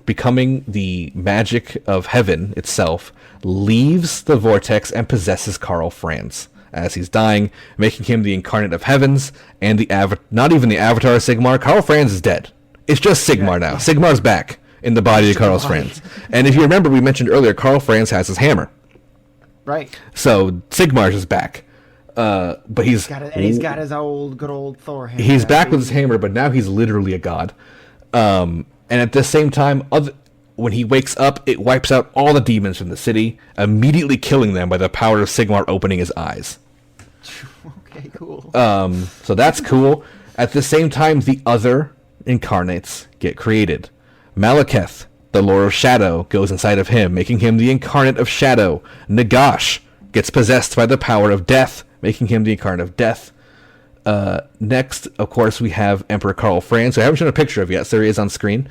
becoming the magic of heaven itself, leaves the vortex and possesses Karl Franz as he's dying, making him the incarnate of heavens, and not even the avatar of Sigmar. Karl Franz is dead. It's just Sigmar now. Sigmar's back in the body of Karl Franz. And if you remember, we mentioned earlier, Karl Franz has his hammer. Right. So Sigmar's is back. But he's got his good old Thor hammer. He's back with his hammer, but now he's literally a god. And at the same time, when he wakes up, it wipes out all the demons from the city, immediately killing them by the power of Sigmar opening his eyes. Okay, cool. So that's cool. At the same time, the other incarnates get created. Malekith, the Lord of Shadow, goes inside of him, making him the incarnate of Shadow. Nagash gets possessed by the power of death, making him the incarnate of death. Next, of course, we have Emperor Karl Franz, who I haven't shown a picture of yet, so he is on screen.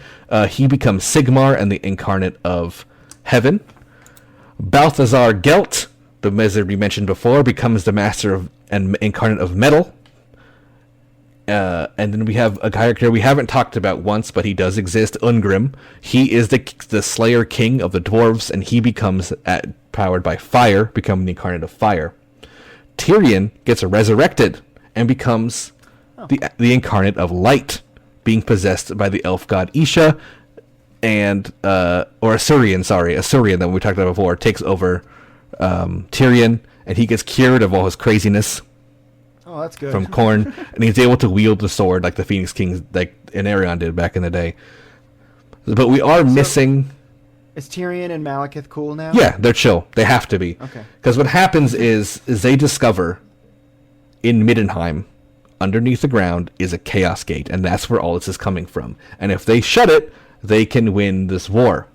He becomes Sigmar and the incarnate of heaven. Balthazar Gelt, the wizard we mentioned before, becomes the master of and incarnate of metal. And then we have a character we haven't talked about once, but he does exist, Ungrim. He is the Slayer King of the Dwarves, and he becomes powered by fire, becoming the incarnate of fire. Tyrion gets resurrected and becomes the incarnate of light, being possessed by the elf god Isha, and or Asurian that we talked about before, takes over Tyrion, and he gets cured of all his craziness. Oh, that's good. From Khorne, and he's able to wield the sword like the Phoenix King, like Anarion did back in the day. But we are missing. Is Tyrion and Malekith cool now? Yeah, they're chill. They have to be. Okay. Because what happens is they discover in Middenheim, underneath the ground, is a Chaos Gate, and that's where all this is coming from. And if they shut it, they can win this war.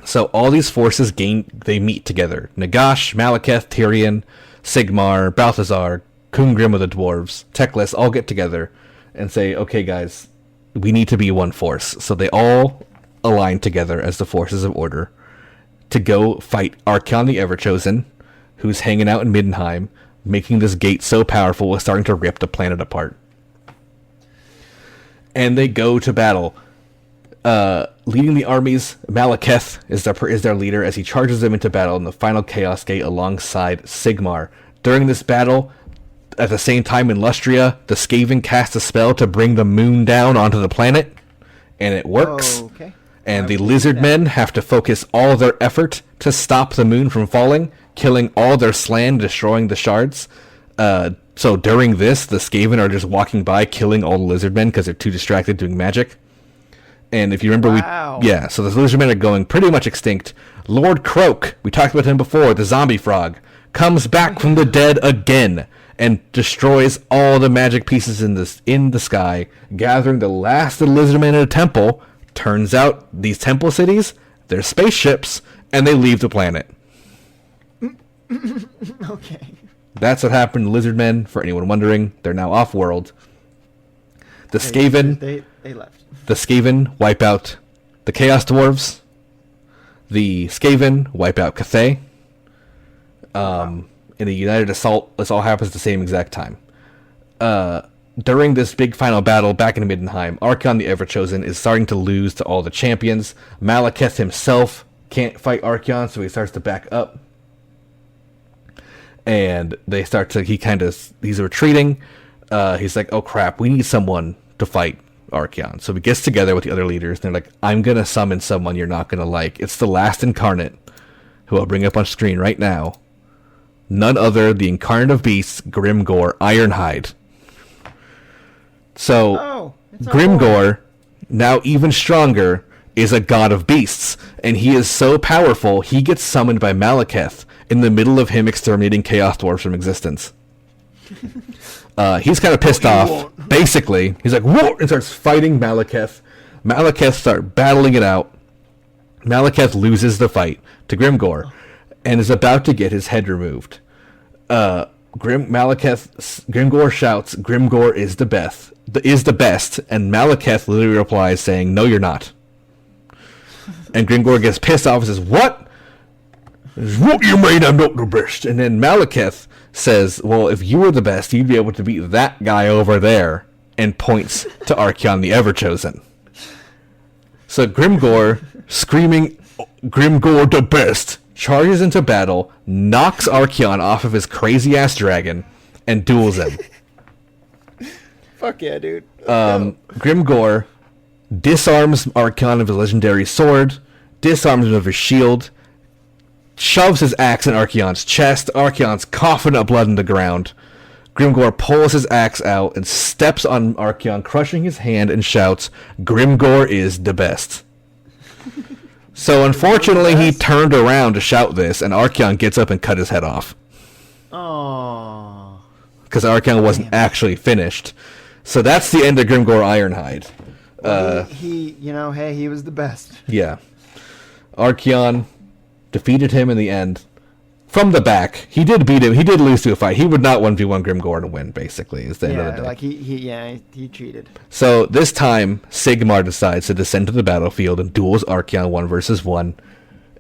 So all these forces they meet together. Nagash, Malekith, Tyrion, Sigmar, Balthazar, Kungrim of the Dwarves, Teclis all get together and say, okay guys, we need to be one force. So they all align together as the forces of order to go fight Archaon the Everchosen, who's hanging out in Middenheim, making this gate so powerful it's starting to rip the planet apart. And they go to battle. Leading the armies, Malekith is their leader as he charges them into battle in the final Chaos Gate alongside Sigmar. During this battle, at the same time in Lustria, the Skaven cast a spell to bring the moon down onto the planet, and it works. Oh, okay. And the lizard men have to focus all their effort to stop the moon from falling, killing all their slan, destroying the shards. So during this, the Skaven are just walking by, killing all the lizard men because they're too distracted doing magic. And if you remember, so the lizard men are going pretty much extinct. Lord Croak, we talked about him before, the zombie frog, comes back from the dead again and destroys all the magic pieces in the sky, gathering the last of the Lizardmen in a temple. Turns out these temple cities, they're spaceships, and they leave the planet. Okay. That's what happened to Lizardmen, for anyone wondering. They're now off-world. The Skaven... They left. The Skaven wipe out the Chaos Dwarves. The Skaven wipe out Cathay. In a united assault, this all happens at the same exact time. During this big final battle back in Middenheim, Archaon the Everchosen is starting to lose to all the champions. Malekith himself can't fight Archaon, so he starts to back up. And they start to, he's retreating. He's like, oh crap, we need someone to fight Archaon. So he gets together with the other leaders, and they're like, I'm going to summon someone you're not going to like. It's the last incarnate, who I'll bring up on screen right now. None other, the incarnate of beasts, Grimgor Ironhide. So, Grimgor, now even stronger, is a god of beasts, and he is so powerful, he gets summoned by Malekith in the middle of him exterminating Chaos Dwarves from existence. He's kind of pissed off. Basically, he's like, whoa, and starts fighting Malekith. Malekith start battling it out. Malekith loses the fight to Grimgor, and is about to get his head removed. Grimgor shouts, Grimgor is the best, and Malekith literally replies saying, no, you're not. And Grimgor gets pissed off and says, what? What you mean I'm not the best? And then Malekith says, well, if you were the best, you'd be able to beat that guy over there, and points to Archaon the Everchosen. So Grimgor, screaming, Grimgor the best, charges into battle, knocks Archaon off of his crazy-ass dragon, and duels him. Fuck yeah, dude. Grimgor disarms Archaon of his legendary sword, disarms him of his shield, shoves his axe in Archaon's chest. Archaon's coughing up blood in the ground. Grimgor pulls his axe out and steps on Archaon, crushing his hand, and shouts, Grimgor is the best. So unfortunately, he turned around to shout this, and Archaon gets up and cut his head off. Aww. Because Archaon wasn't actually finished. So that's the end of Grimgor Ironhide. Well, he was the best. Yeah. Archaon defeated him in the end. From the back. He did beat him. He did lose to a fight. He would not 1v1 Grimgor to win, basically, is the end of the day. Like he cheated. So this time, Sigmar decides to descend to the battlefield and duels Archaon 1 versus 1.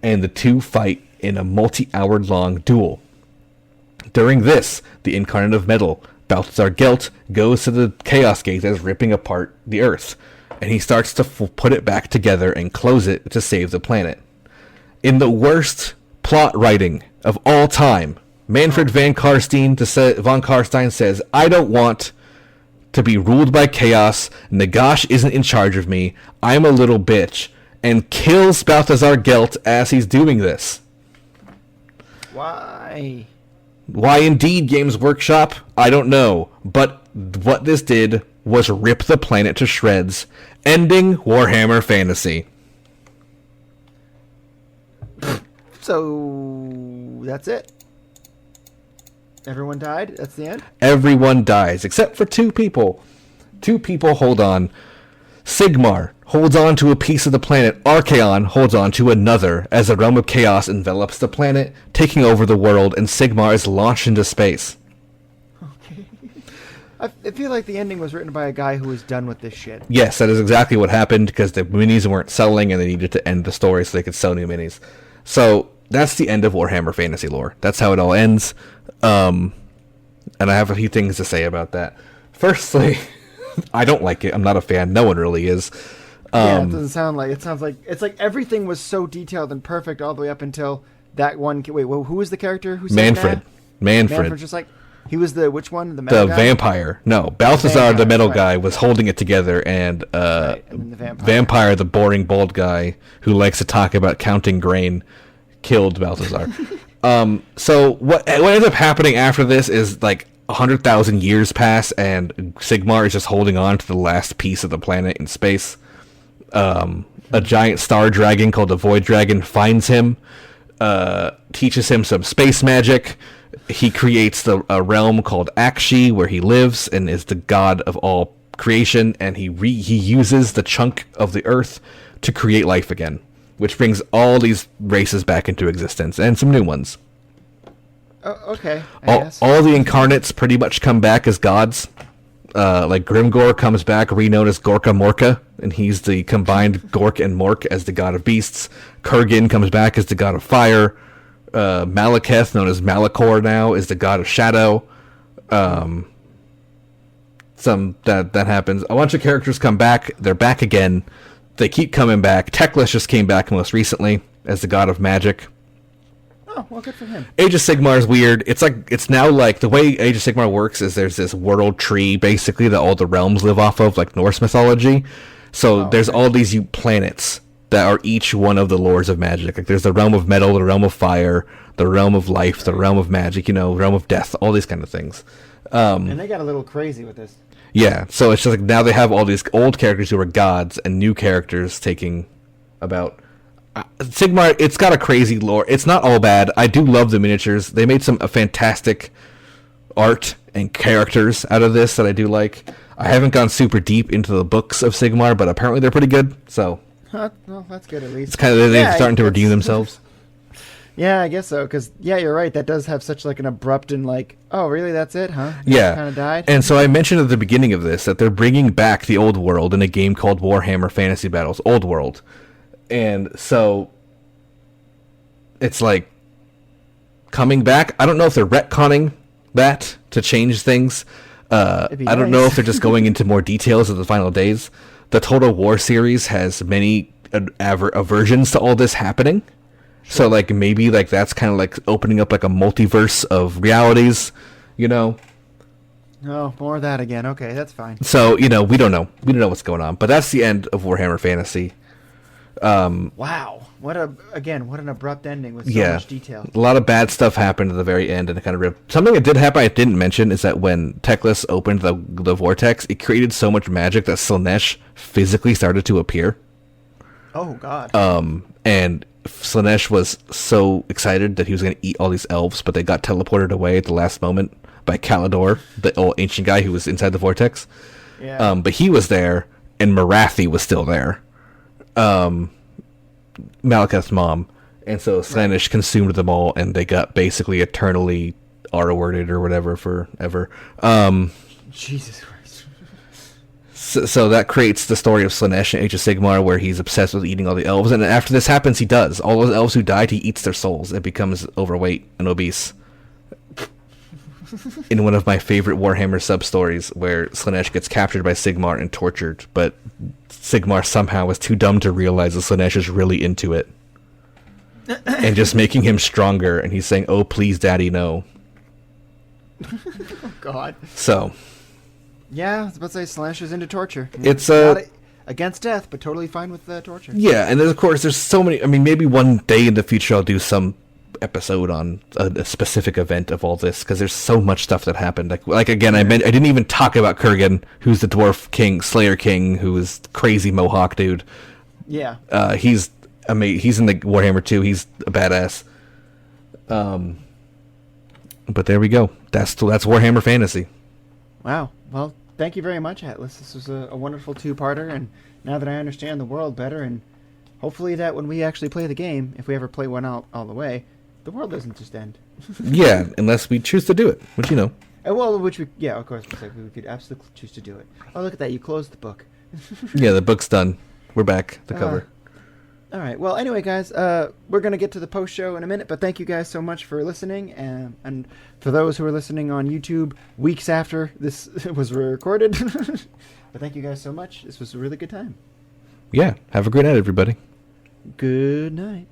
And the two fight in a multi-hour long duel. During this, the Incarnate of Metal, Balthazar Gelt, goes to the Chaos Gate that is ripping apart the Earth. And he starts to put it back together and close it to save the planet. In the worst plot writing of all time, Manfred von Karstein says, I don't want to be ruled by chaos. Nagash isn't in charge of me. I'm a little bitch. And kills Balthazar Gelt as he's doing this. Why? Why indeed, Games Workshop? I don't know. But what this did was rip the planet to shreds, ending Warhammer Fantasy. So that's it. Everyone died? That's the end? Everyone dies, except for two people. Two people hold on. Sigmar holds on to a piece of the planet. Archaon holds on to another as the realm of chaos envelops the planet, taking over the world, and Sigmar is launched into space. Okay. I feel like the ending was written by a guy who was done with this shit. Yes, that is exactly what happened, because the minis weren't selling and they needed to end the story so they could sell new minis. So that's the end of Warhammer Fantasy lore. That's how it all ends. And I have a few things to say about that. Firstly, I don't like it. I'm not a fan. No one really is. Yeah, it doesn't sound like it. Sounds like it's like everything was so detailed and perfect all the way up until that one. Wait, who was the character who said Manfred. that? Manfred. Just like he was the which one? The metal guy? Vampire. No, Balthazar, the metal guy, was holding it together, and and then the Vampire, the boring bald guy who likes to talk about counting grain, killed Balthazar. So what ends up happening after this is like 100,000 years pass, and Sigmar is just holding on to the last piece of the planet in space. A giant star dragon called the Void Dragon finds him, teaches him some space magic. He creates a realm called Akshi where he lives and is the god of all creation, and he uses the chunk of the earth to create life again, which brings all these races back into existence and some new ones. Oh, okay. All the incarnates pretty much come back as gods. Like Grimgor comes back reknown as Gorka Morka, and he's the combined Gork and Mork as the god of beasts. Kurgan comes back as the god of fire. Malekith, known as Malachor now, is the god of shadow. That happens. A bunch of characters come back. They're back again. They keep coming back. Teclis just came back most recently as the god of magic. Oh, well, good for him. Age of Sigmar is weird. It's now like the way Age of Sigmar works is there's this world tree basically that all the realms live off of, like Norse mythology. So there's all these planets that are each one of the lords of magic. Like there's the realm of metal, the realm of fire, the realm of life, the realm of magic, realm of death, all these kind of things. And they got a little crazy with this. Yeah, so it's just like now they have all these old characters who are gods and new characters taking about. Sigmar, it's got a crazy lore. It's not all bad. I do love the miniatures. They made some fantastic art and characters out of this that I do like. I haven't gone super deep into the books of Sigmar, but apparently they're pretty good. So, well, that's good at least. It's kind of they're starting to redeem themselves. Yeah, I guess so. Because you're right. That does have such like an abrupt and like, oh, really? That's it, huh? Yeah, kind of died. And so I mentioned at the beginning of this that they're bringing back the old world in a game called Warhammer Fantasy Battles: Old World. And so it's like coming back. I don't know if they're retconning that to change things. I don't know if they're just going into more details of the final days. The Total War series has many aversions to all this happening. Sure. So like maybe like that's kind of like opening up like a multiverse of realities, Oh, more of that again. Okay, that's fine. So, we don't know. We don't know what's going on. But that's the end of Warhammer Fantasy. Wow, what an abrupt ending with so much detail. A lot of bad stuff happened at the very end, and it kind of ripped. Something that did happen I didn't mention is that when Teclis opened the vortex, it created so much magic that Slaanesh physically started to appear. Oh God. And Slaanesh was so excited that he was going to eat all these elves, but they got teleported away at the last moment by Kalidor, the old ancient guy who was inside the vortex. Yeah. But he was there, and Marathi was still there. Malekith's mom, and so Slaanesh consumed them all, and they got basically eternally R-worded or whatever forever. Jesus Christ. So that creates the story of Slaanesh in Age of Sigmar, where he's obsessed with eating all the elves, and after this happens, he does. All those elves who died, he eats their souls and becomes overweight and obese. In one of my favorite Warhammer sub-stories, where Slaanesh gets captured by Sigmar and tortured, but Sigmar somehow was too dumb to realize that Slaanesh is really into it. And just making him stronger, and he's saying, "Oh, please, Daddy, no." Oh, God. So. Yeah, I was about to say Slaanesh is into torture. It's not against death, but totally fine with torture. Yeah, and then, of course, there's so many. I mean, maybe one day in the future I'll do some episode on a specific event of all this, because there's so much stuff that happened. Like again, I didn't even talk about Kurgan, who's the dwarf king, Slayer King, who is crazy Mohawk dude. Yeah. He's amazing. He's in the Warhammer 2. He's a badass. But there we go. That's Warhammer Fantasy. Wow. Well, thank you very much, Atlas. This was a wonderful two-parter, and now that I understand the world better, and hopefully that when we actually play the game, if we ever play one out all the way, the world doesn't just end. Yeah, unless we choose to do it, which of course, we could absolutely choose to do it. Oh, look at that! You closed the book. Yeah, the book's done. We're back. The cover. All right. Well, anyway, guys, we're gonna get to the post show in a minute, but thank you guys so much for listening, and for those who are listening on YouTube weeks after this was recorded. But thank you guys so much. This was a really good time. Yeah. Have a great night, everybody. Good night.